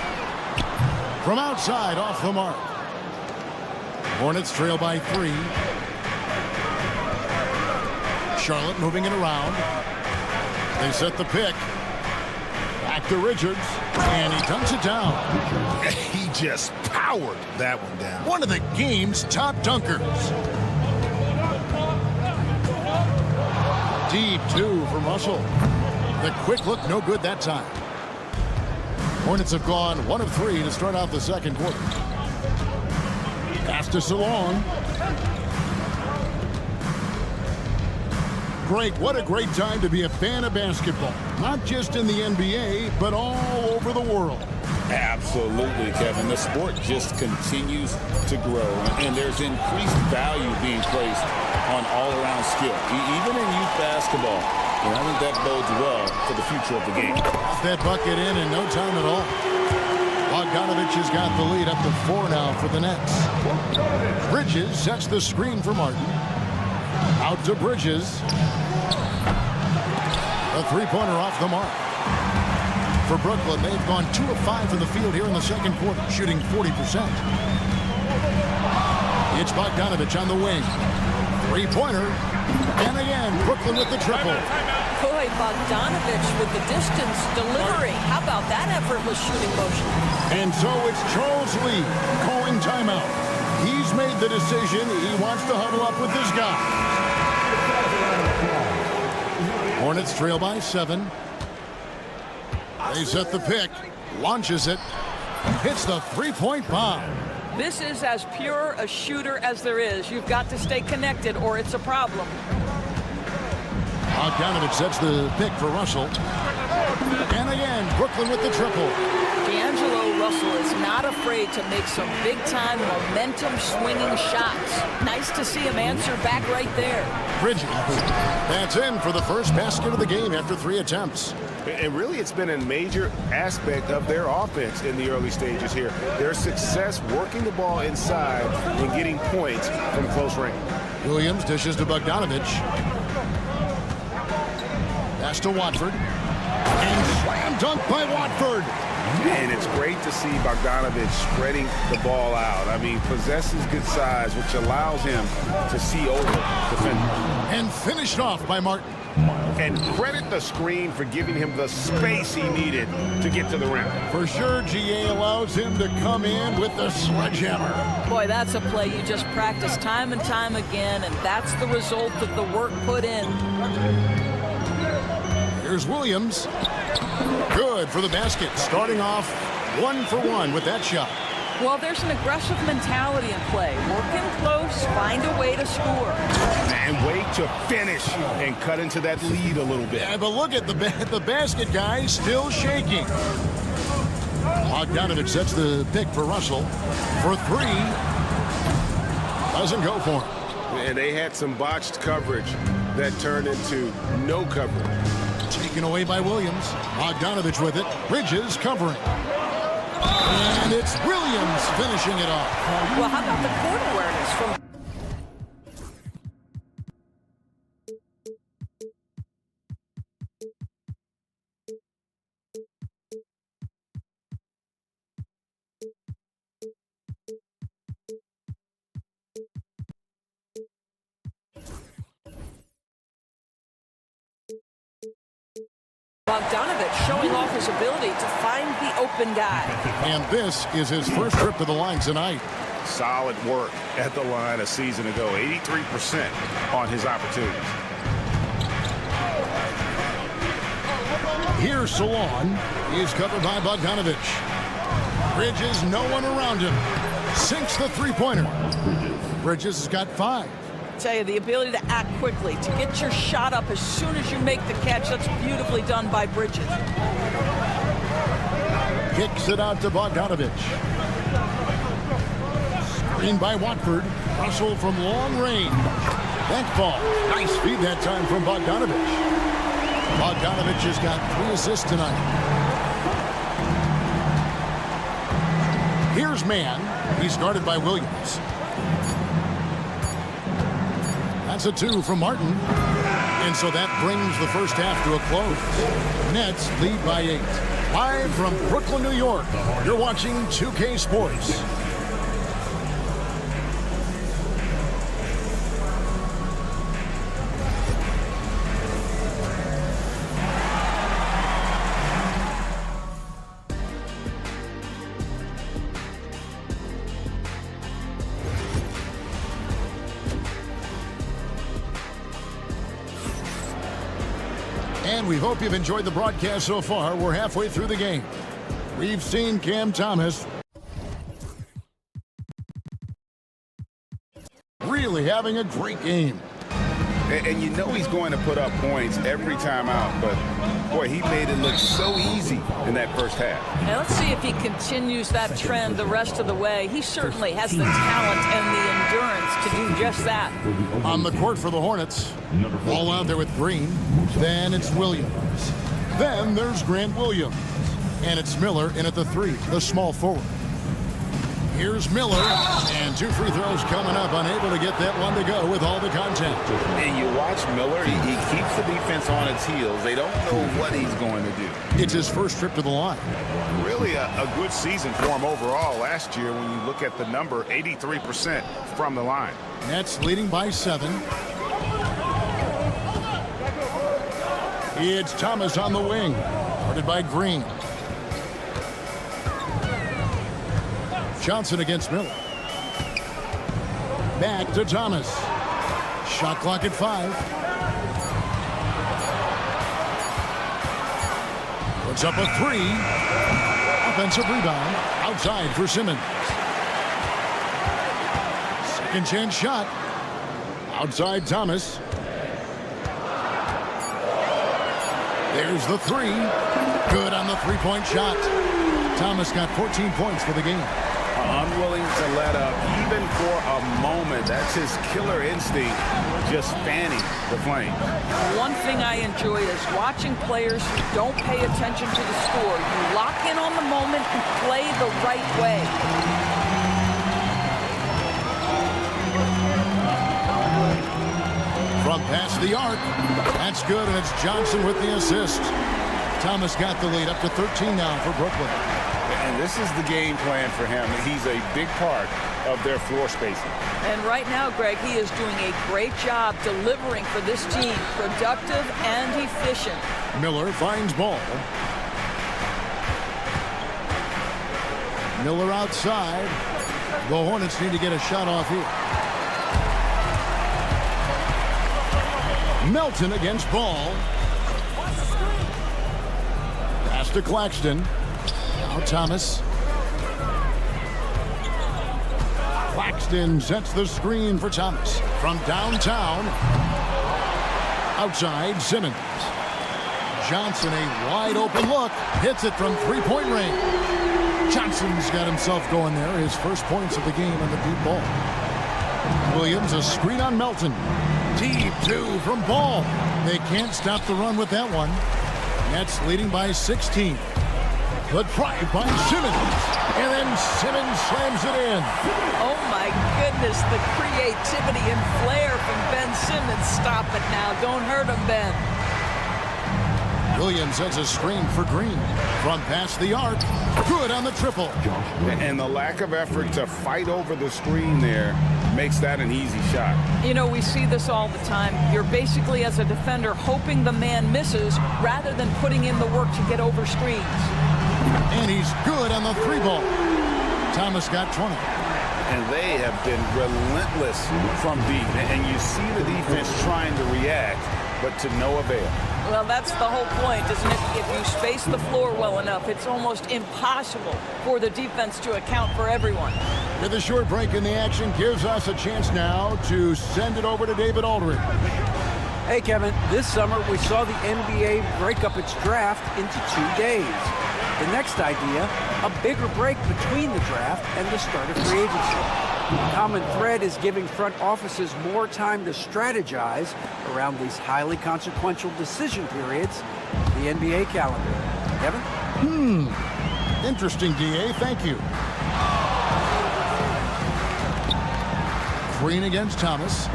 From outside, off the mark. Hornets trail by 3. Charlotte moving it around. They set the pick. Back to Richards. And he dunks it down. He just powered that one down. One of the game's top dunkers. Deep 2 from Russell. The quick look, no good that time. Hornets have gone 1 of 3 to start out the second quarter. Pass to Salon. Greg, what a great time to be a fan of basketball. Not just in the NBA, but all over the world. Absolutely, Kevin. The sport just continues to grow, and there's increased value being placed on all-around skill, even in youth basketball. And I think that bodes well for the future of the game. That bucket in no time at all. Bogdanovich has got the lead up to 4 now for the Nets. Bridges sets the screen for Martin. Out to Bridges. A three-pointer off the mark. For Brooklyn, they've gone 2 of 5 from the field here in the second quarter, shooting 40%. It's Bogdanovich on the wing. Three-pointer. And again, Brooklyn with the triple. Boy, Bogdanovich with the distance delivery. How about that effortless shooting motion? And so it's Charles Lee calling timeout. He's made the decision. He wants to huddle up with this guy. Hornets trail by 7. They set the pick. Launches it. Hits the three-point bomb. This is as pure a shooter as there is. You've got to stay connected or it's a problem. Bogdanovich sets the pick for Russell. And again, Brooklyn with the triple. D'Angelo Russell is not not afraid to make some big-time momentum-swinging shots. Nice to see him answer back right there. Bridges. That's in for the first basket of the game after 3 attempts. And really, it's been a major aspect of their offense in the early stages here. Their success working the ball inside and getting points from close range. Williams dishes to Bogdanovich. Pass to Watford. And slam dunk by Watford. And it's great to see Bogdanovich spreading the ball out. I mean, possesses good size, which allows him to see over defenders. And finished off by Martin. And credit the screen for giving him the space he needed to get to the rim. For sure, GA allows him to come in with the sledgehammer. Boy, that's a play you just practice time and time again, and that's the result of the work put in. Here's Williams. Good for the basket. Starting off 1 for 1 with that shot. Well, there's an aggressive mentality in play. Work in close, find a way to score. And wait to finish and cut into that lead a little bit. Yeah, but look at the basket guy still shaking. Bogdanovich sets the pick for Russell for 3. Doesn't go for him. And they had some botched coverage that turned into no coverage. Taken away by Williams. Bogdanovich with it. Bridges covering. And it's Williams finishing it off. Well, how about the court awareness from... Bogdanovich showing off his ability to find the open guy. And this is his first trip to the line tonight. Solid work at the line a season ago. 83% on his opportunities. Here's Salon. He's covered by Bogdanovich. Bridges, no one around him. Sinks the three-pointer. Bridges has got 5. Tell you, the ability to act quickly, to get your shot up as soon as you make the catch, that's beautifully done by Bridges. Kicks it out to Bogdanovich. Screen by Watford. Russell from long range. Back ball. Nice feed that time from Bogdanovich. Bogdanovich has got 3 assists tonight. Here's Mann. He's guarded by Williams. That's a 2 from Martin. And so that brings the first half to a close. Nets lead by 8. Live from Brooklyn, New York, you're watching 2K Sports. And we hope you've enjoyed the broadcast so far. We're halfway through the game. We've seen Cam Thomas really having a great game. And you know he's going to put up points every time out, but boy, he made it look so easy in that first half. Now let's see if he continues that trend the rest of the way. He certainly has the talent and the endurance to do just that. On the court for the Hornets, ball out there with Green. Then it's Williams. Then there's Grant Williams. And it's Miller in at the 3, the small forward. Here's Miller, and 2 free throws coming up, unable to get that one to go with all the contact. And you watch Miller, he keeps the defense on its heels. They don't know what he's going to do. It's his first trip to the line. Really a good season for him overall last year when you look at the number, 83% from the line. Nets leading by 7. It's Thomas on the wing, guarded by Green. Johnson against Miller. Back to Thomas. Shot clock at 5. Puts up a 3. Offensive rebound. Outside for Simmons. Second chance shot. Outside Thomas. There's the 3. Good on the 3-point shot. Thomas got 14 points for the game. Unwilling to let up even for a moment. That's his killer instinct, just fanning the flame. One thing I enjoy is watching players who don't pay attention to the score. You lock in on the moment and play the right way. From past the arc. That's good, and it's Johnson with the assist. Thomas got the lead up to 13 now for Brooklyn. And this is the game plan for him. He's a big part of their floor spacing. And right now, Greg, he is doing a great job delivering for this team. Productive and efficient. Miller finds ball. Miller outside. The Hornets need to get a shot off here. Melton against Ball. Pass to Claxton. Now Thomas. Claxton sets the screen for Thomas. From downtown. Outside, Simmons. Johnson, a wide open look. Hits it from three-point range. Johnson's got himself going there. His first points of the game on the deep ball. Williams, a screen on Melton. Deep two from Ball. They can't stop the run with that one. Nets leading by 16. The drive by Simmons. And then Simmons slams it in. Oh, my goodness. The creativity and flair from Ben Simmons. Stop it now. Don't hurt him, Ben. Williams has a screen for Green. From past the arc. Good on the triple. And the lack of effort to fight over the screen there makes that an easy shot. You know, we see this all the time. You're basically, as a defender, hoping the man misses rather than putting in the work to get over screens. And he's good on the three ball. Thomas got 20. And they have been relentless from deep. And you see the defense trying to react, but to no avail. Well, that's the whole point, isn't it? If you space the floor well enough, it's almost impossible for the defense to account for everyone. With a short break in the action, gives us a chance now to send it over to David Aldridge. Hey, Kevin, this summer we saw the NBA break up its draft into 2 days. The next idea, a bigger break between the draft and the start of free agency. The common thread is giving front offices more time to strategize around these highly consequential decision periods, the NBA calendar. Kevin? Interesting, DA. Thank you. Green against Thomas.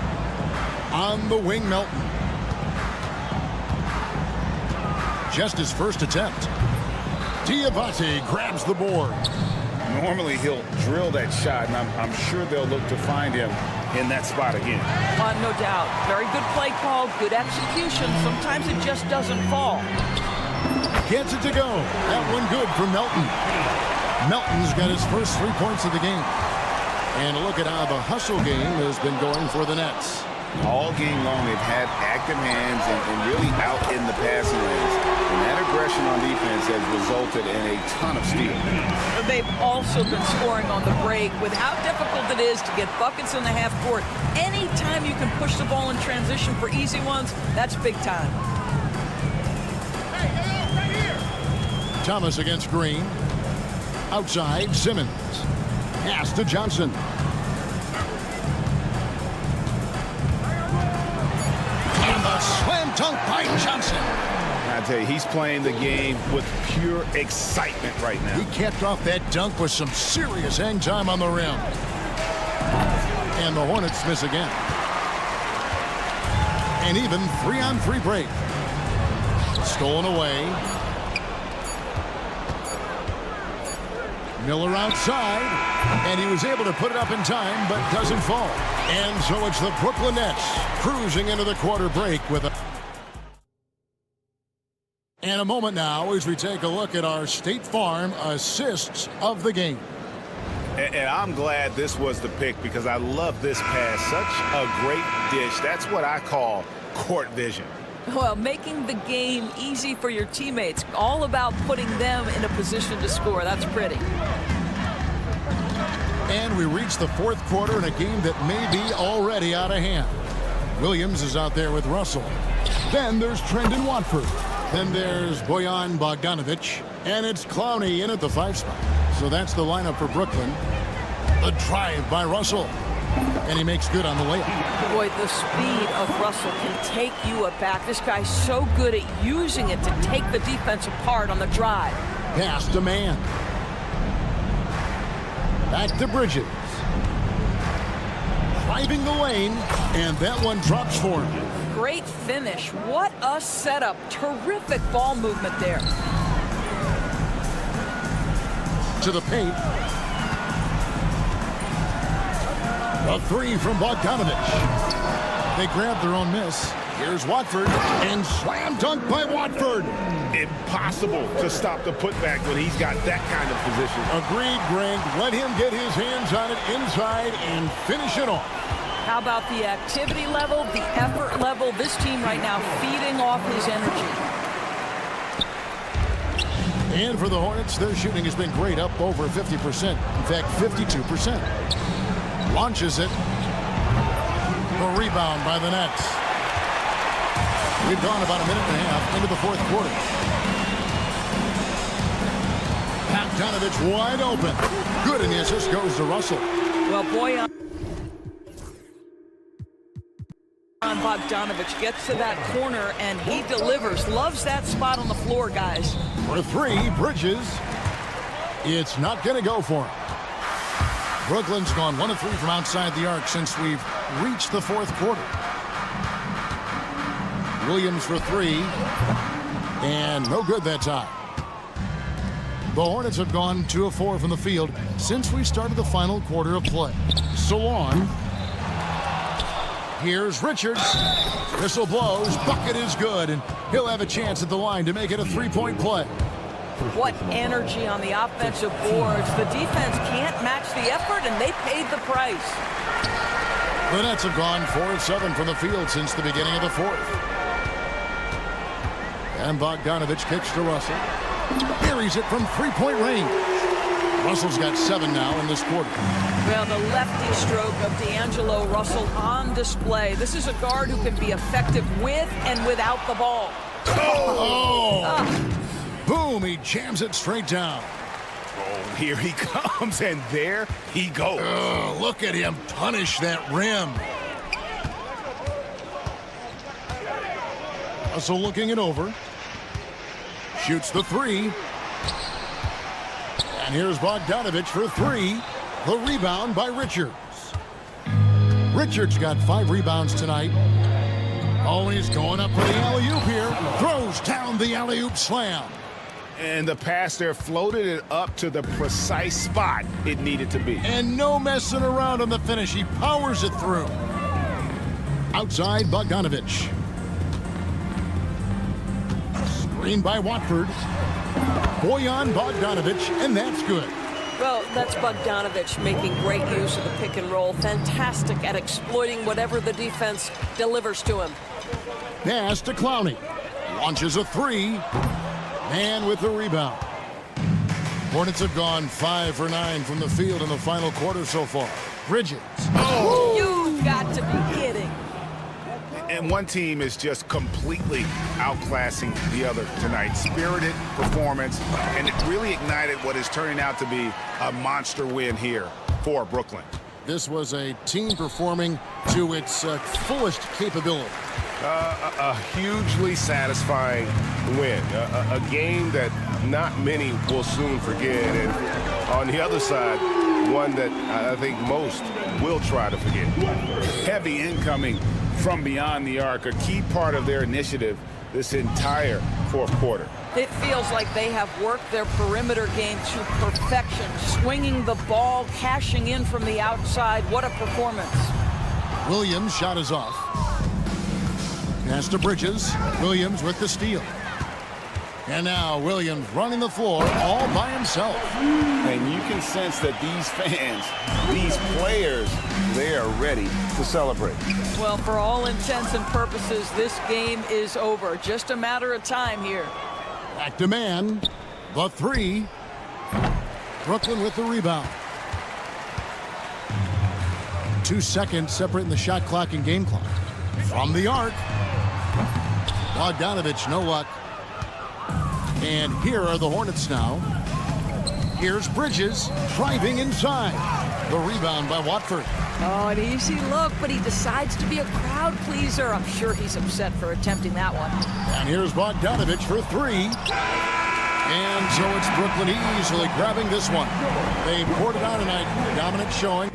On the wing, Melton. Just his first attempt. Diabate grabs the board. Normally he'll drill that shot, and I'm sure they'll look to find him in that spot again. No doubt. Very good play call, good execution. Sometimes it just doesn't fall. Gets it to go. That one good for Melton. Melton's got his first 3 points of the game. And look at how the hustle game has been going for the Nets. All game long, they've had active hands and really out in the passing lanes. And that aggression on defense has resulted in a ton of steals. They've also been scoring on the break with how difficult it is to get buckets in the half court. Anytime you can push the ball in transition for easy ones, that's big time. Thomas against Green. Outside, Simmons. Pass to Johnson. And the slam dunk by Johnson. I tell you, he's playing the game with pure excitement right now. He capped off that dunk with some serious hang time on the rim. And the Hornets miss again. An even 3-on-3 break. Stolen away. Miller outside, and he was able to put it up in time, but doesn't fall. And so it's the Brooklyn Nets cruising into the quarter break with a... And a moment now as we take a look at our State Farm assists of the game. And I'm glad this was the pick because I love this pass. Such a great dish. That's what I call court vision. Well, making the game easy for your teammates. All about putting them in a position to score. That's pretty. And we reach the fourth quarter in a game that may be already out of hand. Williams is out there with Russell. Then there's Trendon Watford. Then there's Bojan Bogdanovic. And it's Clowney in at the 5 spot. So that's the lineup for Brooklyn. The drive by Russell. And he makes good on the layup. Boy, the speed of Russell can take you aback. This guy's so good at using it to take the defense apart on the drive. Pass to Man. Back to Bridges. Driving the lane, and that one drops for him. Great finish. What a setup. Terrific ball movement there. To the paint. A 3 from Bogdanovich. They grab their own miss. Here's Watford, and slam dunk by Watford. Impossible to stop the putback when he's got that kind of position. Agreed, Greg. Let him get his hands on it inside and finish it off. How about the activity level, the effort level? This team right now feeding off his energy. And for the Hornets, their shooting has been great, up over 50%. In fact, 52%. Launches it. The rebound by the Nets. We've gone about a minute and a half into the 4th quarter. Bogdanovich wide open. Good, and the assist goes to Russell. Well, Bojan Bogdanovich gets to that corner, and he delivers. Loves that spot on the floor, guys. For 3, Bridges. It's not going to go for him. Brooklyn's gone 1 of 3 from outside the arc since we've reached the 4th quarter. Williams for 3. And no good that time. The Hornets have gone 2 of 4 from the field since we started the final quarter of play. Salon. Here's Richards. Whistle blows. Bucket is good. And he'll have a chance at the line to make it a 3-point play. What energy on the offensive boards. The defense can't match the effort, and they paid the price. The Nets have gone 4 of 7 from the field since the beginning of the 4th. And Bogdanovich kicks to Russell. Buries it from 3-point range. Russell's got 7 now in this quarter. Well, the lefty stroke of D'Angelo Russell on display. This is a guard who can be effective with and without the ball. Oh! Boom, he jams it straight down. Oh, here he comes, and there he goes. Look at him punish that rim. Russell looking it over. Shoots the 3. And here's Bogdanovich for 3. The rebound by Richards. Richards got 5 rebounds tonight. Always going up for the alley-oop here. Throws down the alley-oop slam. And the pass there floated it up to the precise spot it needed to be. And no messing around on the finish. He powers it through. Outside, Bogdanovich. Screen by Watford. Bojan Bogdanovich, and that's good. Well, that's Bogdanovich making great use of the pick and roll. Fantastic at exploiting whatever the defense delivers to him. Pass to Clowney. Launches a 3. Man with the rebound. Hornets have gone 5 for 9 from the field in the final quarter so far. Bridges. Oh! You've got to be kidding. And one team is just completely outclassing the other tonight. Spirited performance, and it really ignited what is turning out to be a monster win here for Brooklyn. This was a team performing to its fullest capability. A hugely satisfying win. A game that not many will soon forget. And on the other side, one that I think most will try to forget. Heavy incoming from beyond the arc, a key part of their initiative this entire 4th quarter. It feels like they have worked their perimeter game to perfection. Swinging the ball, cashing in from the outside. What a performance. Williams' shot is off. Pass to Bridges. Williams with the steal. And now Williams running the floor all by himself. And you can sense that these fans, these players, they are ready to celebrate. Well, for all intents and purposes, this game is over. Just a matter of time here. Back to Man. The 3. Brooklyn with the rebound. 2 seconds separating the shot clock and game clock. From the arc. Bogdanovich, no luck. And here are the Hornets now. Here's Bridges driving inside. The rebound by Watford. Oh, an easy look, but he decides to be a crowd pleaser. I'm sure he's upset for attempting that one. And here's Bogdanovich for three. And so it's Brooklyn easily grabbing this one. They poured it on tonight. Dominant showing.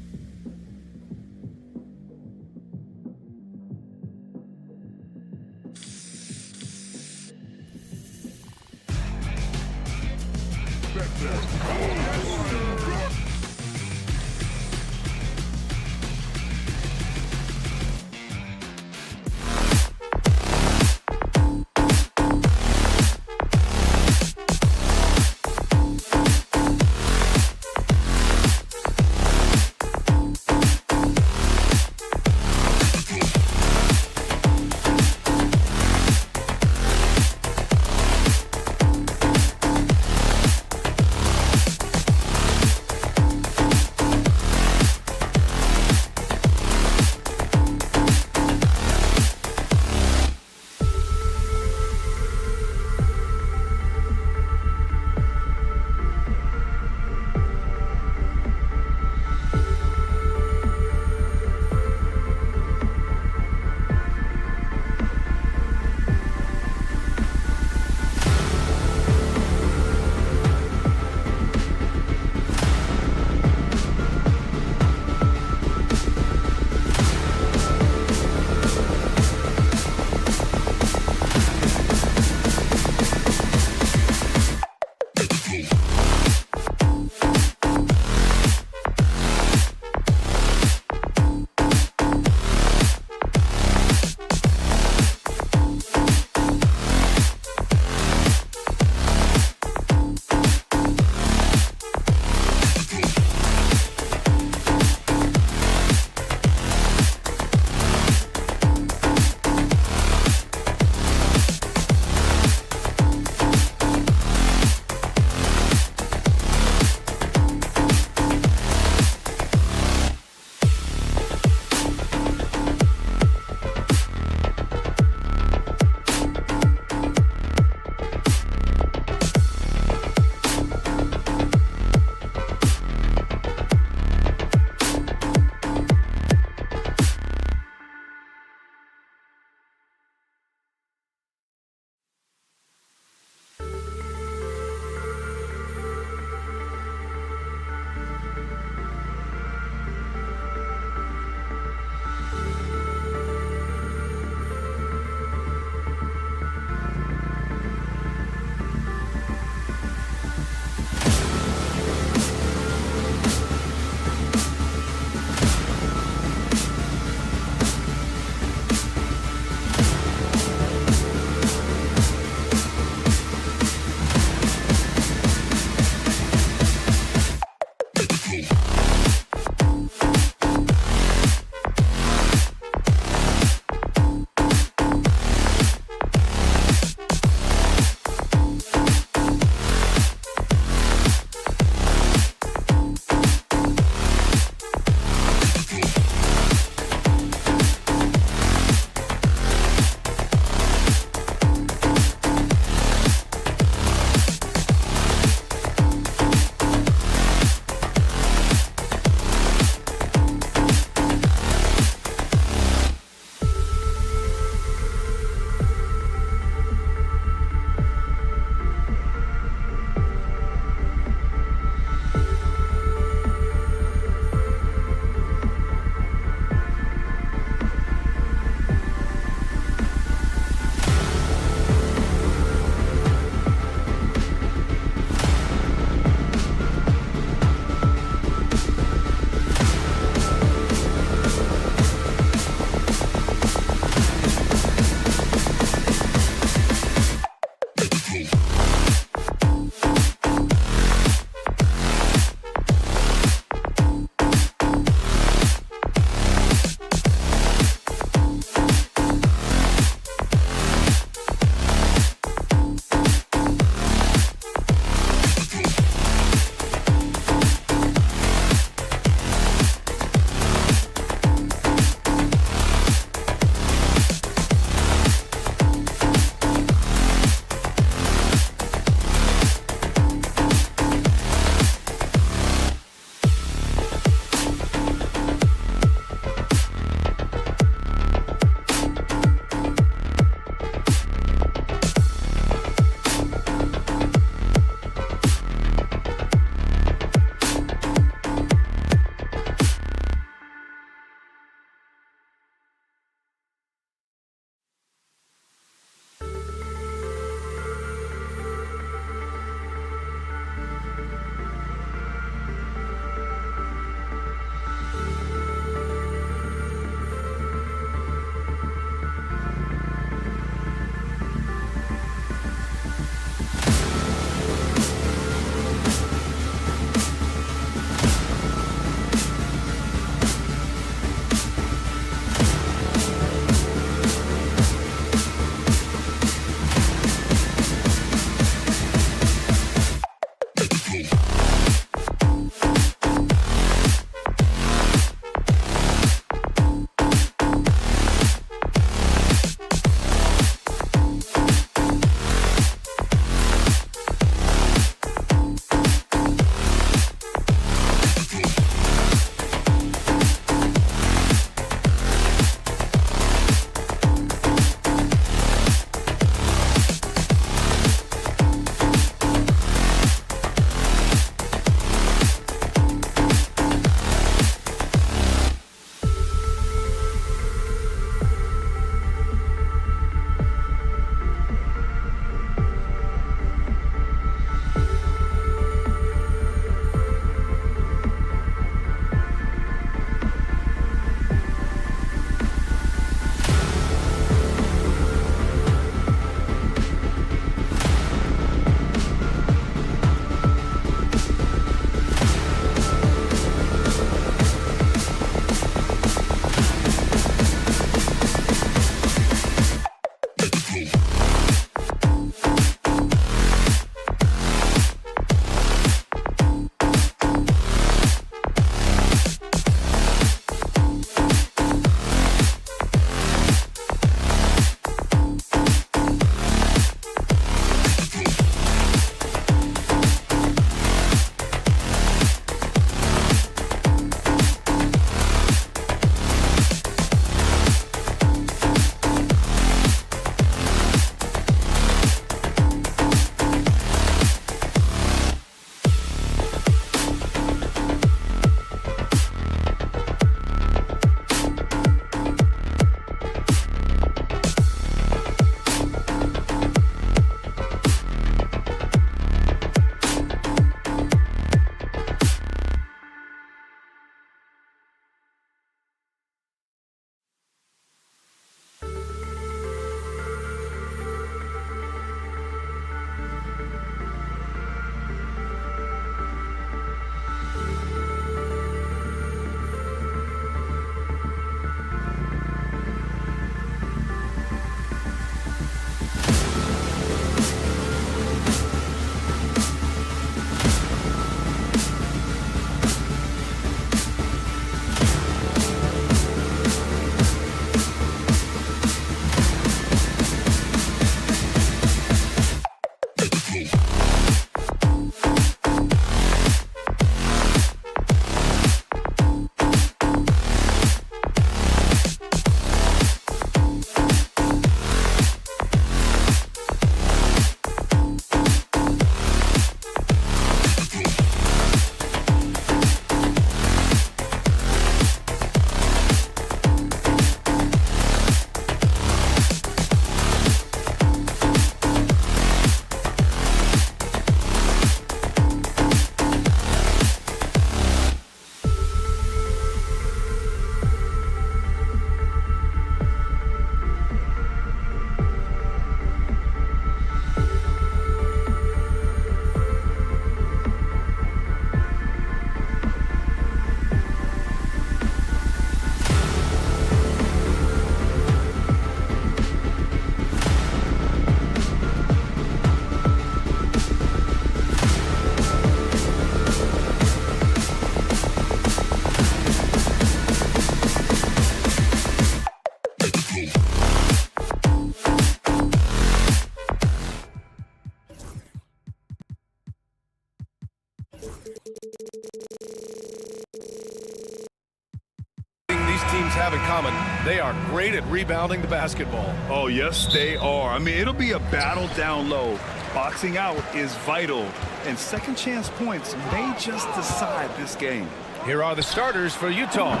have in common. They are great at rebounding the basketball. Oh, yes, they are. I mean, it'll be a battle down low. Boxing out is vital, and second chance points may just decide this game. Here are the starters for Utah.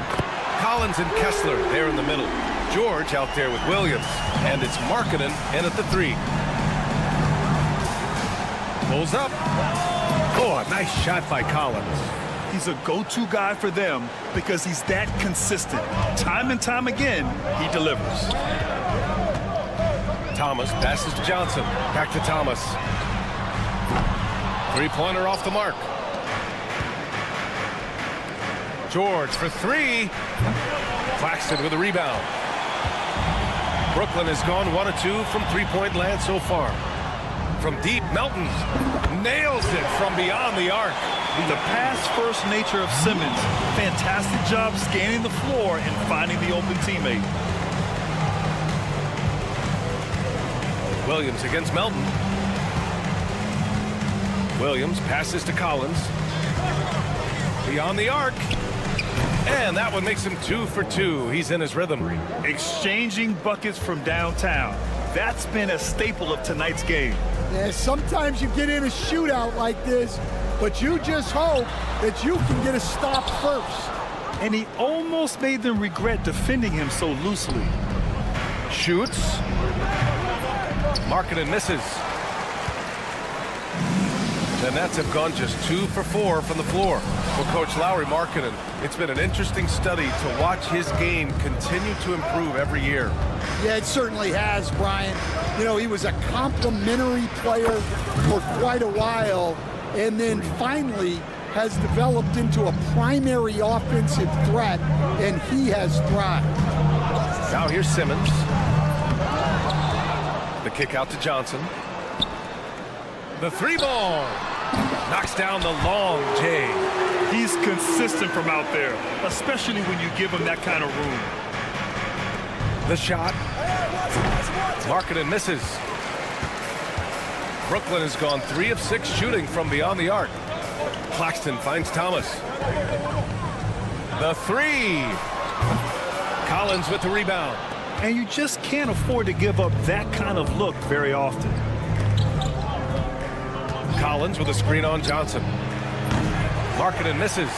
Collins and Kessler there in the middle. George out there with Williams, and it's Markkanen in at the 3. Pulls up. Oh, a nice shot by Collins. He's a go-to guy for them because he's that consistent. Time and time again, he delivers. Thomas passes to Johnson. Back to Thomas. Three-pointer off the mark. George for 3. Claxton with a rebound. Brooklyn has gone 1 of 2 from three-point land so far. From deep, Melton nails it from beyond the arc. The pass-first nature of Simmons. Fantastic job scanning the floor and finding the open teammate. Williams against Melton. Williams passes to Collins. Beyond the arc. And that one makes him 2 for 2. He's in his rhythm. Exchanging buckets from downtown. That's been a staple of tonight's game. Yeah, sometimes you get in a shootout like this, but you just hope that you can get a stop first. And he almost made them regret defending him so loosely. Shoots. Markkanen misses. The Nets have gone just 2 for 4 from the floor. For Coach Lauri Markkanen, it's been an interesting study to watch his game continue to improve every year. Yeah, it certainly has, Brian. You know, he was a complimentary player for quite a while, and then finally has developed into a primary offensive threat, and he has thrived. Now here's Simmons. The kick out to Johnson. The 3-ball. Knocks down the long J. He's consistent from out there, especially when you give him that kind of room. The shot. Markkanen misses. Brooklyn has gone 3 of 6 shooting from beyond the arc. Claxton finds Thomas. The 3. Collins with the rebound. And you just can't afford to give up that kind of look very often. Collins with a screen on Johnson. Markkanen misses.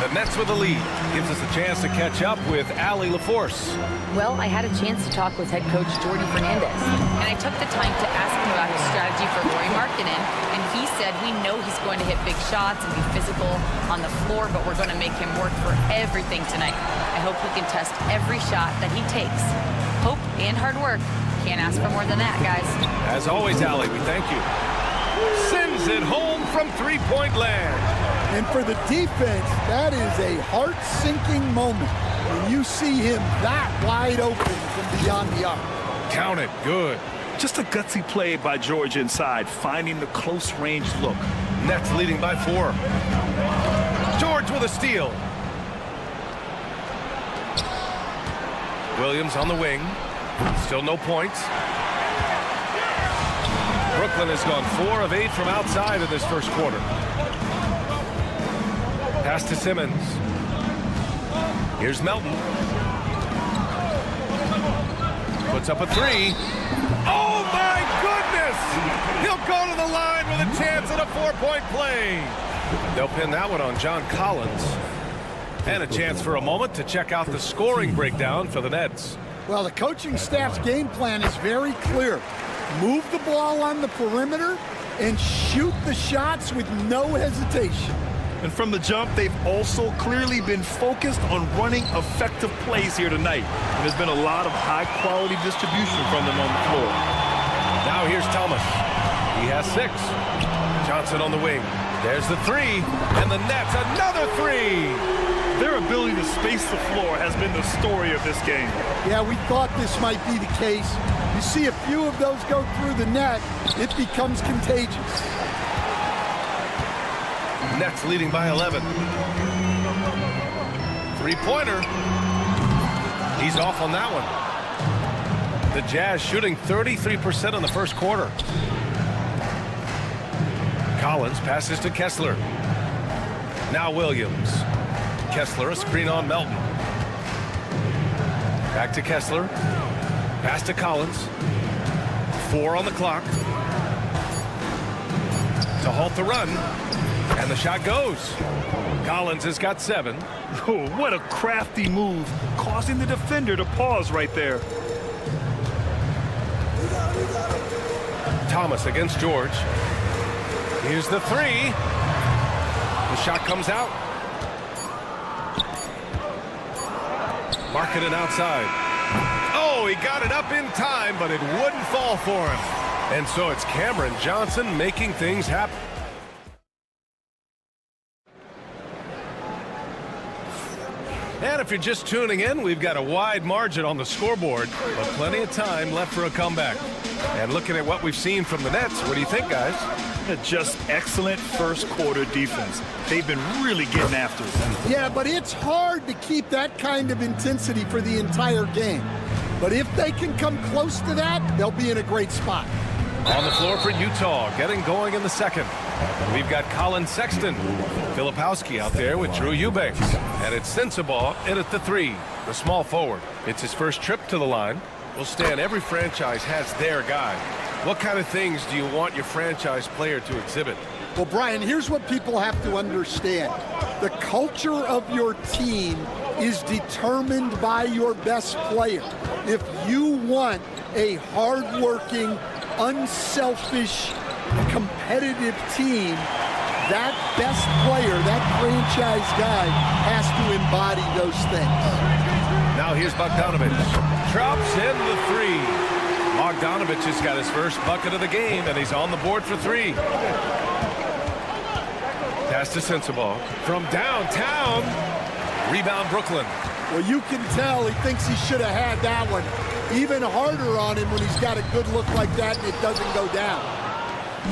The Nets with the lead. Gives us a chance to catch up with Allie LaForce. Well, I had a chance to talk with head coach Jordi Fernandez, and I took the time to ask him about his strategy for Lauri Markkanen, and he said we know he's going to hit big shots and be physical on the floor, but we're going to make him work for everything tonight. I hope he can test every shot that he takes. Hope and hard work. Can't ask for more than that, guys. As always, Allie, we thank you. Sends it home from three-point land. And for the defense, that is a heart-sinking moment when you see him that wide open from beyond the arc. Count it. Good. Just a gutsy play by George inside, finding the close-range look. Nets leading by 4. George with a steal. Williams on the wing. Still no points. Brooklyn has gone 4 of 8 from outside in this first quarter. Pass to Simmons. Here's Melton. Puts up a 3. Oh my goodness! He'll go to the line with a chance at a 4-point play. They'll pin that one on John Collins. And a chance for a moment to check out the scoring breakdown for the Nets. Well, the coaching staff's game plan is very clear. Move the ball on the perimeter and shoot the shots with no hesitation. And from the jump, they've also clearly been focused on running effective plays here tonight. And there's been a lot of high-quality distribution from them on the floor. Now here's Thomas. He has 6. Johnson on the wing. There's the 3. And the Nets, another 3. Their ability to space the floor has been the story of this game. Yeah, we thought this might be the case. You see a few of those go through the net, it becomes contagious. Nets leading by 11. Three-pointer. He's off on that one. The Jazz shooting 33% in the first quarter. Collins passes to Kessler. Now Williams. Kessler, a screen on Melton. Back to Kessler. Pass to Collins. 4 on the clock. To halt the run. And the shot goes. Collins has got 7. Oh, what a crafty move, causing the defender to pause right there. Thomas against George. Here's the 3. The shot comes out. Markkanen outside. Oh, he got it up in time, but it wouldn't fall for him. And so it's Cameron Johnson making things happen. And if you're just tuning in, we've got a wide margin on the scoreboard, but plenty of time left for a comeback. And looking at what we've seen from the Nets, what do you think, guys? Just excellent first quarter defense. They've been really getting after it. Yeah, but it's hard to keep that kind of intensity for the entire game. But if they can come close to that, they'll be in a great spot. On the floor for Utah, getting going in the second. We've got Colin Sexton, Filipowski out there with Drew Eubanks. And it's Sensabaugh in at the 3, the small forward. It's his first trip to the line. Well, Stan, every franchise has their guy. What kind of things do you want your franchise player to exhibit? Well, Brian, here's what people have to understand. The culture of your team is determined by your best player. If you want a hardworking, unselfish, competitive team, that best player, that franchise guy, has to embody those things. Now here's Bogdanovic. Drops in the 3. Bogdanovic has got his first bucket of the game, and he's on the board for 3. Pass to Sensabaugh. From downtown. Rebound Brooklyn. Well, you can tell he thinks he should have had that one. Even harder on him when he's got a good look like that and it doesn't go down.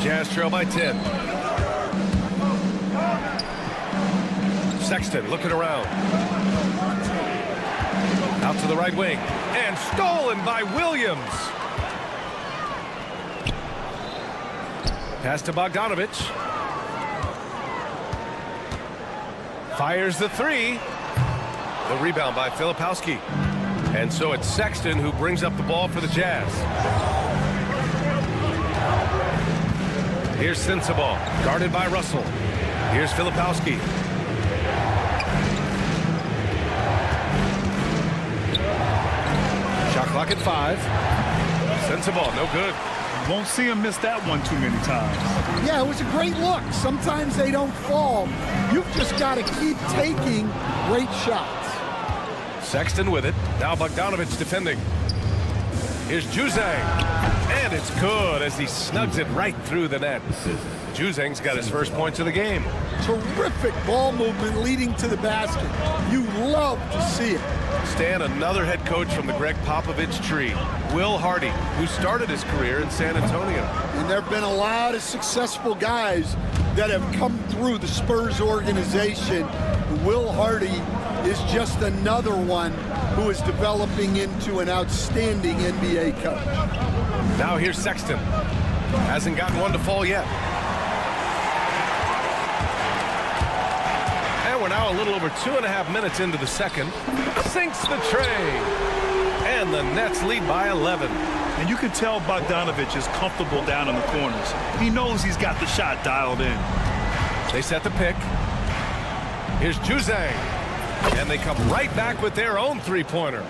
Jazz trail by 10. Sexton looking around. Out to the right wing. And stolen by Williams. Pass to Bogdanovic. Fires the 3. The rebound by Filipowski. And so it's Sexton who brings up the ball for the Jazz. Here's Sensabaugh, guarded by Russell. Here's Filipowski. Shot clock at 5. Sensabaugh, no good. Won't see him miss that one too many times. Yeah, it was a great look. Sometimes they don't fall. You've just got to keep taking great shots. Sexton with it. Now Bogdanovic defending. Here's Juzang. And it's good as he snugs it right through the net. Juzang's got his first points of the game. Terrific ball movement leading to the basket. You love to see it. Stan, another head coach from the Greg Popovich tree, Will Hardy, who started his career in San Antonio. And there have been a lot of successful guys that have come through the Spurs organization. Will Hardy is just another one who is developing into an outstanding NBA coach. Now here's Sexton. Hasn't gotten one to fall yet. And we're now a little over 2.5 minutes into the second. Sinks the tray. And the Nets lead by 11. And you can tell Bogdanovic is comfortable down in the corners. He knows he's got the shot dialed in. They set the pick. Here's Juzang. And they come right back with their own three-pointer.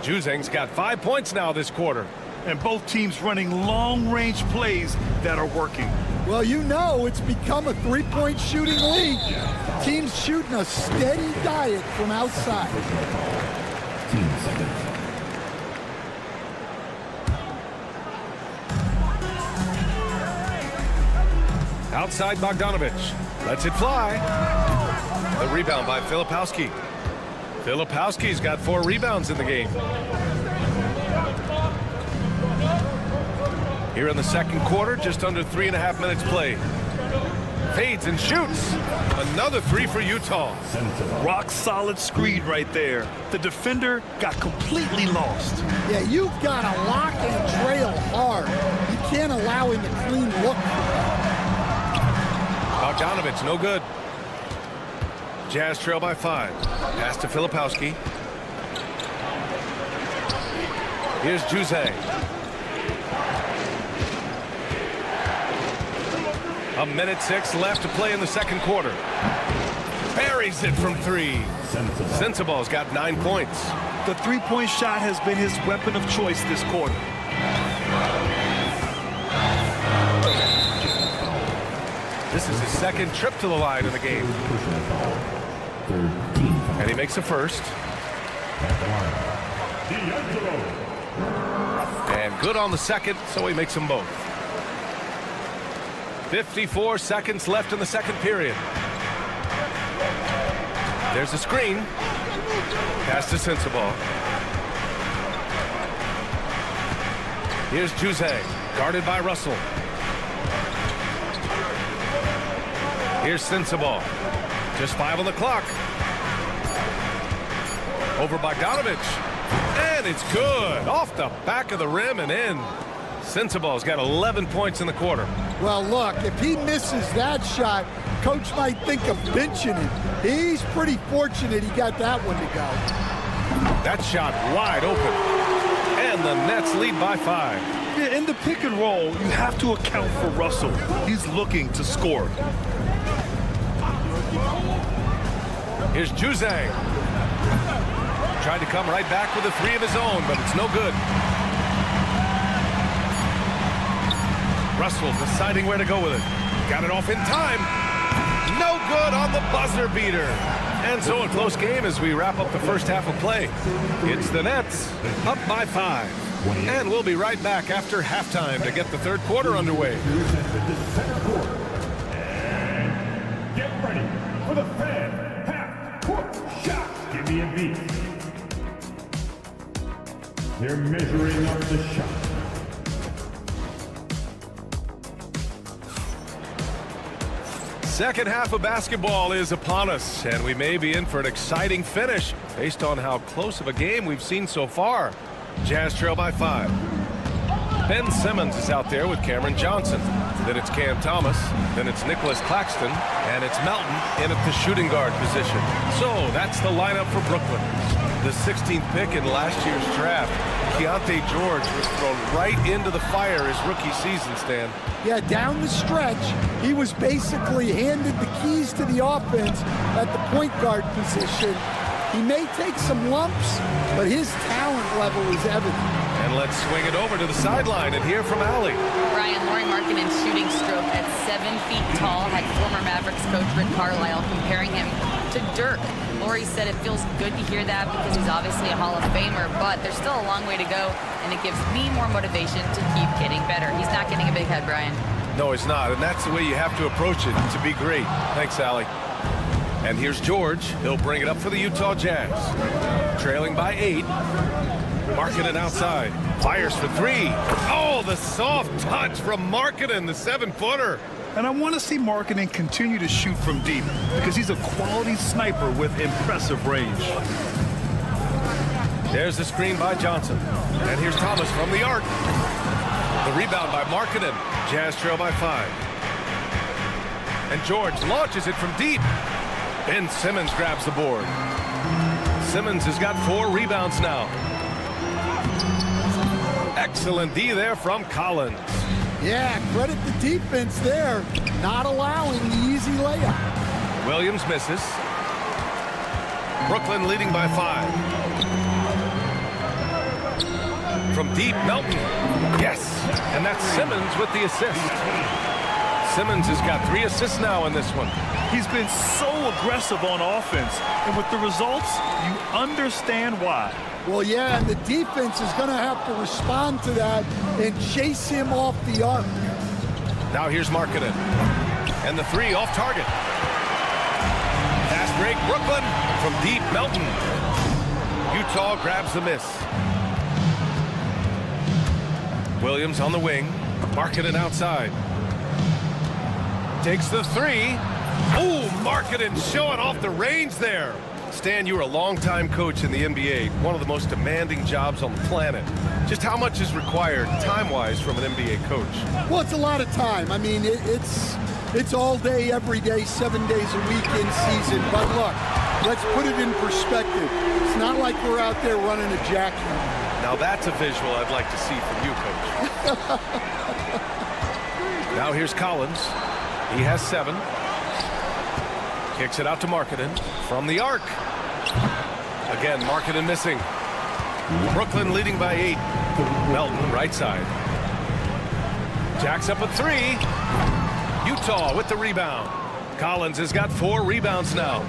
Juzang's got 5 points now this quarter. And both teams running long-range plays that are working. Well, you know it's become a three-point shooting league. Teams shooting a steady diet from outside. Outside Bogdanovic. Lets it fly. The rebound by Filipowski. Filipowski's got 4 rebounds in the game. Here in the second quarter, just under 3.5 minutes played. Fades and shoots. Another 3 for Utah. Rock solid screen right there. The defender got completely lost. Yeah, you've got to lock and trail hard. You can't allow him a clean look. Bogdanovic, no good. Jazz trail by 5. Pass to Filipowski. Here's Juzang. A minute 6 left to play in the second quarter. Buries it from 3. Sensabaugh's got 9 points. The three-point shot has been his weapon of choice this quarter. This is his second trip to the line in the game. And he makes a first. And good on the second, so he makes them both. 54 seconds left in the second period. There's a screen. Pass to Sensabaugh. Here's Juzang, guarded by Russell. Here's Sensabaugh. Just 5 on the clock. Over Bogdanovich. And it's good. Off the back of the rim and in. Sensabaugh's got 11 points in the quarter. Well, look, if he misses that shot, coach might think of benching him. He's pretty fortunate he got that one to go. That shot wide open. And the Nets lead by 5. Yeah, in the pick and roll, you have to account for Russell. He's looking to score. Here's Juzang. Tried to come right back with a 3 of his own, but it's no good. Russell deciding where to go with it. Got it off in time. No good on the buzzer beater. And so a close game as we wrap up the first half of play. It's the Nets up by 5. And we'll be right back after halftime to get the third quarter underway. Get ready for the fan half-court shot. Give me a beat. They're measuring up the shot. Second half of basketball is upon us, and we may be in for an exciting finish based on how close of a game we've seen so far. Jazz trail by 5. Ben Simmons is out there with Cameron Johnson. Then it's Cam Thomas. Then it's Nicholas Claxton. And it's Melton in at the shooting guard position. So that's the lineup for Brooklyn. The 16th pick in last year's draft, Keontae George was thrown right into the fire his rookie season, Stan. Yeah, down the stretch, he was basically handed the keys to the offense at the point guard position. He may take some lumps, but his talent level is evident. And let's swing it over to the sideline and hear from Allie. Brian, Lauri Markkanen's shooting stroke at 7 feet tall had former Mavericks coach Rick Carlisle comparing him to Dirk. Lauri said it feels good to hear that because he's obviously a Hall of Famer, but there's still a long way to go, and it gives me more motivation to keep getting better. He's not getting a big head, Brian. No, he's not, and that's the way you have to approach it to be great. Thanks, Allie. And here's George. He'll bring it up for the Utah Jazz. Trailing by 8. Markkanen outside. Fires for 3. Oh, the soft touch from Markkanen, the 7-footer. And I want to see Markkanen continue to shoot from deep because he's a quality sniper with impressive range. There's the screen by Johnson. And here's Thomas from the arc. The rebound by Markkanen. Jazz trail by 5. And George launches it from deep. Ben Simmons grabs the board. Simmons has got 4 rebounds now. Excellent D there from Collins. Yeah, credit the defense there, not allowing the easy layup. Williams misses. Brooklyn leading by 5. From deep, Melton. Yes, and that's Simmons with the assist. Simmons has got 3 assists now in this one. He's been so aggressive on offense, and with the results, you understand why. Well, yeah, and the defense is going to have to respond to that and chase him off the arc. Now here's Markkanen. And the 3 off target. Fast break, Brooklyn. From deep, Melton. Utah grabs the miss. Williams on the wing. Markkanen outside. Takes the 3. Ooh, Markkanen showing off the range there. Stan, you were a longtime coach in the NBA, one of the most demanding jobs on the planet. Just how much is required time-wise from an NBA coach? Well, it's a lot of time. I mean, it's all day, every day, 7 days a week in season. But look, let's put it in perspective. It's not like we're out there running a jack. Now that's a visual I'd like to see from you, Coach. Now here's Collins. He has 7. Kicks it out to Markkanen from the arc. Again, Markkanen missing. Brooklyn leading by 8. Melton, right side. Jacks up a 3. Utah with the rebound. Collins has got 4 rebounds now.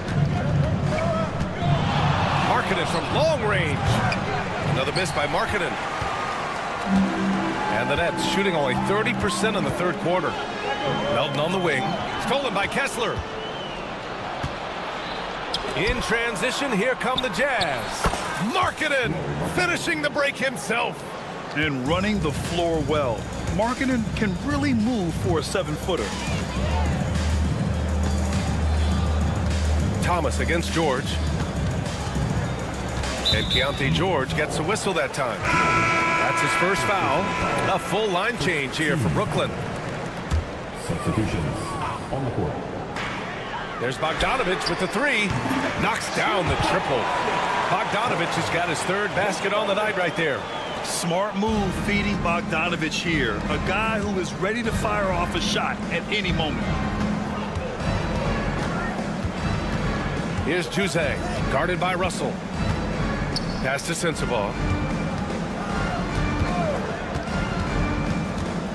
Markkanen from long range. Another miss by Markkanen. And the Nets shooting only 30% in the third quarter. Melton on the wing. Stolen by Kessler. In transition, here come the Jazz. Markkanen finishing the break himself. And running the floor well. Markkanen can really move for a 7-footer. Thomas against George. And Keontae George gets a whistle that time. That's his first foul. A full line change here for Brooklyn. Substitutions on the court. There's Bogdanovich with the 3. Knocks down the triple. Bogdanovich has got his 3rd basket on the night right there. Smart move feeding Bogdanovich here. A guy who is ready to fire off a shot at any moment. Here's Juzang, guarded by Russell. Pass to Sensabaugh.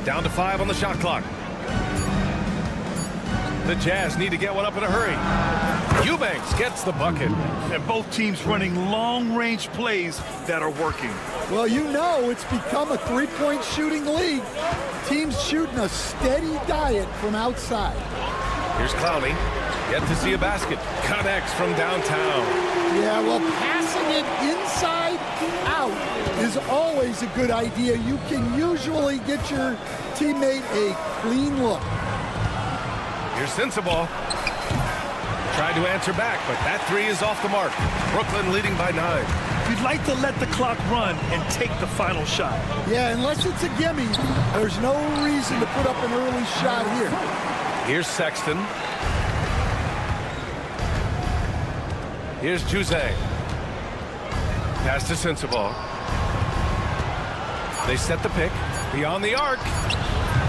Down to 5 on the shot clock. The Jazz need to get one up in a hurry. Eubanks gets the bucket. And both teams running long-range plays that are working. Well, you know it's become a 3-point shooting league. Teams shooting a steady diet from outside. Here's Clowney. Yet to see a basket. Connects from downtown. Yeah, well, passing it inside out is always a good idea. You can usually get your teammate a clean look. Here's Sensabaugh. Tried to answer back, but that 3 is off the mark. Brooklyn leading by 9. You'd like to let the clock run and take the final shot. Yeah, unless it's a gimme, there's no reason to put up an early shot here. Here's Sexton. Here's Juzang. Pass to Sensabaugh. They set the pick. Beyond the arc.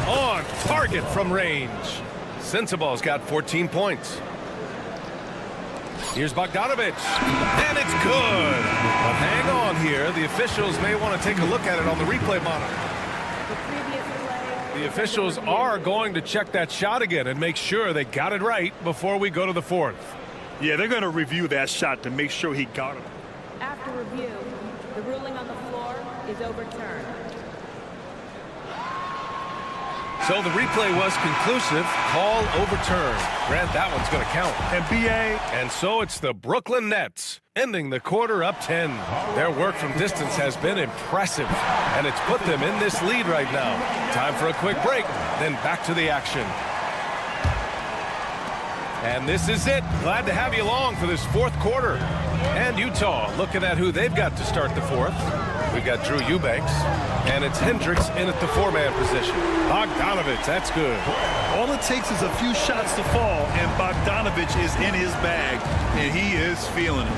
On target from range. Sensabaugh's got 14 points. Here's Bogdanovich. And it's good. But hang on here. The officials may want to take a look at it on the replay monitor. The officials are going to check that shot again and make sure they got it right before we go to the 4th. Yeah, they're going to review that shot to make sure he got it. After review, the ruling on the floor is overturned. So the replay was conclusive. Call overturned. Grant, that one's going to count. NBA. And so it's the Brooklyn Nets ending the quarter up 10. Their work from distance has been impressive, and it's put them in this lead right now. Time for a quick break, then back to the action. And this is it. Glad to have you along for this 4th quarter. And Utah looking at who they've got to start the 4th. We've got Drew Eubanks, and it's Hendricks in at the 4-man position. Bogdanovich, that's good. All it takes is a few shots to fall, and Bogdanovich is in his bag, and he is feeling it.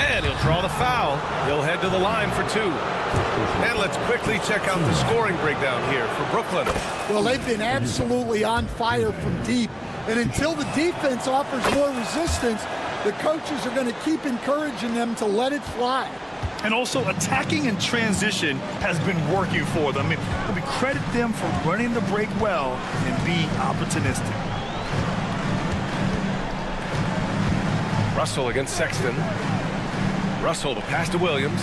And he'll draw the foul. He'll head to the line for 2. And let's quickly check out the scoring breakdown here for Brooklyn. Well, they've been absolutely on fire from deep. And until the defense offers more resistance, the coaches are going to keep encouraging them to let it fly. And also attacking in transition has been working for them. I mean, credit them for running the break well and being opportunistic. Russell against Sexton. Russell to pass to Williams.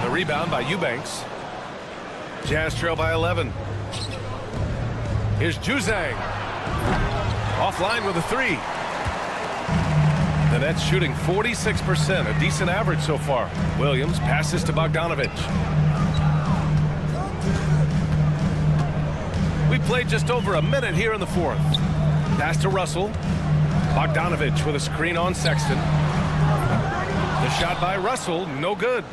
The rebound by Eubanks. Jazz trail by 11. Here's Juzang. Offline with a 3. The Nets shooting 46%, a decent average so far. Williams passes to Bogdanovich. We played just over a minute here in the 4th. Pass to Russell. Bogdanovich with a screen on Sexton. The shot by Russell, no good.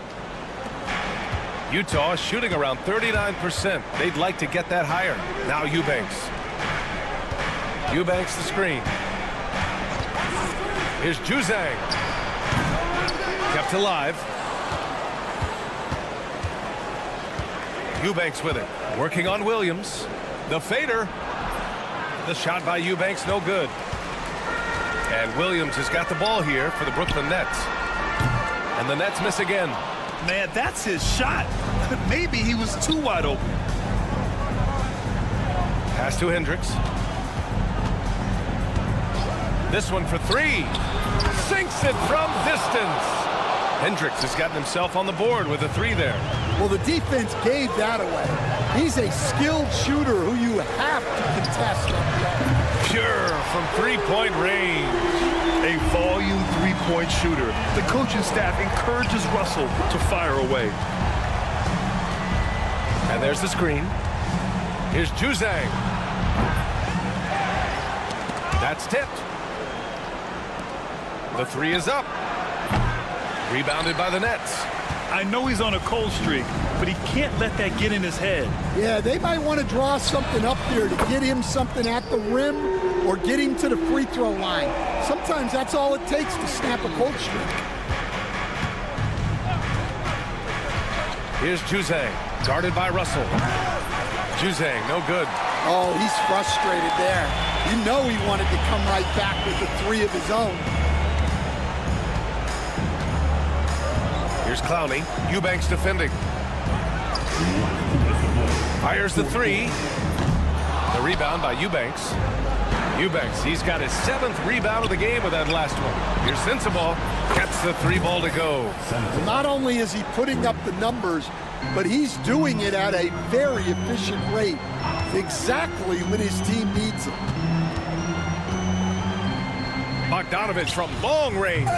Utah shooting around 39%. They'd like to get that higher. Now Eubanks. Eubanks the screen. Here's Juzang. Kept alive. Eubanks with it. Working on Williams. The fader. The shot by Eubanks, no good. And Williams has got the ball here for the Brooklyn Nets. And the Nets miss again. Man, that's his shot. Maybe he was too wide open. Pass to Hendricks. This one for three. Sinks it from distance. Hendricks has gotten himself on the board with a three there. Well, the defense gave that away. He's a skilled shooter who you have to contest. Pure from three-point range. A volume three-point shooter. The coaching staff encourages Russell to fire away. And there's the screen. Here's Juzang. That's tipped. The three is up. Rebounded by the Nets. I know he's on a cold streak, but he can't let that get in his head. Yeah, they might want to draw something up here to get him something at the rim or get him to the free throw line. Sometimes that's all it takes to snap a cold streak. Here's Juzang, guarded by Russell. Juzang, no good. Oh, he's frustrated there. You know he wanted to come right back with the three of his own. Here's Clowney. Eubanks defending. Fires the three. The rebound by Eubanks. Eubanks, he's got his 7th rebound of the game with that last one. Here's Sensabaugh. Gets the three ball to go. Not only is he putting up the numbers, but he's doing it at a very efficient rate. Exactly when his team needs him. Bogdanovich from long range.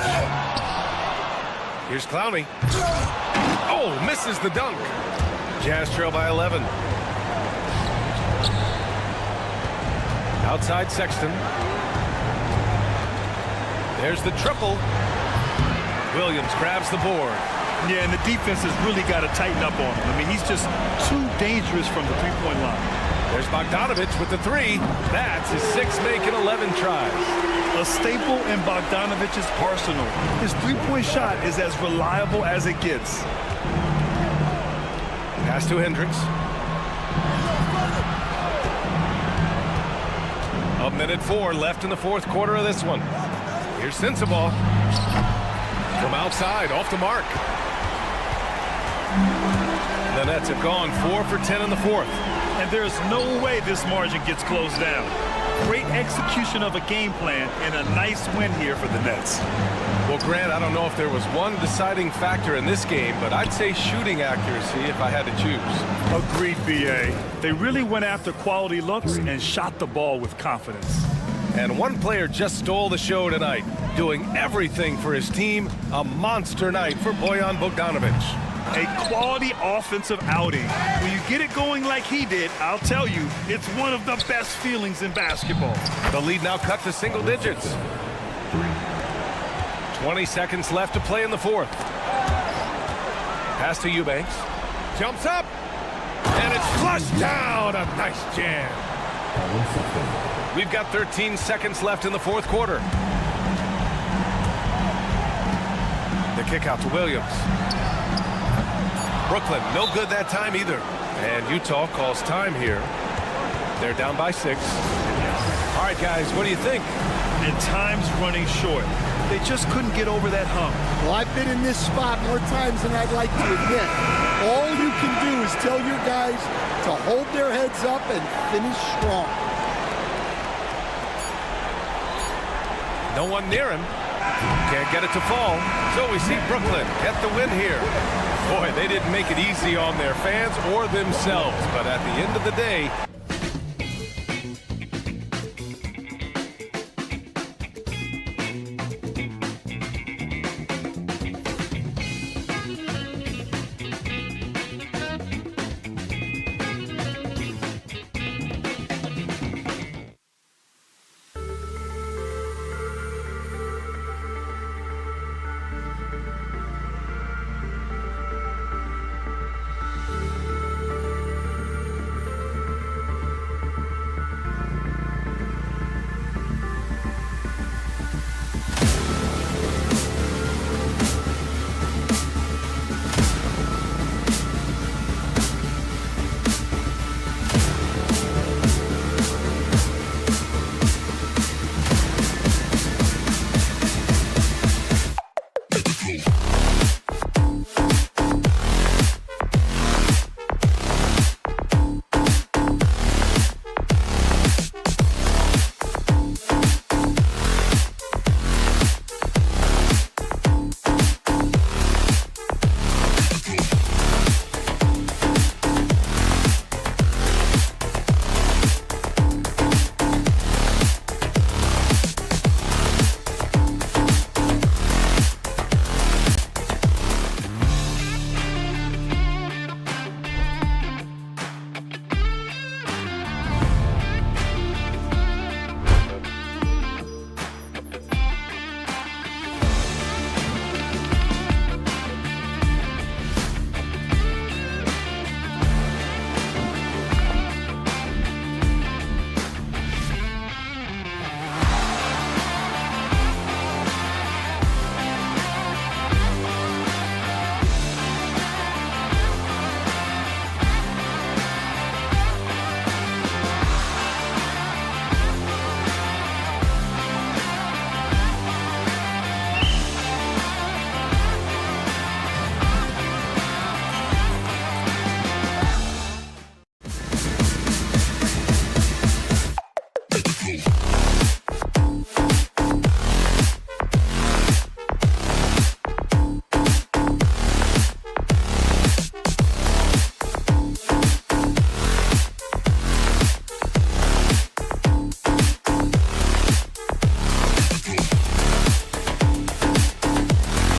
Here's Clowney. Oh, misses the dunk. Jazz trail by 11. Outside Sexton. There's the triple. Williams grabs the board. Yeah, and the defense has really got to tighten up on him. I mean, he's just too dangerous from the three-point line. There's Bogdanovich with the three. That's his 6 making 11 tries. A staple in Bogdanovich's arsenal. His three-point shot is as reliable as it gets. Pass to Hendricks. A minute 4 left in the 4th quarter of this one. Here's Sensabaugh. From outside, off the mark. The Nets have gone 4 for 10 in the 4th. And there's no way this margin gets closed down. Great execution of a game plan and a nice win here for the Nets. Well, Grant, I don't know if there was one deciding factor in this game, but I'd say shooting accuracy if I had to choose. Agreed, B.A. They really went after quality looks and shot the ball with confidence. And one player just stole the show tonight, doing everything for his team. A monster night for Bojan Bogdanović. A quality offensive outing. When you get it going like he did, I'll tell you, it's one of the best feelings in basketball. The lead now cut to single digits. 20 seconds left to play in the 4th. Pass to Eubanks. Jumps up. And it's flushed down. A nice jam. We've got 13 seconds left in the 4th quarter. The kick out to Williams. Brooklyn, no good that time either. And Utah calls time here. They're down by 6. All right, guys, what do you think? And time's running short. They just couldn't get over that hump. Well, I've been in this spot more times than I'd like to admit. All you can do is tell your guys to hold their heads up and finish strong. No one near him. Can't get it to fall. So we see Brooklyn get the win here. Boy, they didn't make it easy on their fans or themselves. But at the end of the day,